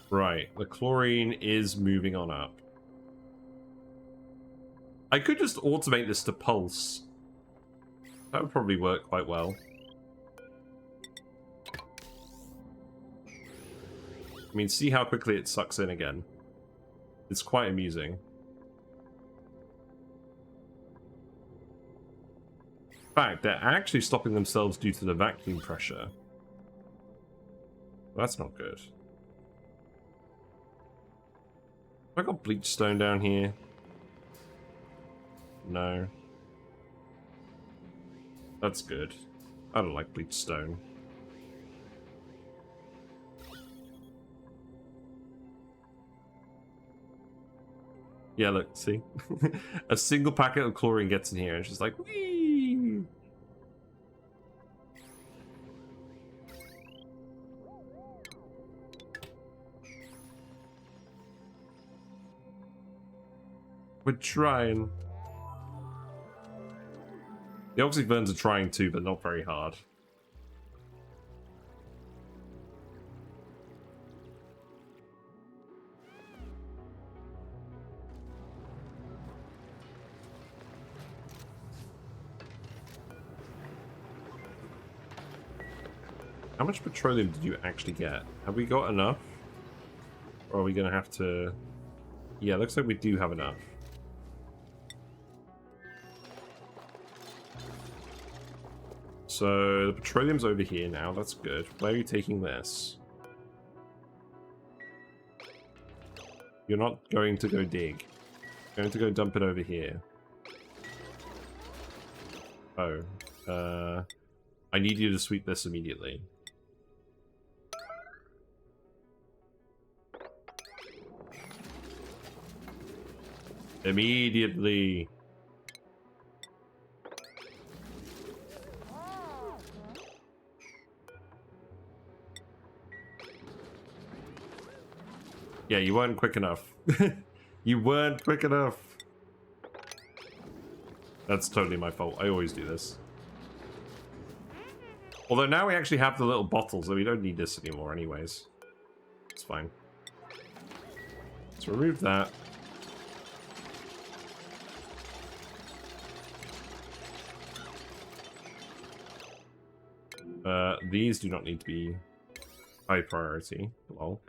Right, the chlorine is moving on up. I could just automate this to pulse. That would probably work quite well. I mean, see how quickly it sucks in again. It's quite amusing. In fact, they're actually stopping themselves due to the vacuum pressure. Well, that's not good. Have I got bleach stone down here? No. That's good. I don't like bleach stone. Yeah, look, see? A single packet of chlorine gets in here and she's like, whee! We're trying. The oxyverns are trying too, but not very hard. How much petroleum did you actually get? Have we got enough? Or are we going to have to... Yeah, looks like we do have enough. So, the petroleum's over here now. That's good. Where are you taking this? You're not going to go dig. You're going to go dump it over here. Oh. I need you to sweep this immediately. Immediately. Yeah, you weren't quick enough. You weren't quick enough. That's totally my fault. I always do this. Although now we actually have the little bottles, so we don't need this anymore anyways. It's fine. Let's remove that. These do not need to be high priority. Lol.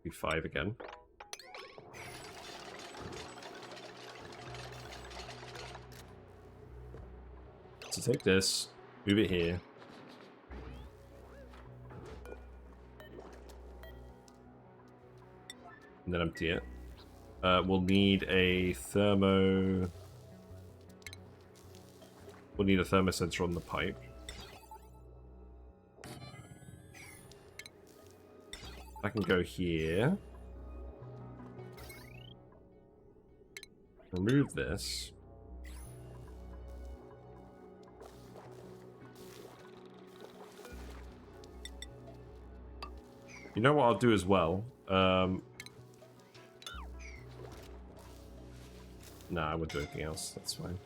Be 5 again. So take this, move it here. And then empty it. We'll need a thermo... We'll need a thermosensor on the pipe. I can go here. Remove this. You know what I'll do as well? Nah, I won't do anything else. That's fine.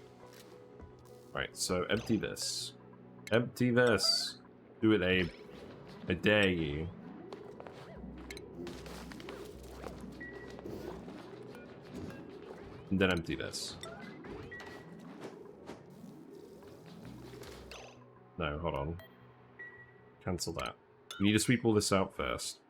Right, so empty this. Empty this. Do it, Abe. I dare you. And then empty this. No, hold on. Cancel that. We need to sweep all this out first.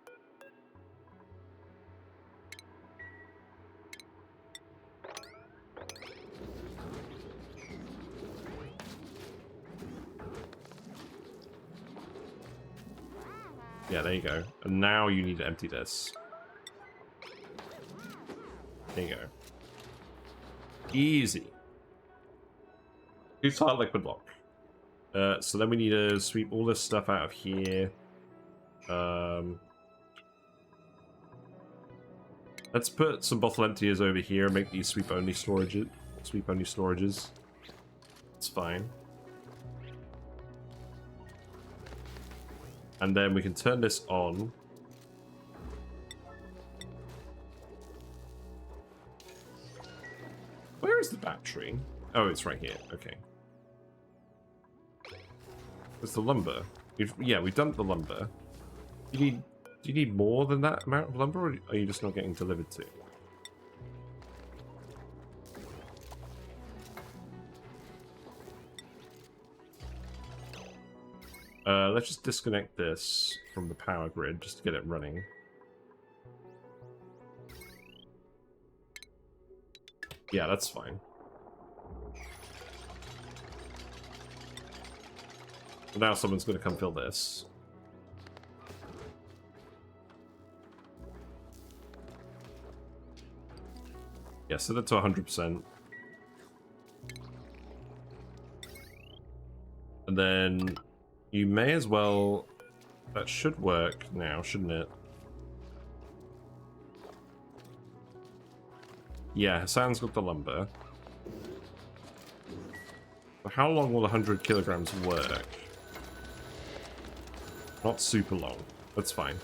Yeah, there you go. And now you need to empty this. There you go. Easy. Two-tile liquid lock. So then we need to sweep all this stuff out of here. Let's put some bottle emptiers over here and make these sweep-only storages. Sweep-only storages. It's fine. And then we can turn this on. Where is the battery? Oh, it's right here. Okay. Where's the lumber? We've done the lumber. Do you need more than that amount of lumber, or are you just not getting delivered to? Let's just disconnect this from the power grid just to get it running. Yeah, that's fine. So now someone's going to come fill this. Yeah, set it to 100%. And then you may as well... That should work now, shouldn't it? Yeah, Hassan's got the lumber. But how long will 100 kilograms work? Not super long. That's fine.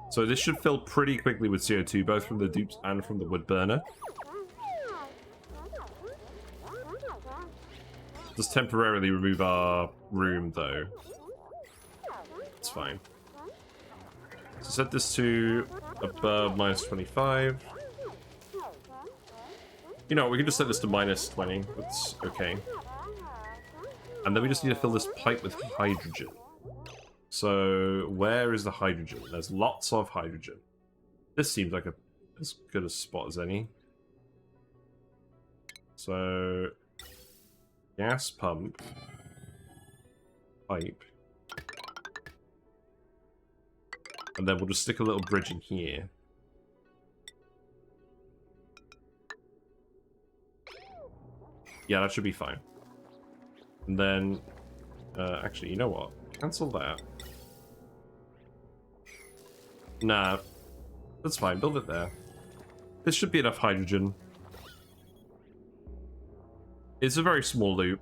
So this should fill pretty quickly with CO2, both from the dupes and from the wood burner. Just temporarily remove our room, though. It's fine. So set this to above minus 25. You know, we can just set this to minus 20. That's okay. And then we just need to fill this pipe with hydrogen. So, where is the hydrogen? There's lots of hydrogen. This seems like as good a spot as any. So, gas pump, pipe, and then we'll just stick a little bridge in here. Yeah, that should be fine. And then, actually, you know what? Cancel that. Nah, that's fine. Build it there. This should be enough hydrogen. It's a very small loop.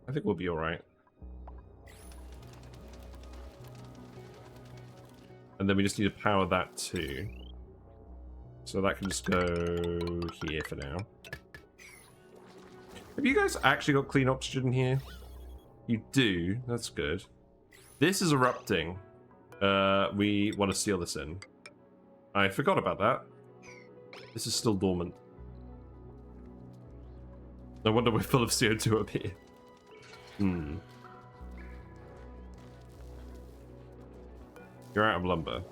I think we'll be alright. And then we just need to power that too. So that can just go here for now. Have you guys actually got clean oxygen here? You do. That's good. This is erupting. We want to seal this in. I forgot about that. This is still dormant. No wonder we're full of CO2 up here. You're out of lumber.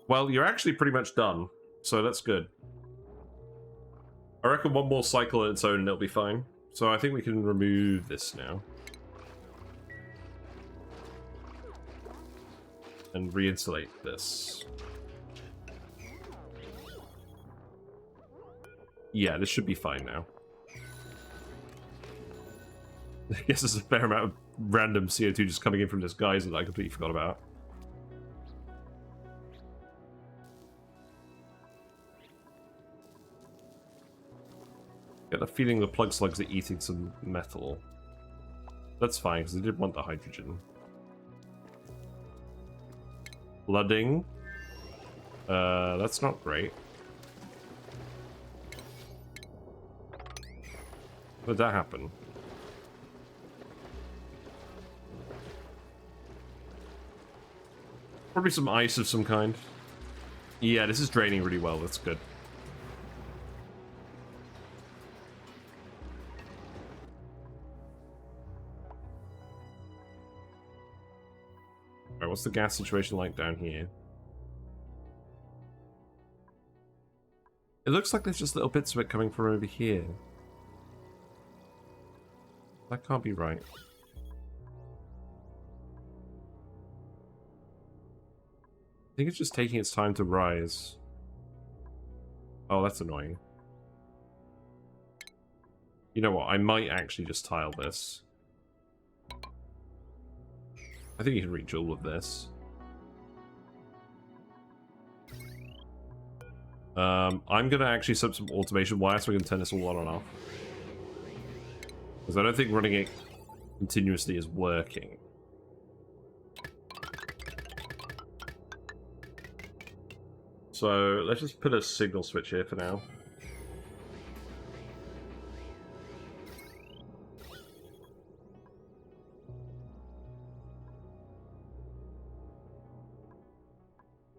Well, you're actually pretty much done, so that's good. I reckon one more cycle on its own and it'll be fine. So I think we can remove this now. And reinsulate this. Yeah, this should be fine now. I guess there's a fair amount of random CO2 just coming in from this geyser that I completely forgot about. Get the feeling the plug slugs are eating some metal. That's fine, because they did want the hydrogen. Flooding. That's not great. How did that happen? Probably some ice of some kind. Yeah, this is draining really well, that's good. Alright, what's the gas situation like down here? It looks like there's just little bits of it coming from over here. That can't be right. I think it's just taking its time to rise. Oh, that's annoying. You know what? I might actually just tile this. I think you can reach all of this. I'm gonna actually set up some automation wire so we can turn this all on and off. Because I don't think running it continuously is working. So let's just put a signal switch here for now.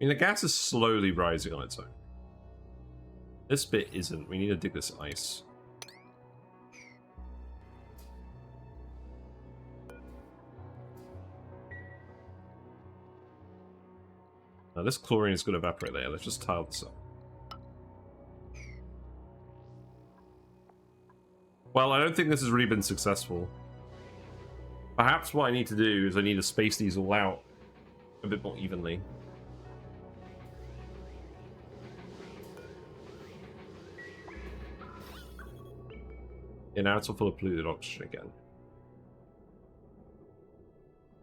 I mean, the gas is slowly rising on its own. This bit isn't. We need to dig this ice. Now this chlorine is going to evaporate there. Let's just tile this up. Well, I don't think this has really been successful. Perhaps what I need to do is I need to space these all out a bit more evenly. Yeah, now it's all full of polluted oxygen again.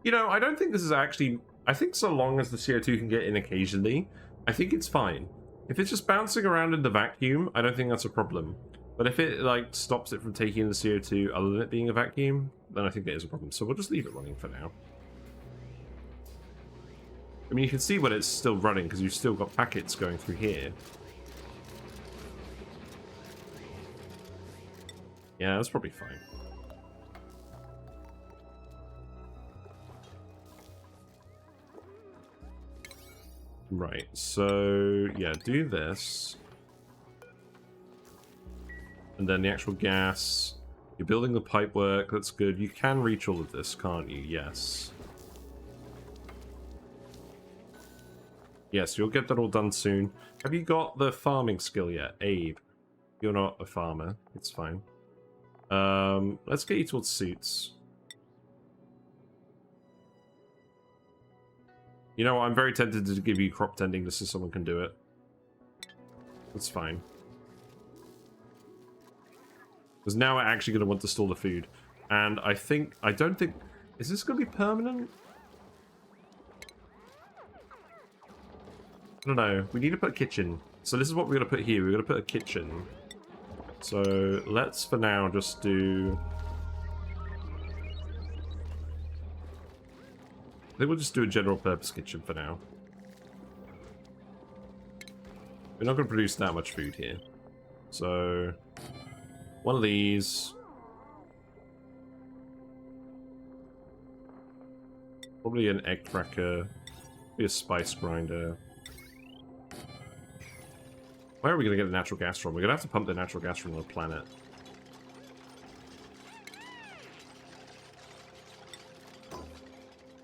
You know, I don't think this is actually... I think so long as the CO2 can get in occasionally, I think it's fine. If it's just bouncing around in the vacuum, I don't think that's a problem. But if it, like, stops it from taking in the CO2 other than it being a vacuum, then I think it is a problem. So we'll just leave it running for now. I mean, you can see when it's still running, because you've still got packets going through here. Yeah, that's probably fine. Right, so yeah, do this. And then the actual gas. You're building the pipe work, that's good. You can reach all of this, can't you? Yes. Yes, you'll get that all done soon. Have you got the farming skill yet? Abe, you're not a farmer. It's fine. Let's get you towards suits. You know what, I'm very tempted to give you crop tending just so someone can do it. That's fine. Because now we're actually going to want to store the food. And I don't think... Is this going to be permanent? I don't know. We need to put a kitchen. So this is what we're going to put here. We're going to put a kitchen. So let's, for now, just do... I think we'll just do a general purpose kitchen for now. We're not going to produce that much food here. So... one of these. Probably an egg cracker. Maybe a spice grinder. Where are we going to get the natural gas from? We're going to have to pump the natural gas from the planet.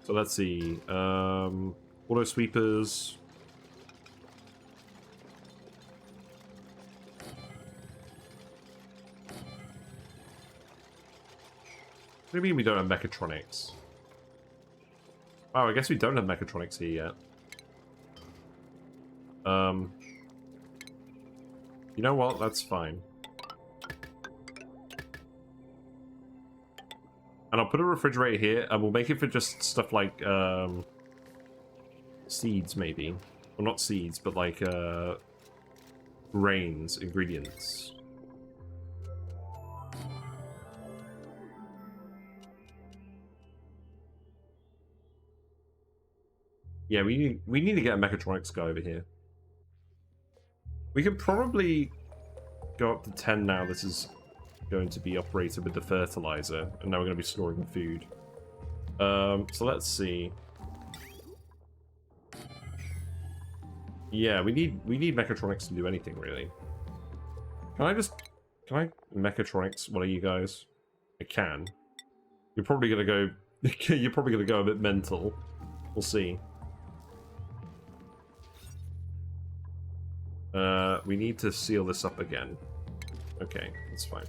So let's see. Auto sweepers. What do you mean we don't have mechatronics? Oh, I guess we don't have mechatronics here yet. You know what? That's fine. And I'll put a refrigerator here, and we'll make it for just stuff like, seeds, maybe. Well, not seeds, but like, grains, ingredients. Yeah, we need to get a mechatronics guy over here. We could probably go up to 10 now. This is going to be operated with the fertilizer, and now we're going to be storing the food. So let's see. Yeah, we need mechatronics to do anything really. Can I mechatronics one of you guys? I can. You're probably gonna go. You're probably gonna go a bit mental. We'll see. We need to seal this up again. Okay, that's fine.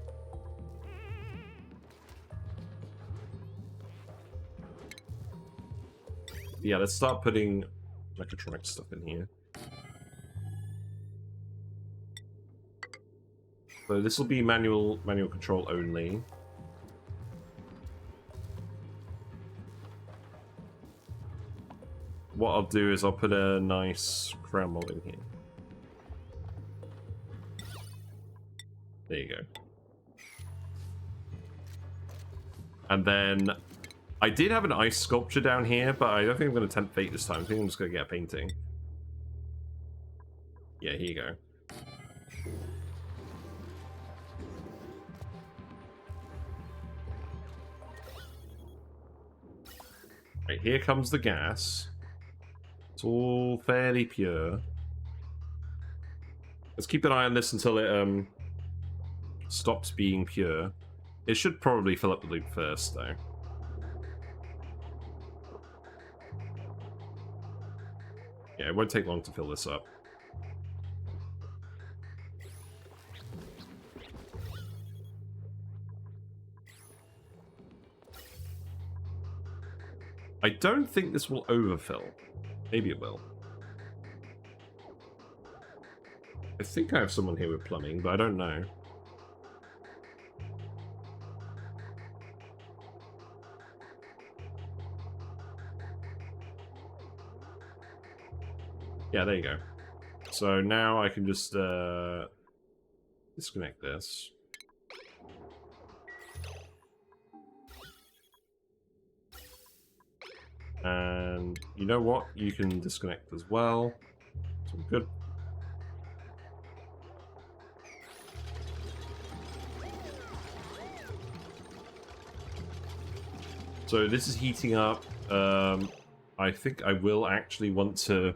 Yeah, let's start putting mechatronic stuff in here. So this will be manual control only. What I'll do is I'll put a nice crown mold in here. There you go. And then I did have an ice sculpture down here, but I don't think I'm going to tempt fate this time. I think I'm just going to get a painting. Yeah, here you go. Right, here comes the gas. It's all fairly pure. Let's keep an eye on this until it stops being pure. It should probably fill up the loop first, though. Yeah, it won't take long to fill this up. I don't think this will overfill. Maybe it will. I think I have someone here with plumbing, but I don't know. Yeah, there you go. So now I can just disconnect this. And you know what? You can disconnect as well. So good. So this is heating up. I think I will actually want to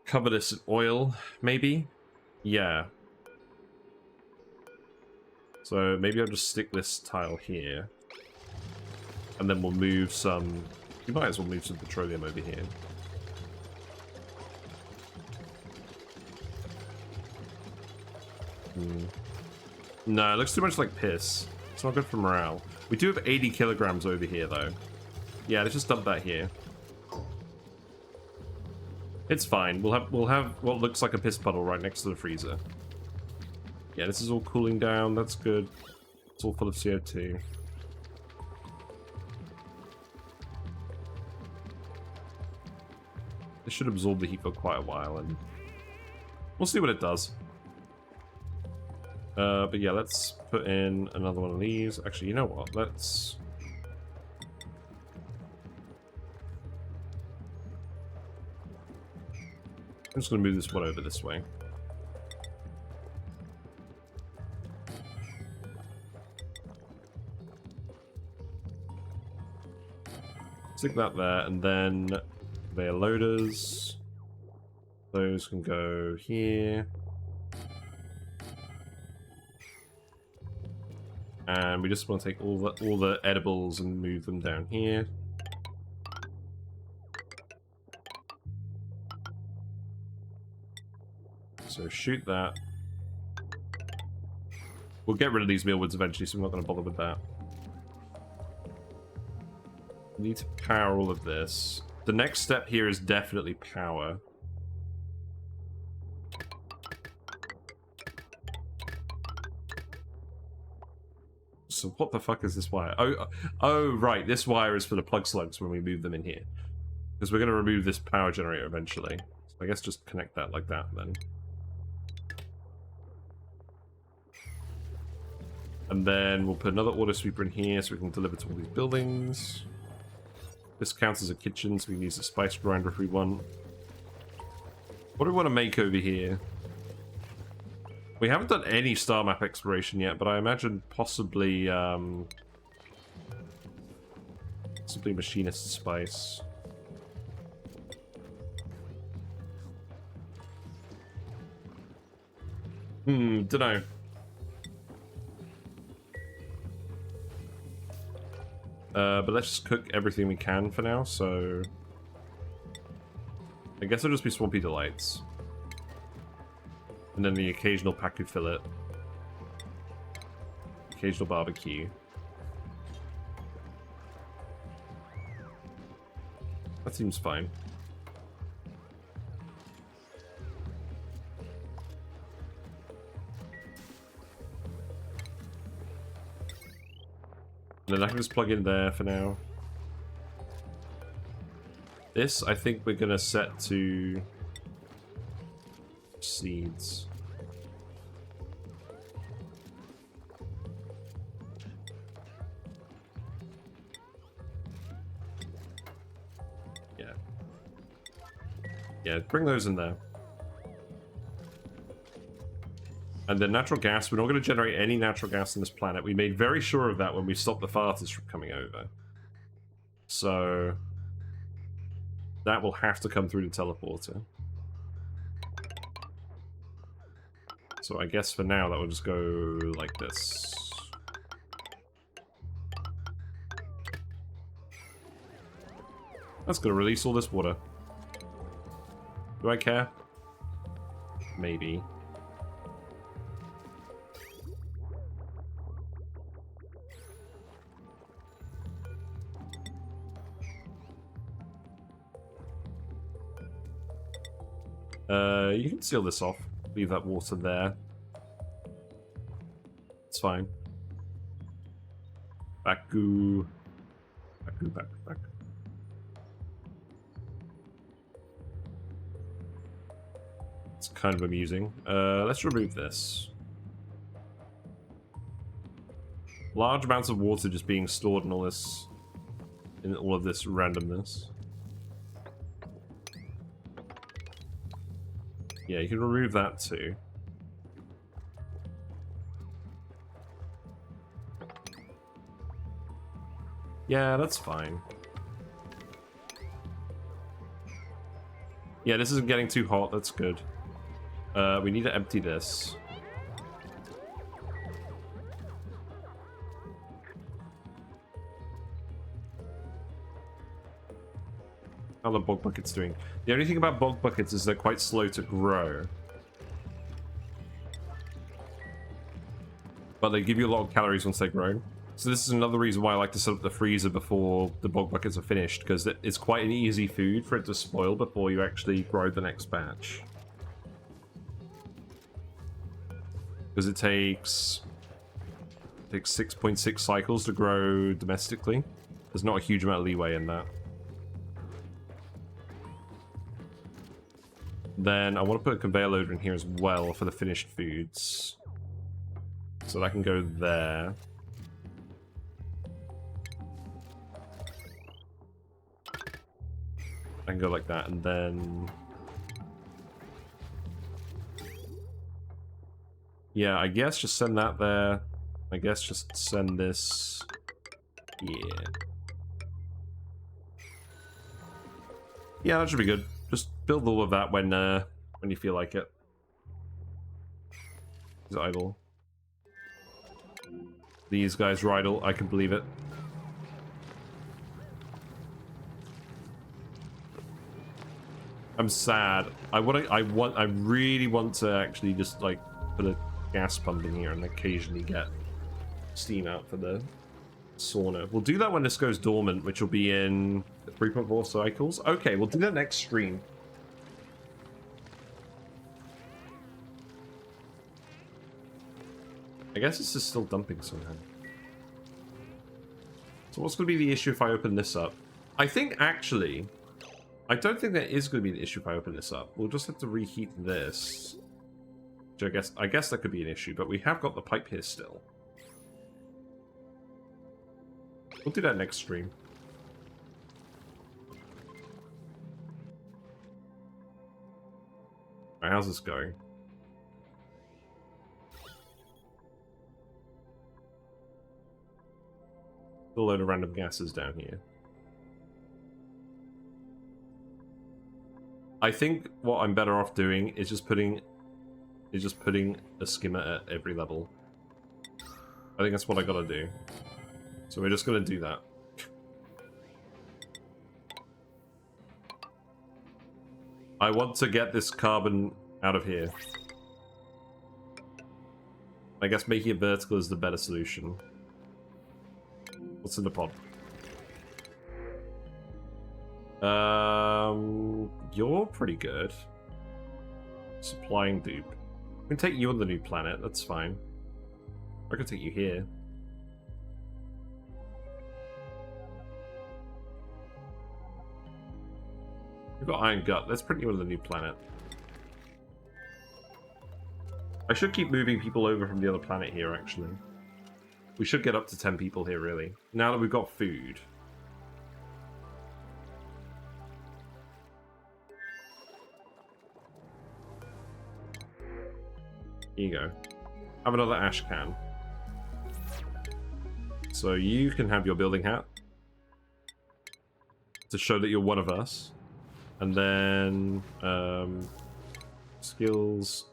cover this in oil, maybe? Yeah. So maybe I'll just stick this tile here. And then we'll move some... We might as well move some petroleum over here. No, it looks too much like piss. It's not good for morale. We do have 80 kilograms over here, though. Yeah, let's just dump that here. It's fine. We'll have what looks like a piss puddle right next to the freezer. Yeah, this is all cooling down. That's good. It's all full of CO2. This should absorb the heat for quite a while, and we'll see what it does. But yeah, let's put in another one of these. Actually, you know what? Let's... I'm just going to move this one over this way. Stick that there, and then their loaders. Those can go here. And we just want to take all the edibles and move them down here. So shoot that. We'll get rid of these mealwoods eventually, so I'm not going to bother with that. We need to power all of this. The next step here is definitely power. So what the fuck is this wire? Oh, right. This wire is for the plug slugs when we move them in here. Because we're going to remove this power generator eventually. So I guess just connect that like that then. And then we'll put another auto sweeper in here so we can deliver to all these buildings. This counts as a kitchen, so we can use a spice grinder if we want. What do we want to make over here? We haven't done any star map exploration yet, but I imagine possibly machinist spice. Dunno. But let's just cook everything we can for now, so... I guess it'll just be Swampy Delights. And then the occasional Paku fillet. Occasional barbecue. That seems fine. And then I can just plug in there for now. This, I think we're going to set to seeds. Yeah. Yeah, bring those in there. And then natural gas, we're not going to generate any natural gas on this planet. We made very sure of that when we stopped the farters from coming over. So that will have to come through the teleporter. So I guess for now that will just go like this. That's going to release all this water. Do I care? Maybe. You can seal this off. Leave that water there. It's fine. Baku. Baku. It's kind of amusing. Let's remove this. Large amounts of water just being stored in all this, of this randomness. Yeah, you can remove that too. Yeah, that's fine. Yeah, this isn't getting too hot, that's good. We need to empty this. How the bog buckets doing? The only thing about bog buckets is they're quite slow to grow. But they give you a lot of calories once they're grown. So this is another reason why I like to set up the freezer before the bog buckets are finished, because it's quite an easy food for it to spoil before you actually grow the next batch. Because it takes 6.6 cycles to grow domestically. There's not a huge amount of leeway in that. Then I want to put a conveyor loader in here as well for the finished foods. So that can go there. I can go like that, and then... Yeah, I guess just send that there. I guess just send this... Yeah. Yeah, that should be good. Just build all of that when when you feel like it. He's idle. These guys are idle. I can believe it. I'm sad. I really want to actually just like put a gas pump in here and occasionally get steam out for the sauna. We'll do that when this goes dormant, which will be in 3.4 cycles. Okay, we'll do that next stream. I guess it's just still dumping somehow. So what's going to be the issue if I open this up? I think actually, I don't think that is going to be the issue if I open this up. We'll just have to reheat this. Which I guess that could be an issue, but we have got the pipe here still. We'll do that next stream. Alright, how's this going? A load of random gases down here. I think what I'm better off doing is just putting a skimmer at every level. I think that's what I gotta do. So we're just gonna do that. I want to get this carbon out of here. I guess making it vertical is the better solution. What's in the pod? You're pretty good. Supplying dupe. I can take you on the new planet, that's fine. I can take you here. We've got Iron Gut, let's print you on the new planet. I should keep moving people over from the other planet here, actually. We should get up to 10 people here, really. Now that we've got food. Here you go. Have another ash can. So you can have your building hat. To show that you're one of us. And then... skills...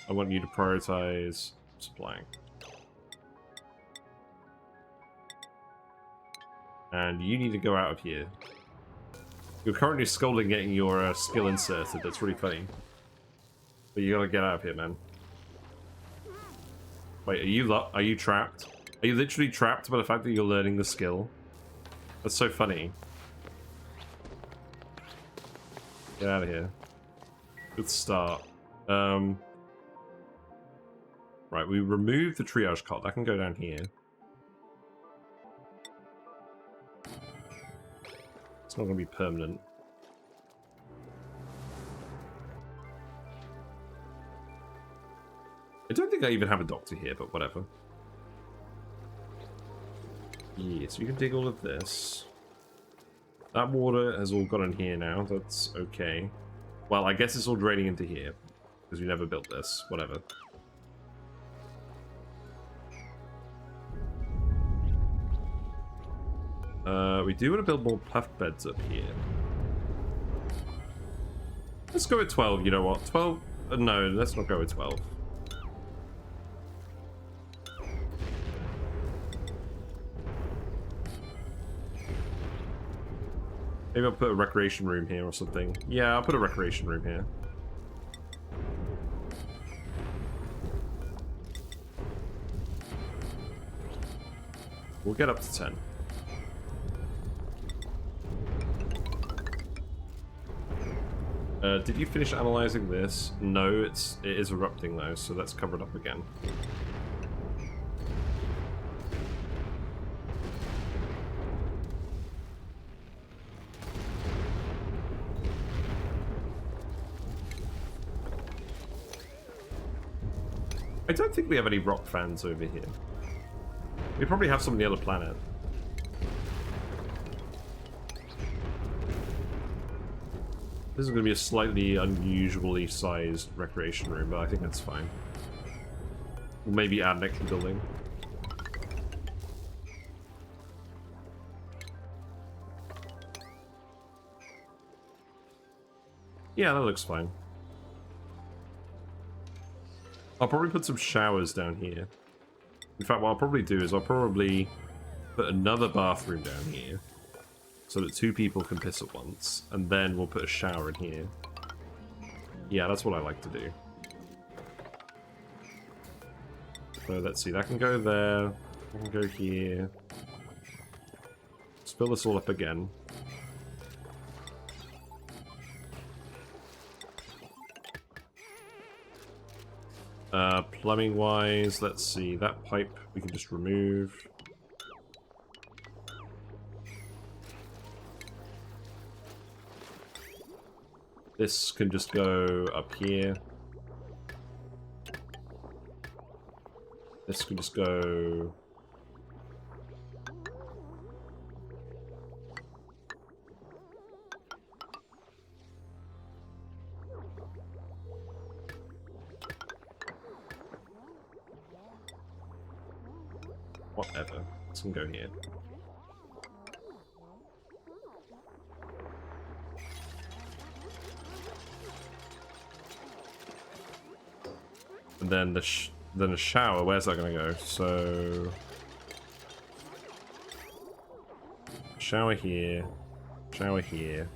I want you to prioritize supplying. And you need to go out of here. You're currently scolding getting your skill inserted. That's really funny. But you gotta get out of here, man. Wait, are you trapped? Are you literally trapped by the fact that you're learning the skill? That's so funny. Get out of here. Good start. Right, we remove the triage cot. That can go down here. It's not going to be permanent. I don't think I even have a doctor here, but whatever. Yeah, so you can dig all of this. That water has all gone in here now. That's okay. Well, I guess it's all draining into here. Because we never built this. Whatever. We do want to build more puff beds up here. Let's go with 12, you know what? 12? No, let's not go with 12. Maybe I'll put a recreation room here or something. Yeah, I'll put a recreation room here. We'll get up to 10. Did you finish analyzing this? No, it is erupting though, so that's covered up again. I don't think we have any rock fans over here. We probably have some on the other planet. This is going to be a slightly unusually sized recreation room, but I think that's fine. We'll maybe add an extra building. Yeah, that looks fine. I'll probably put some showers down here. In fact, what I'll probably do is I'll probably put another bathroom down here so that 2 people can piss at once, and then we'll put a shower in here. Yeah, that's what I like to do. So let's see, that can go there, that can go here. Let's fill this all up again. Plumbing wise, let's see, that pipe we can just remove. This can just go up here. This can just go... Whatever. This can go here. And then the shower, where's that going to go? So... shower here. Shower here.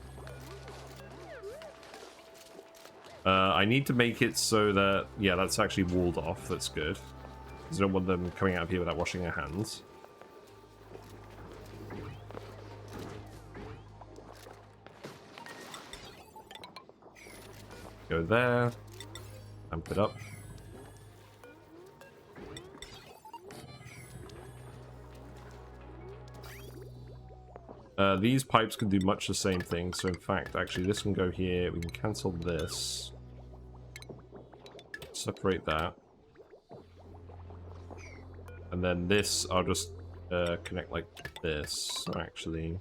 I need to make it so that... yeah, that's actually walled off. That's good. Because I don't want them coming out of here without washing their hands. Go there. Amp it up. These pipes can do much the same thing, so in fact, actually, this can go here. We can cancel this. Separate that. And then this, I'll just connect like this. So actually,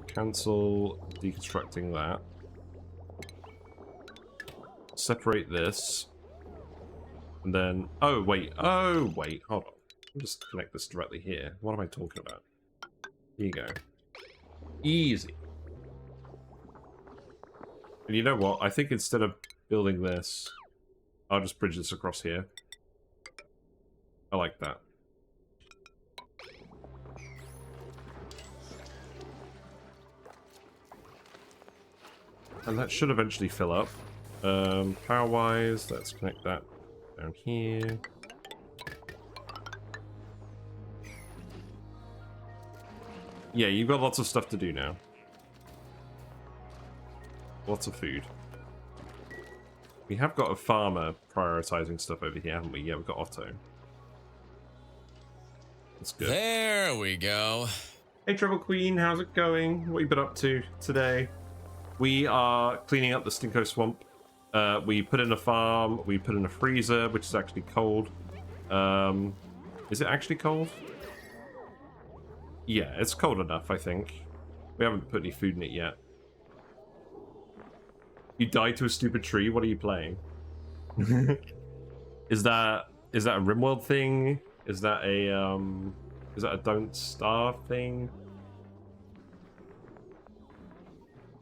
cancel deconstructing that. Separate this. And then, oh wait, hold on. I'll just connect this directly here. What am I talking about? Here you go. Easy. And you know what? I think instead of building this, I'll just bridge this across here. I like that. And that should eventually fill up. Power-wise, let's connect that down here. Yeah, you've got lots of stuff to do now. Lots of food. We have got a farmer prioritizing stuff over here, haven't we? Yeah, we've got Otto. That's good. There we go. Hey, Treble Queen, how's it going? What have you been up to today? We are cleaning up the Stinko Swamp. We put in a farm. We put in a freezer, which is actually cold. Is it actually cold? Yeah, it's cold enough, I think. We haven't put any food in it yet. You died to a stupid tree? What are you playing? Is that a RimWorld thing? Is that a Don't Starve thing?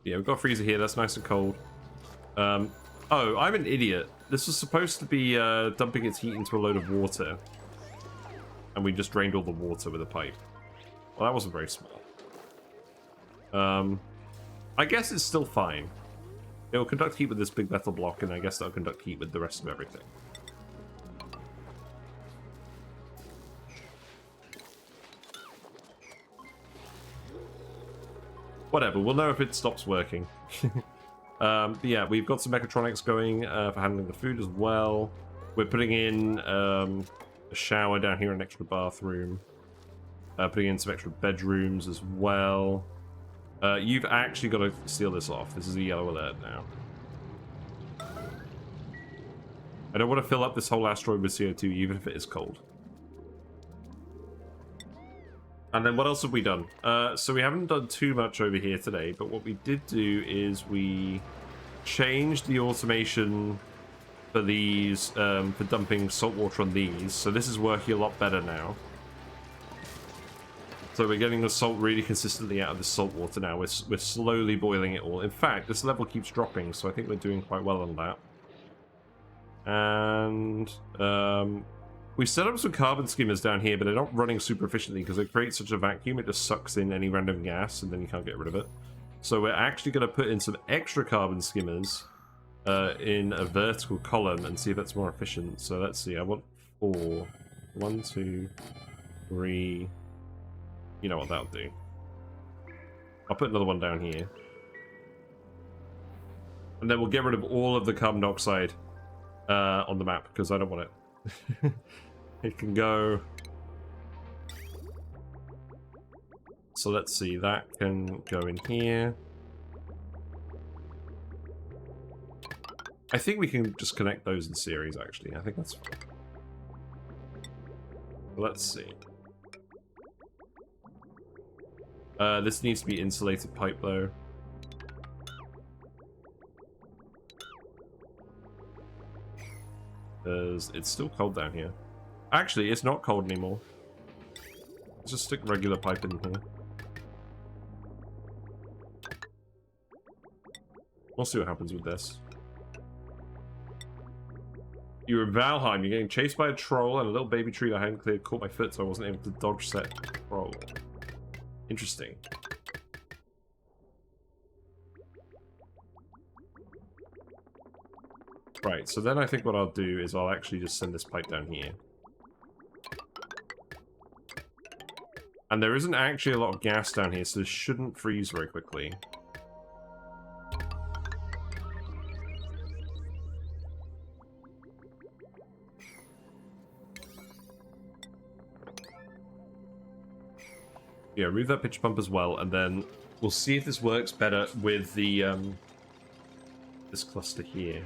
Yeah, we've got a freezer here. That's nice and cold. Oh, I'm an idiot. This was supposed to be dumping its heat into a load of water. And we just drained all the water with a pipe. Well, that wasn't very smart. I guess it's still fine. It will conduct heat with this big metal block, and I guess that'll conduct heat with the rest of everything. Whatever, we'll know if it stops working. But yeah, we've got some mechatronics going for handling the food as well. We're putting in a shower down here, an extra bathroom. Putting in some extra bedrooms as well. You've actually got to seal this off. This is a yellow alert now. I don't want to fill up this whole asteroid with CO2, even if it is cold. And then what else have we done? So we haven't done too much over here today, but what we did do is we changed the automation for these, for dumping salt water on these. So this is working a lot better now. So we're getting the salt really consistently out of the salt water now. We're slowly boiling it all. In fact, this level keeps dropping, so I think we're doing quite well on that. And we set up some carbon skimmers down here, but they're not running super efficiently because they create such a vacuum. It just sucks in any random gas, and then you can't get rid of it. So we're actually going to put in some extra carbon skimmers in a vertical column and see if that's more efficient. So let's see. I want 4. 1, 2, 3. You know what that'll do. I'll put another one down here. And then we'll get rid of all of the carbon dioxide on the map, because I don't want it. It can go... So let's see, that can go in here. I think we can just connect those in series, actually. I think that's fine. Let's see. This needs to be insulated pipe, though. Because it's still cold down here. Actually, it's not cold anymore. Let's just stick regular pipe in here. We'll see what happens with this. You were in Valheim. You're getting chased by a troll and a little baby tree that I hadn't cleared caught my foot, so I wasn't able to dodge set troll. Interesting. Right, so then I think what I'll do is I'll actually just send this pipe down here. And there isn't actually a lot of gas down here, so this shouldn't freeze very quickly. Yeah, remove that pitch pump as well, and then we'll see if this works better with the this cluster here.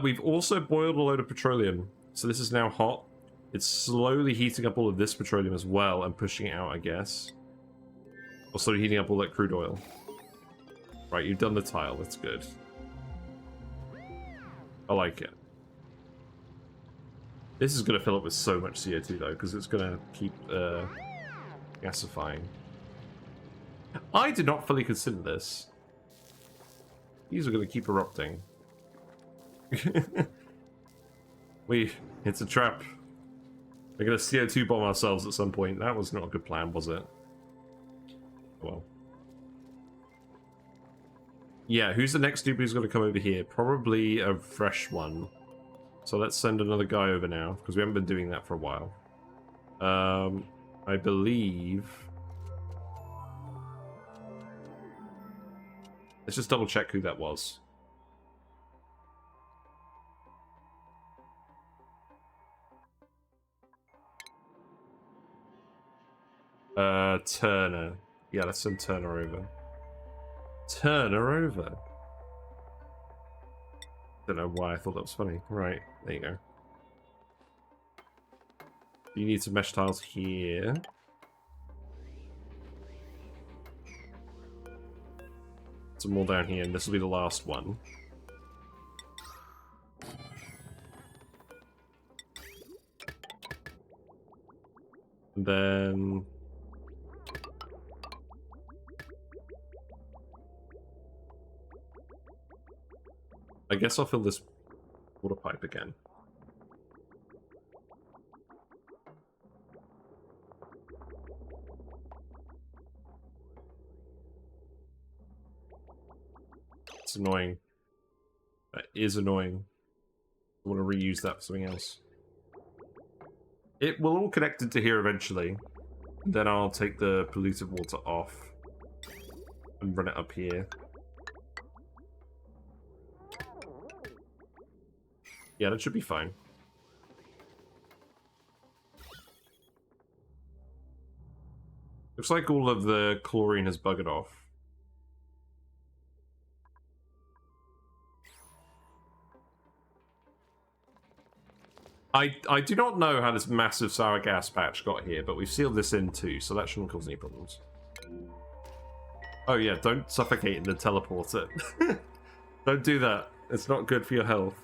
We've also boiled a load of petroleum, so this is now hot. It's slowly heating up all of this petroleum as well and pushing it out, I guess. Or slowly heating up all that crude oil. Right, you've done the tile, that's good. I like it. This is going to fill up with so much CO2 though, because it's going to keep gasifying. I did not fully consider this. These are going to keep erupting. It's a trap. We're going to CO2 bomb ourselves at some point. That was not a good plan, was it? Well. Yeah, who's the next dude who's going to come over here? Probably a fresh one. So let's send another guy over now, because we haven't been doing that for a while. I believe... Let's just double check who that was. Turner. Yeah, let's send Turner over. Turner over. Don't know why I thought that was funny. Right, there you go. You need some mesh tiles here. Some more down here, and this will be the last one. And then... I guess I'll fill this water pipe again. It's annoying. That is annoying. I want to reuse that for something else. It will all connect into here eventually. Then I'll take the polluted water off and run it up here. Yeah, that should be fine. Looks like all of the chlorine has buggered off. I do not know how this massive sour gas patch got here, but we've sealed this in too, so that shouldn't cause any problems. Oh yeah, don't suffocate and then teleport it. Don't do that. It's not good for your health.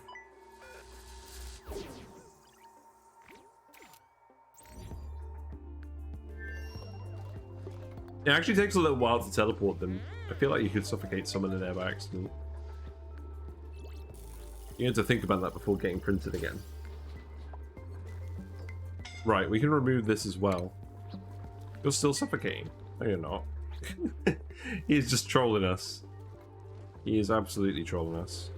It actually takes a little while to teleport them. I feel like you could suffocate someone in there by accident. You have to think about that before getting printed again. Right, we can remove this as well. You're still suffocating. No, you're not. He's just trolling us. He is absolutely trolling us.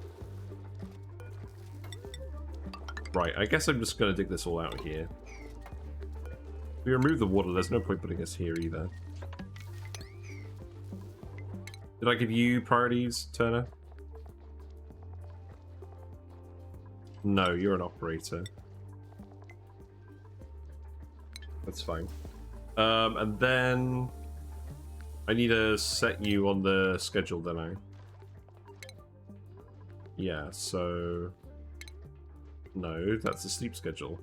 Right, I guess I'm just going to dig this all out here. If we remove the water, there's no point putting us here either. Did I give you priorities, Turner? No, you're an operator. That's fine. And then I need to set you on the schedule, don't I? Yeah, so no, that's the sleep schedule.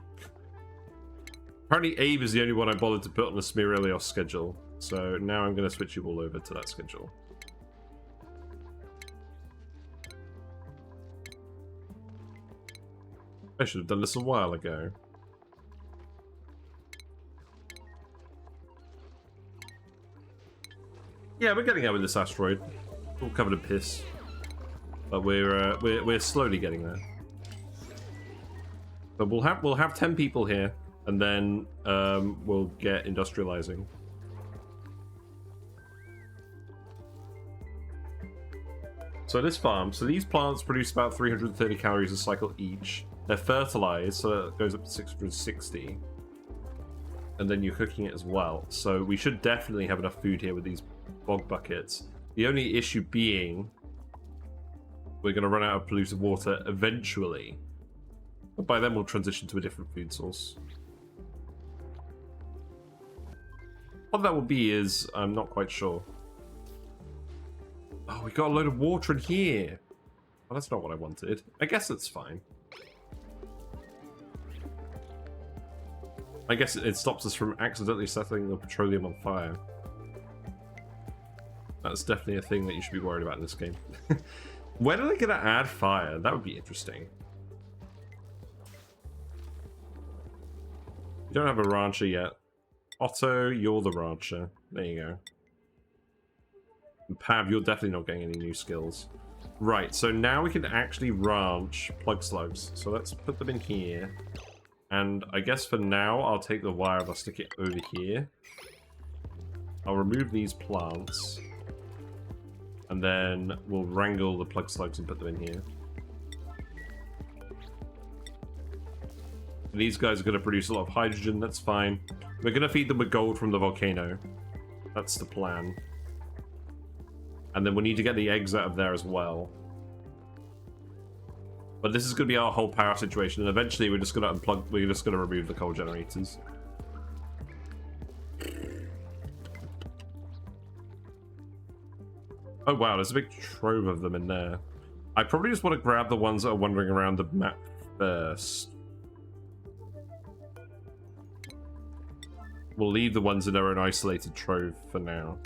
Apparently Abe is the only one I bothered to put on the Smirelios schedule. So now I'm going to switch you all over to that schedule. I should have done this a while ago. Yeah, we're getting out with this asteroid. All covered in piss, but we're slowly getting there. But we'll have 10 people here, and then we'll get industrializing. So this farm, so these plants produce about 330 calories a cycle each. They're fertilized, so it goes up to 660. And then you're cooking it as well. So we should definitely have enough food here with these bog buckets. The only issue being we're going to run out of polluted water eventually. But by then we'll transition to a different food source. What that will be is, I'm not quite sure. Oh, we got a load of water in here. Well, that's not what I wanted. I guess it's fine. I guess it stops us from accidentally setting the petroleum on fire. That's definitely a thing that you should be worried about in this game. When are they going to add fire? That would be interesting. You don't have a rancher yet. Otto, you're the rancher. There you go. And Pav, you're definitely not getting any new skills. Right, so now we can actually ranch plug slugs. So let's put them in here. And I guess for now, I'll take the wire and I'll stick it over here. I'll remove these plants. And then we'll wrangle the plug slugs and put them in here. These guys are going to produce a lot of hydrogen, that's fine. We're going to feed them with gold from the volcano. That's the plan. And then we need to get the eggs out of there as well. But this is going to be our whole power situation, and eventually we're just going to unplug, we're just going to remove the coal generators. Oh wow, there's a big trove of them in there. I probably just want to grab the ones that are wandering around the map first. We'll leave the ones that are an isolated trove for now.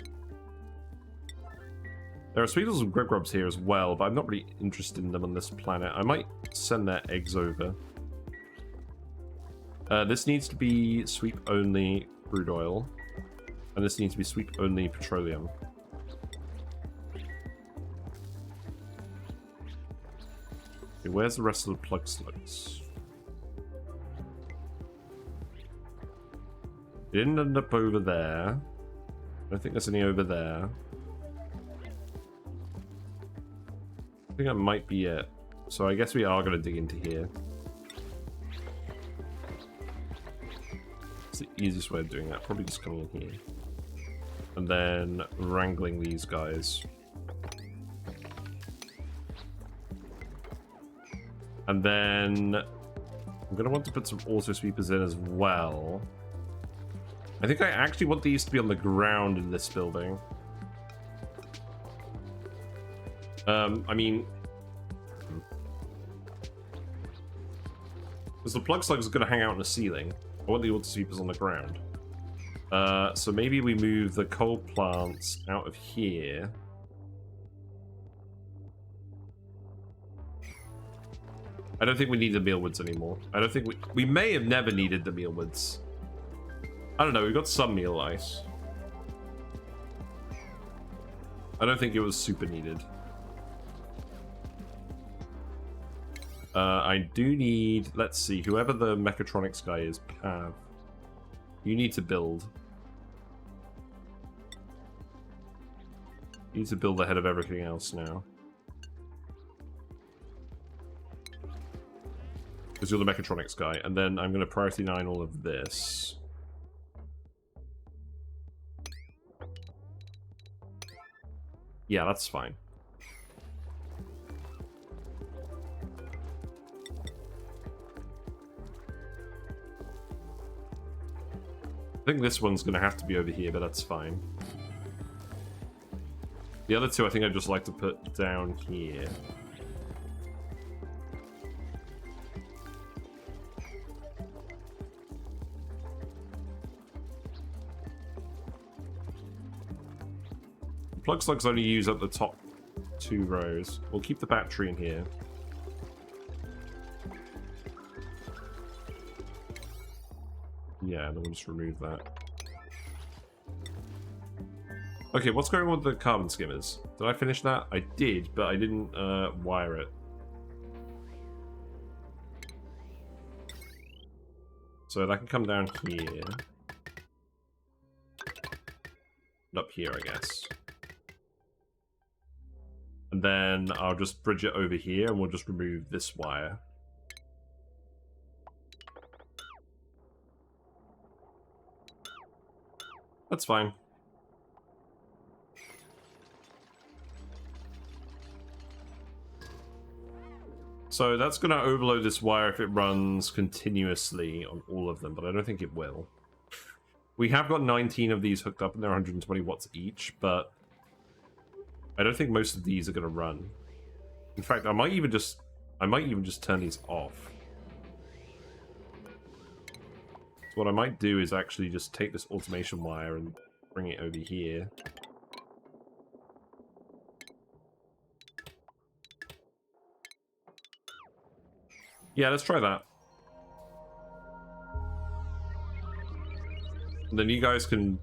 There are Sweetles and Grubs here as well, but I'm not really interested in them on this planet. I might send their eggs over. This needs to be sweep-only crude oil. And this needs to be sweep-only petroleum. Okay, where's the rest of the plug slugs? It didn't end up over there. I don't think there's any over there. I think that might be it. So I guess we are going to dig into here. It's the easiest way of doing that. Probably just coming in here. And then wrangling these guys. And then I'm going to want to put some auto sweepers in as well. I think I actually want these to be on the ground in this building. I mean, because the plug slugs are going to hang out in the ceiling. I want the auto sweepers on the ground. So maybe we move the coal plants out of here. I don't think we need the mealwoods anymore. I don't think we may have never needed the mealwoods. I don't know, we've got some meal ice. I don't think it was super needed. I do need, let's see, whoever the mechatronics guy is, Pav, you need to build. You need to build ahead of everything else now. Because you're the mechatronics guy. And then I'm going to priority 9 all of this. Yeah, that's fine. I think this one's going to have to be over here, but that's fine. The other two I think I'd just like to put down here. Plug Slugs only use up the top 2 rows. We'll keep the battery in here. Yeah, then we'll just remove that. Okay, what's going on with the Carbon Skimmers? Did I finish that? I did, but I didn't wire it. So that can come down here. And up here, I guess. And then I'll just bridge it over here, and we'll just remove this wire. That's fine. So that's going to overload this wire if it runs continuously on all of them, but I don't think it will. We have got 19 of these hooked up, and they're 120 watts each, but I don't think most of these are going to run. In fact, I might even just turn these off. So what I might do is actually just take this automation wire and bring it over here. Yeah, let's try that. And then you guys can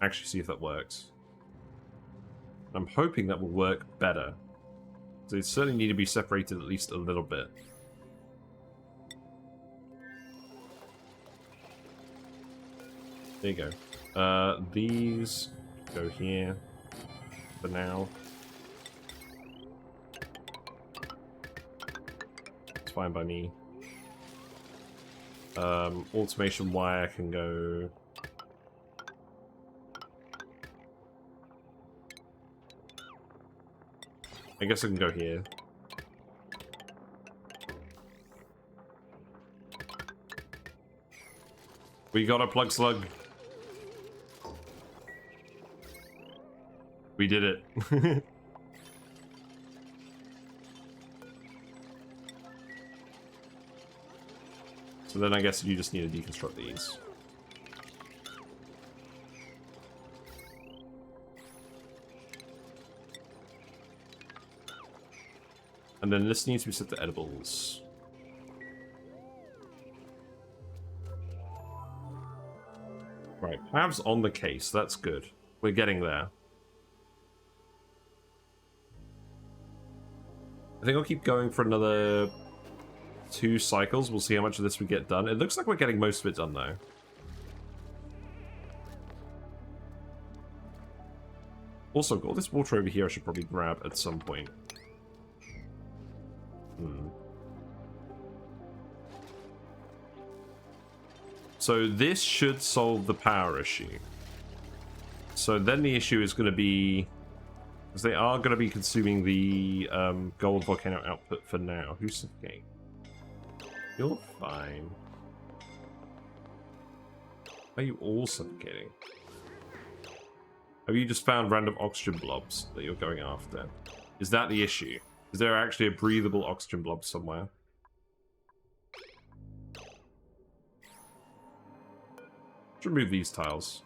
actually see if that works. I'm hoping that will work better. So they certainly need to be separated at least a little bit. There you go. These go here for now. It's fine by me. Automation wire can go. I guess I can go here. We got a Plug Slug. We did it. So then I guess you just need to deconstruct these. And then this needs to be set to edibles. Right, Pav's on the case. That's good. We're getting there. I think I'll keep going for another 2 cycles. We'll see how much of this we get done. It looks like we're getting most of it done, though. Also, all this water over here I should probably grab at some point. So this should solve the power issue. So then the issue is going to be... because they are going to be consuming the gold volcano output for now. Who's suffocating? You're fine. Are you all suffocating? Have you just found random oxygen blobs that you're going after? Is that the issue? Is there actually a breathable oxygen blob somewhere? Let's remove these tiles.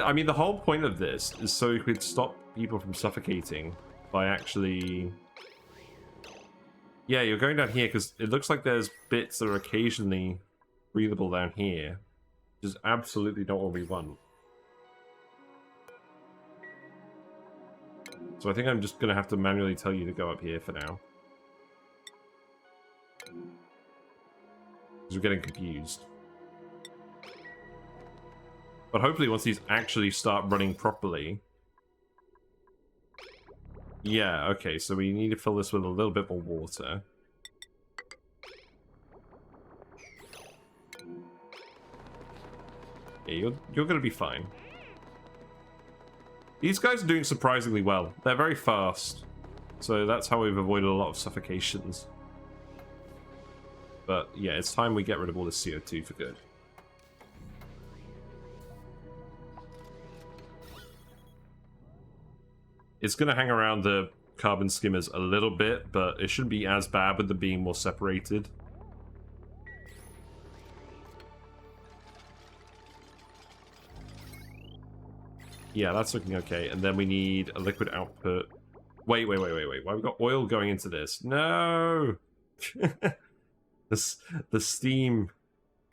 I mean, the whole point of this is so we could stop people from suffocating by actually... Yeah, you're going down here because it looks like there's bits that are occasionally breathable down here, which is absolutely not what we want. So I think I'm just going to have to manually tell you to go up here for now. Because we're getting confused. But hopefully once these actually start running properly... Yeah, okay, so we need to fill this with a little bit more water. Yeah, you're going to be fine. These guys are doing surprisingly well. They're very fast. So that's how we've avoided a lot of suffocations. But yeah, it's time we get rid of all this CO2 for good. It's going to hang around the Carbon Skimmers a little bit, but it shouldn't be as bad with them being more separated. Yeah, that's looking okay. And then we need a liquid output. Wait. Why we got oil going into this? No! The steam...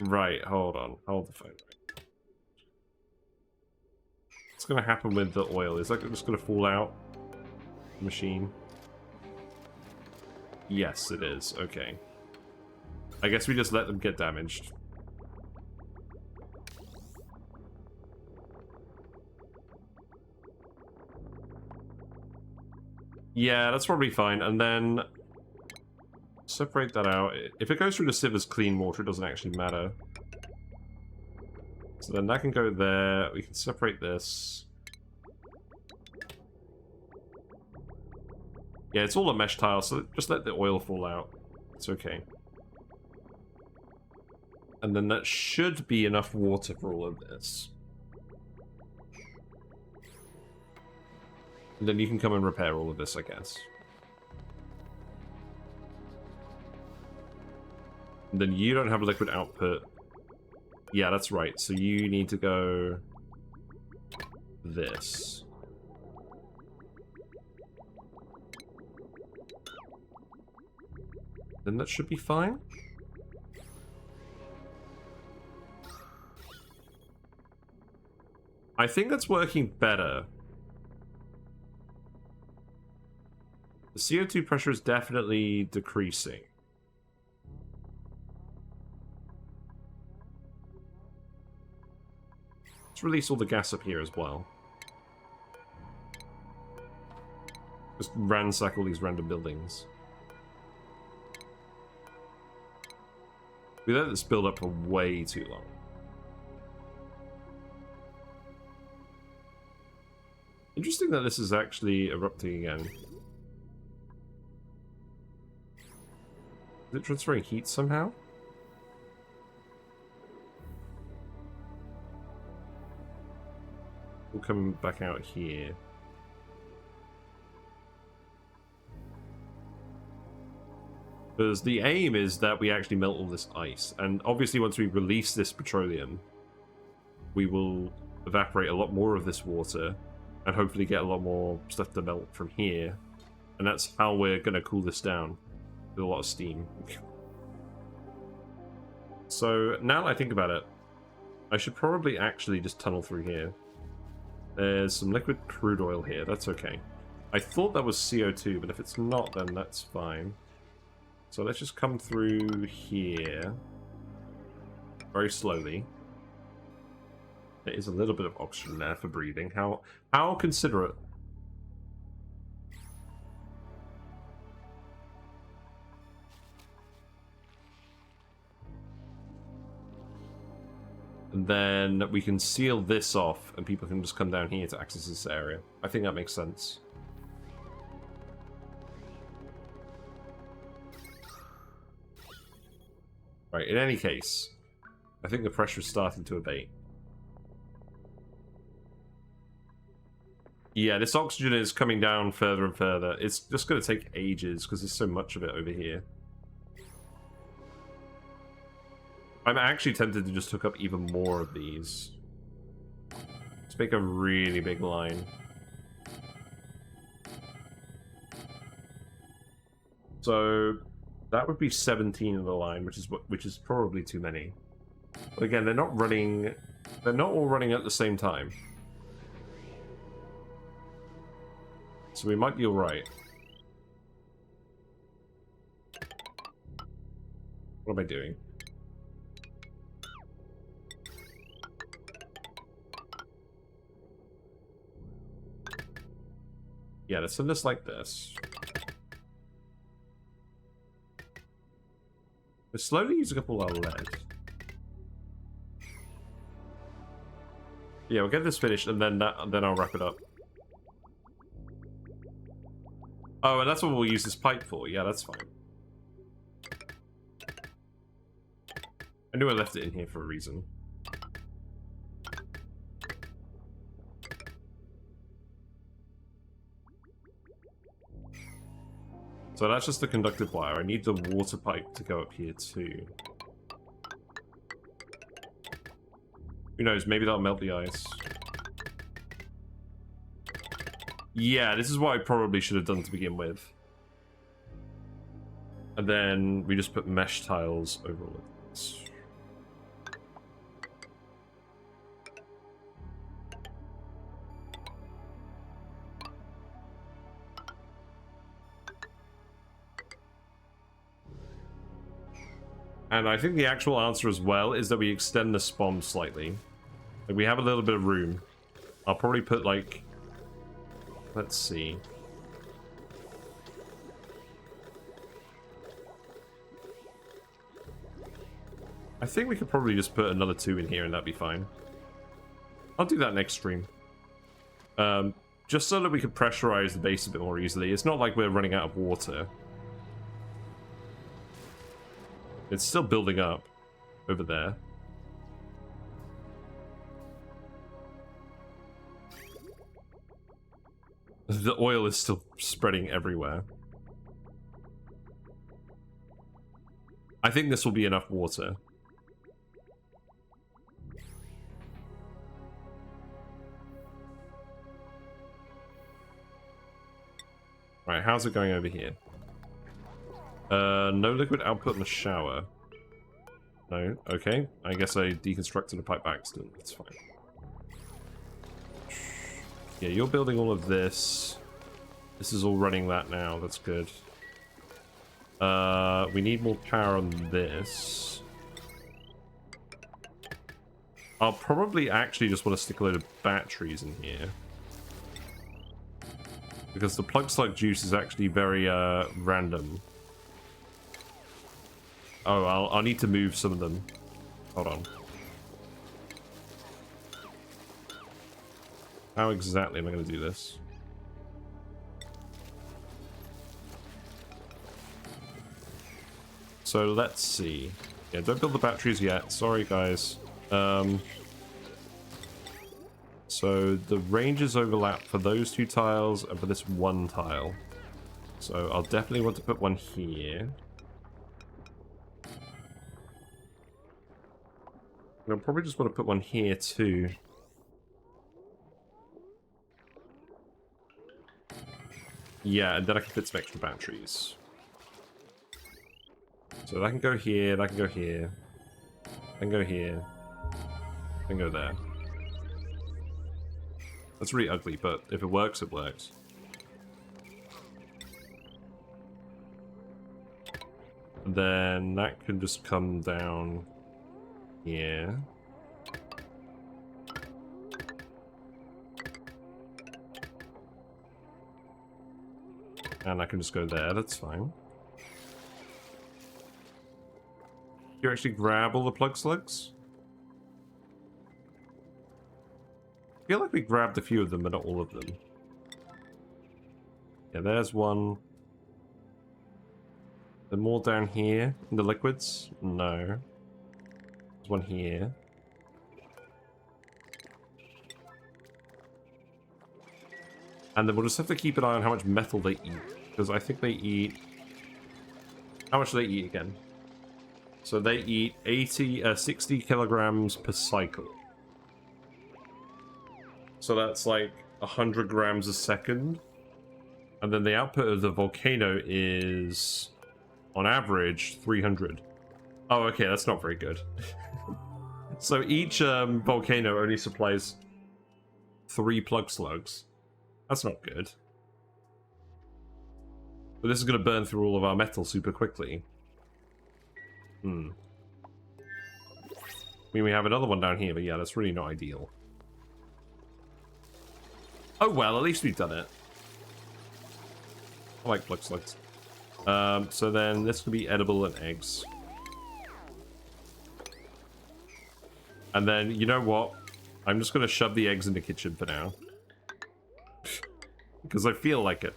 Right, hold on. Hold the phone. What's going to happen with the oil? Is that just going to fall out? Machine? Yes, it is. Okay. I guess we just let them get damaged. Yeah, that's probably fine. And then separate that out. If it goes through the sieve as clean water, it doesn't actually matter. So then that can go there. We can separate this. Yeah, it's all a mesh tile, so just let the oil fall out. It's okay. And then that should be enough water for all of this. And then you can come and repair all of this, I guess. And then you don't have liquid output. Yeah, that's right. So you need to go... this. Then that should be fine. I think that's working better. The CO2 pressure is definitely decreasing. Let's release all the gas up here as well. Just ransack all these random buildings. We let this build up for way too long. Interesting that this is actually erupting again. Is it transferring heat somehow? We'll come back out here. Because the aim is that we actually melt all this ice. And obviously once we release this petroleum, we will evaporate a lot more of this water. And hopefully get a lot more stuff to melt from here. And that's how we're going to cool this down. With a lot of steam. So now that I think about it, I should probably actually just tunnel through here. There's some liquid crude oil here. That's okay. I thought that was CO2, but if it's not, then that's fine. So let's just come through here. Very slowly. There is a little bit of oxygen there for breathing. How considerate. And then we can seal this off and people can just come down here to access this area. I think that makes sense. Right, in any case, I think the pressure is starting to abate. Yeah, this oxygen is coming down further and further. It's just going to take ages because there's so much of it over here. I'm actually tempted to just hook up even more of these. Let's make a really big line. So that would be 17 in the line, which is probably too many. But again, they're not all running at the same time. So So we might be alright. What am I doing? Yeah, let's send this like this. We're slowly using up all our lead. Yeah, we'll get this finished and then I'll wrap it up. Oh, and that's what we'll use this pipe for. Yeah, that's fine. I knew I left it in here for a reason. So that's just the conductive wire. I need the water pipe to go up here too. Who knows, maybe that'll melt the ice. Yeah, this is what I probably should have done to begin with. And then we just put mesh tiles over all of this. And I think the actual answer as well is that we extend the spawn slightly. Like, we have a little bit of room. I'll probably put, like... Let's see. I think we could probably just put another 2 in here and that'd be fine. I'll do that next stream. Just so that we could pressurize the base a bit more easily. It's not like we're running out of water. It's still building up over there. The oil is still spreading everywhere. I think this will be enough water. Right, how's it going over here? No liquid output in the shower. No, okay. I guess I deconstructed a pipe by accident. That's fine. Yeah, you're building all of this. This is all running that now. That's good. We need more power on this. I'll probably actually just want to stick a load of batteries in here. Because the Plug Slug juice is actually very random. Oh, I'll need to move some of them. Hold on. How exactly am I going to do this? So let's see. Yeah, don't build the batteries yet. Sorry, guys. So the ranges overlap for those 2 tiles and for this 1 tile. So I'll definitely want to put one here. I'll probably just want to put one here too. Yeah, and then I can fit some extra batteries. So that can go here, that can go here. That can go here. That can go there. That's really ugly, but if it works, it works. And then that can just come down here. And I can just go there, that's fine. You actually grab all the Plug Slugs? I feel like we grabbed a few of them, but not all of them. Yeah, there's one. There more down here in the liquids? No. There's one here. And then we'll just have to keep an eye on how much metal they eat. Because I think they eat... How much do they eat again? So they eat 60 kilograms per cycle. So that's like 100 grams a second. And then the output of the volcano is, on average, 300. Oh, okay, that's not very good. So each volcano only supplies 3 Plug Slugs. That's not good. But this is going to burn through all of our metal super quickly. I mean, we have another one down here, but yeah, that's really not ideal. Oh well, at least we've done it. I like Plug Slugs. So then this could be edible and eggs. And then, you know what? I'm just going to shove the eggs in the kitchen for now. Because I feel like it.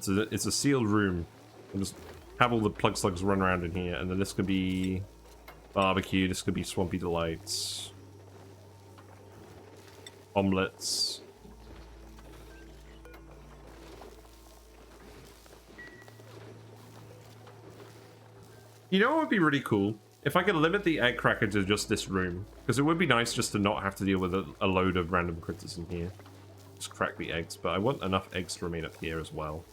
It's a sealed room. I'll just have all the Plug Slugs run around in here. And then this could be barbecue. This could be Swampy Delights. Omelets. You know what would be really cool? If I could limit the egg cracker to just this room. Because it would be nice just to not have to deal with a load of random critters in here. Just crack the eggs, but I want enough eggs to remain up here as well.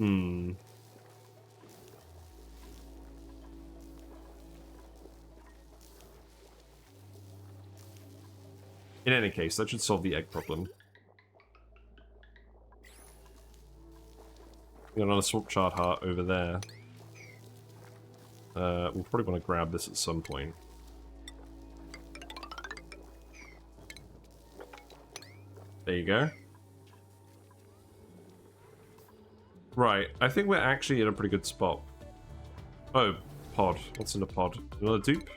In any case, that should solve the egg problem. Got another swamp chard heart over there. We'll probably want to grab this at some point. There you go. Right, I think we're actually in a pretty good spot. Oh, pod. What's in the pod? Another dupe?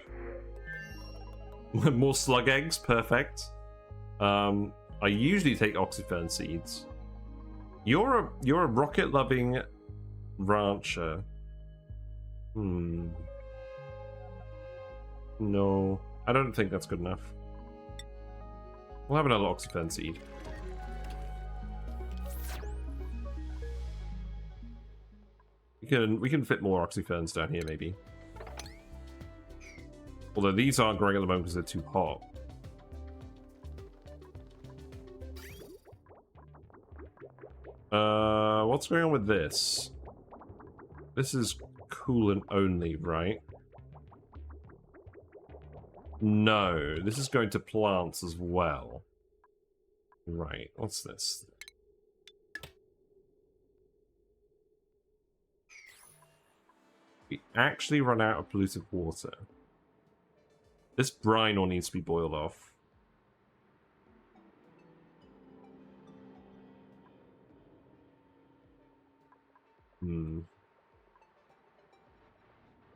More slug eggs, perfect. I usually take oxyfern seeds. You're a rocket-loving rancher. No, I don't think that's good enough. We'll have another oxyfern seed. We can fit more oxyferns down here, maybe. Although these aren't growing at the moment because they're too hot. What's going on with this? This is coolant only, right? No, this is going to plants as well. Right, what's this? We actually run out of polluted water. This brine all needs to be boiled off.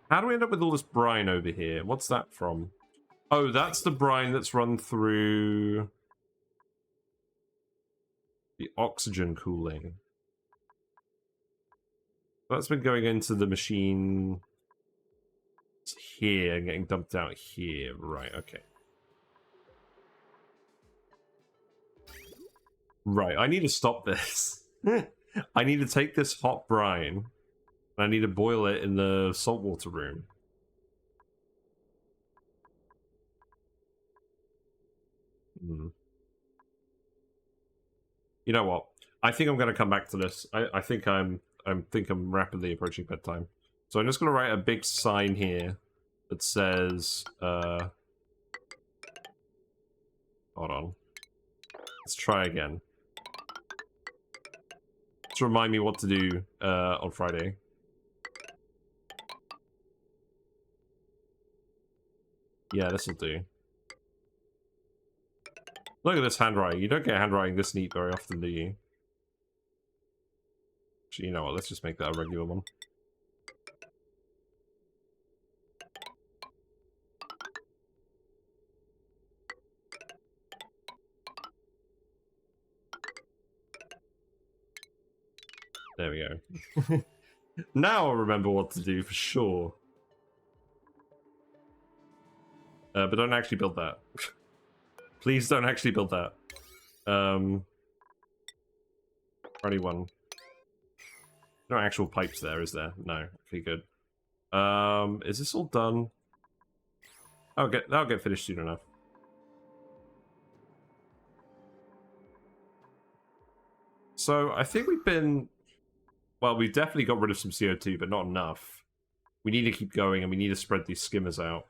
How do we end up with all this brine over here? What's that from? Oh, that's the brine that's run through the oxygen cooling. That's been going into the machine here and getting dumped out here. Right, okay. Right, I need to stop this. I need to take this hot brine and I need to boil it in the saltwater room. You know what? I think I'm going to come back to this. I think I'm rapidly approaching bedtime. So I'm just going to write a big sign here that says, hold on. Let's try again. To remind me what to do on Friday. Yeah, this will do. Look at this handwriting. You don't get handwriting this neat very often, do you? Actually, you know what? Let's just make that a regular one. There we go. Now I'll remember what to do for sure. But don't actually build that. Please don't actually build that. Only one. No actual pipes there, is there? No. Okay, good. Is this all done? That'll get finished soon enough. So I think we've been... Well, we've definitely got rid of some CO2, but not enough. We need to keep going, and we need to spread these skimmers out.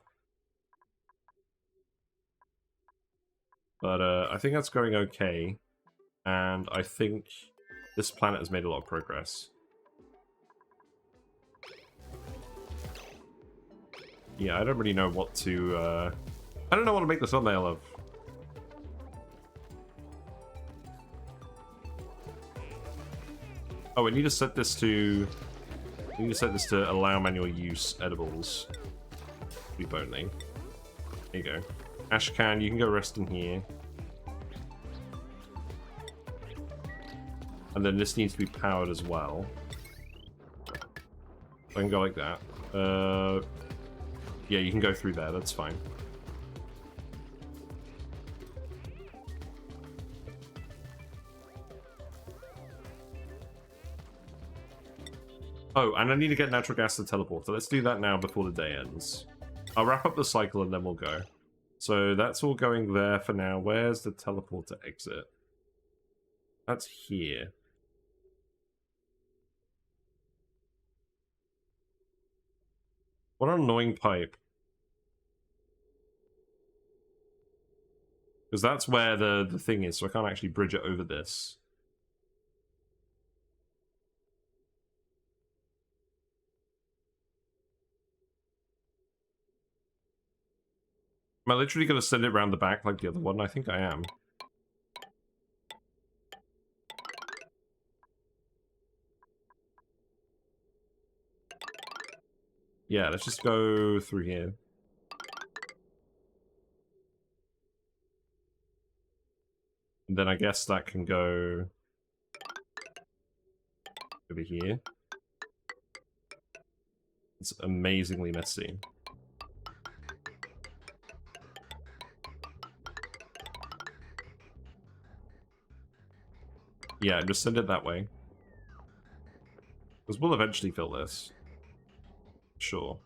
But I think that's going okay. And I think this planet has made a lot of progress. Yeah, I don't really know what to... I don't know what to make the thumbnail of. Oh, we need to set this to... We need to set this to allow manual use edibles. Sleep only. There you go. Ashcan, you can go rest in here. And then this needs to be powered as well. I can go like that. Yeah, you can go through there, that's fine. Oh, and I need to get natural gas to the teleporter. Let's do that now before the day ends. I'll wrap up the cycle and then we'll go. So that's all going there for now. Where's the teleporter exit? That's here. What an annoying pipe. Because that's where the thing is, so I can't actually bridge it over this. Am I literally going to send it around the back like the other one? I think I am. Yeah, let's just go through here. And then I guess that can go over here. It's amazingly messy. Yeah, just send it that way. Because we'll eventually fill this. Sure.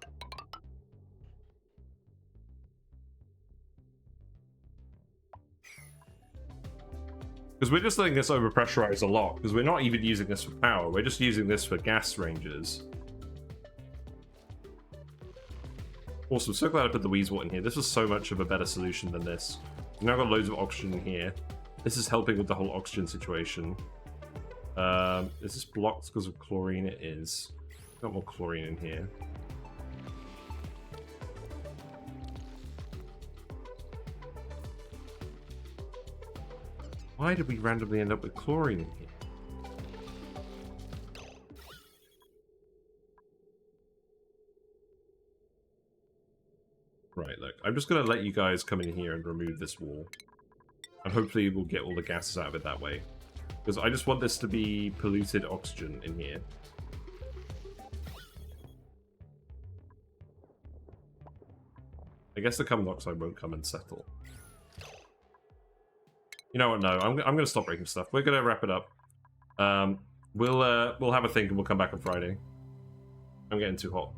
Because we're just letting this overpressurize a lot, because we're not even using this for power, we're just using this for gas ranges. Awesome, so glad I put the Weasel in here. This was so much of a better solution than this. We've now got loads of oxygen in here. This is helping with the whole oxygen situation. Is this blocked because of chlorine? It is. Got more chlorine in here. Why did we randomly end up with chlorine in here? Right, look. I'm just going to let you guys come in here and remove this wall. And hopefully we'll get all the gases out of it that way. Because I just want this to be polluted oxygen in here. I guess the carbon dioxide won't come and settle. You know what? No, I'm going to stop breaking stuff. We're going to wrap it up. We'll have a think and we'll come back on Friday. I'm getting too hot.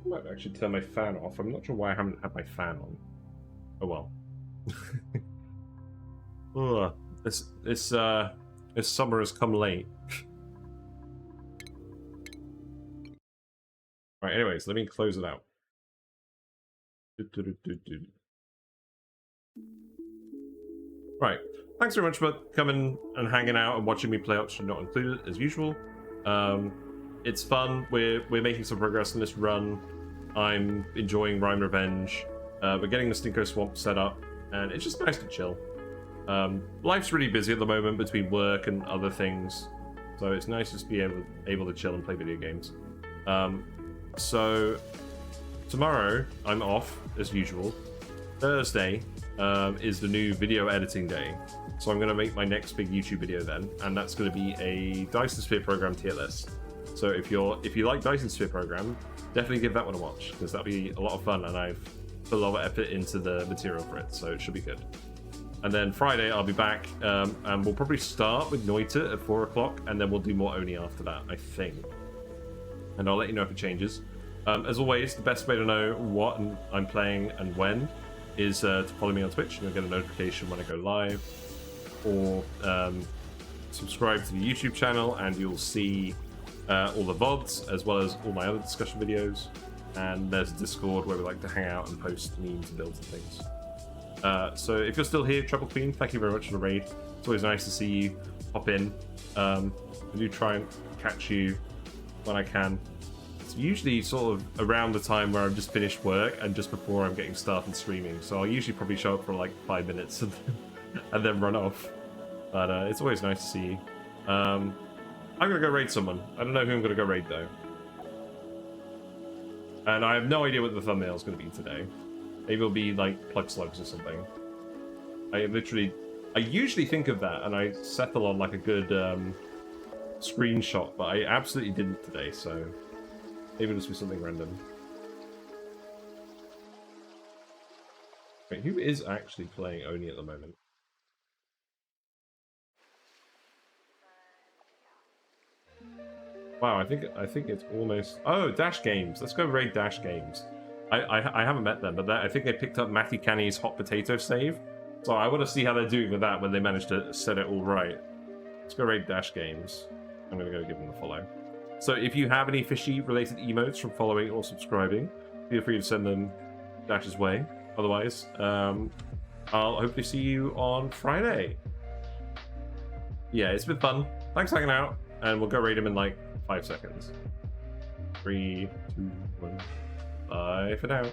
I might actually turn my fan off. I'm not sure why I haven't had my fan on. Oh well. Ugh. This summer has come late. Right, anyways, let me close it out. Right, thanks very much for coming and hanging out and watching me play Oxygen Not Included, as usual. It's fun, we're making some progress in this run. I'm enjoying Rime Revenge. We're getting the Stinko Swamp set up, and it's just nice to chill. Life's really busy at the moment between work and other things, so it's nice to be able to chill and play video games. So tomorrow I'm off as usual. Thursday is the new video editing day, so I'm going to make my next big YouTube video then, and that's going to be a Dyson Sphere Program tier list. So if you like Dyson Sphere Program, definitely give that one a watch, because that'll be a lot of fun, and I've put a lot of effort into the material for it, so it should be good. And then Friday I'll be back, and we'll probably start with Noita at 4 o'clock, and then we'll do more ONI after that, I think. And I'll let you know if it changes. As always, the best way to know what I'm playing and when is to follow me on Twitch, and you'll get a notification when I go live. Or subscribe to the YouTube channel, and you'll see all the VODs, as well as all my other discussion videos. And there's a Discord where we like to hang out and post memes and builds and things. So if you're still here, Trouble Queen, thank you very much for the raid. It's always nice to see you pop in. I do try and catch you when I can. It's usually sort of around the time where I've just finished work and just before I'm getting started streaming. So I'll usually probably show up for like 5 minutes and then run off. But it's always nice to see you. I'm gonna go raid someone. I don't know who I'm gonna go raid though. And I have no idea what the thumbnail is gonna be today. Maybe it'll be like Plug Slugs or something. I usually think of that and I settle on like a good screenshot, but I absolutely didn't today, so maybe it'll just be something random. Wait, who is actually playing ONI at the moment? Wow, I think it's almost... Oh, Dash Games. Let's go raid Dash Games. I haven't met them, but I think they picked up Matty Canny's Hot Potato save. So I want to see how they're doing with that when they manage to set it all right. Let's go raid Dash Games. I'm going to go give them a follow. So if you have any fishy-related emotes from following or subscribing, feel free to send them Dash's way. Otherwise, I'll hopefully see you on Friday. Yeah, it's been fun. Thanks for hanging out, and we'll go raid him in like 5 seconds. 3, 2, 1. Bye for now.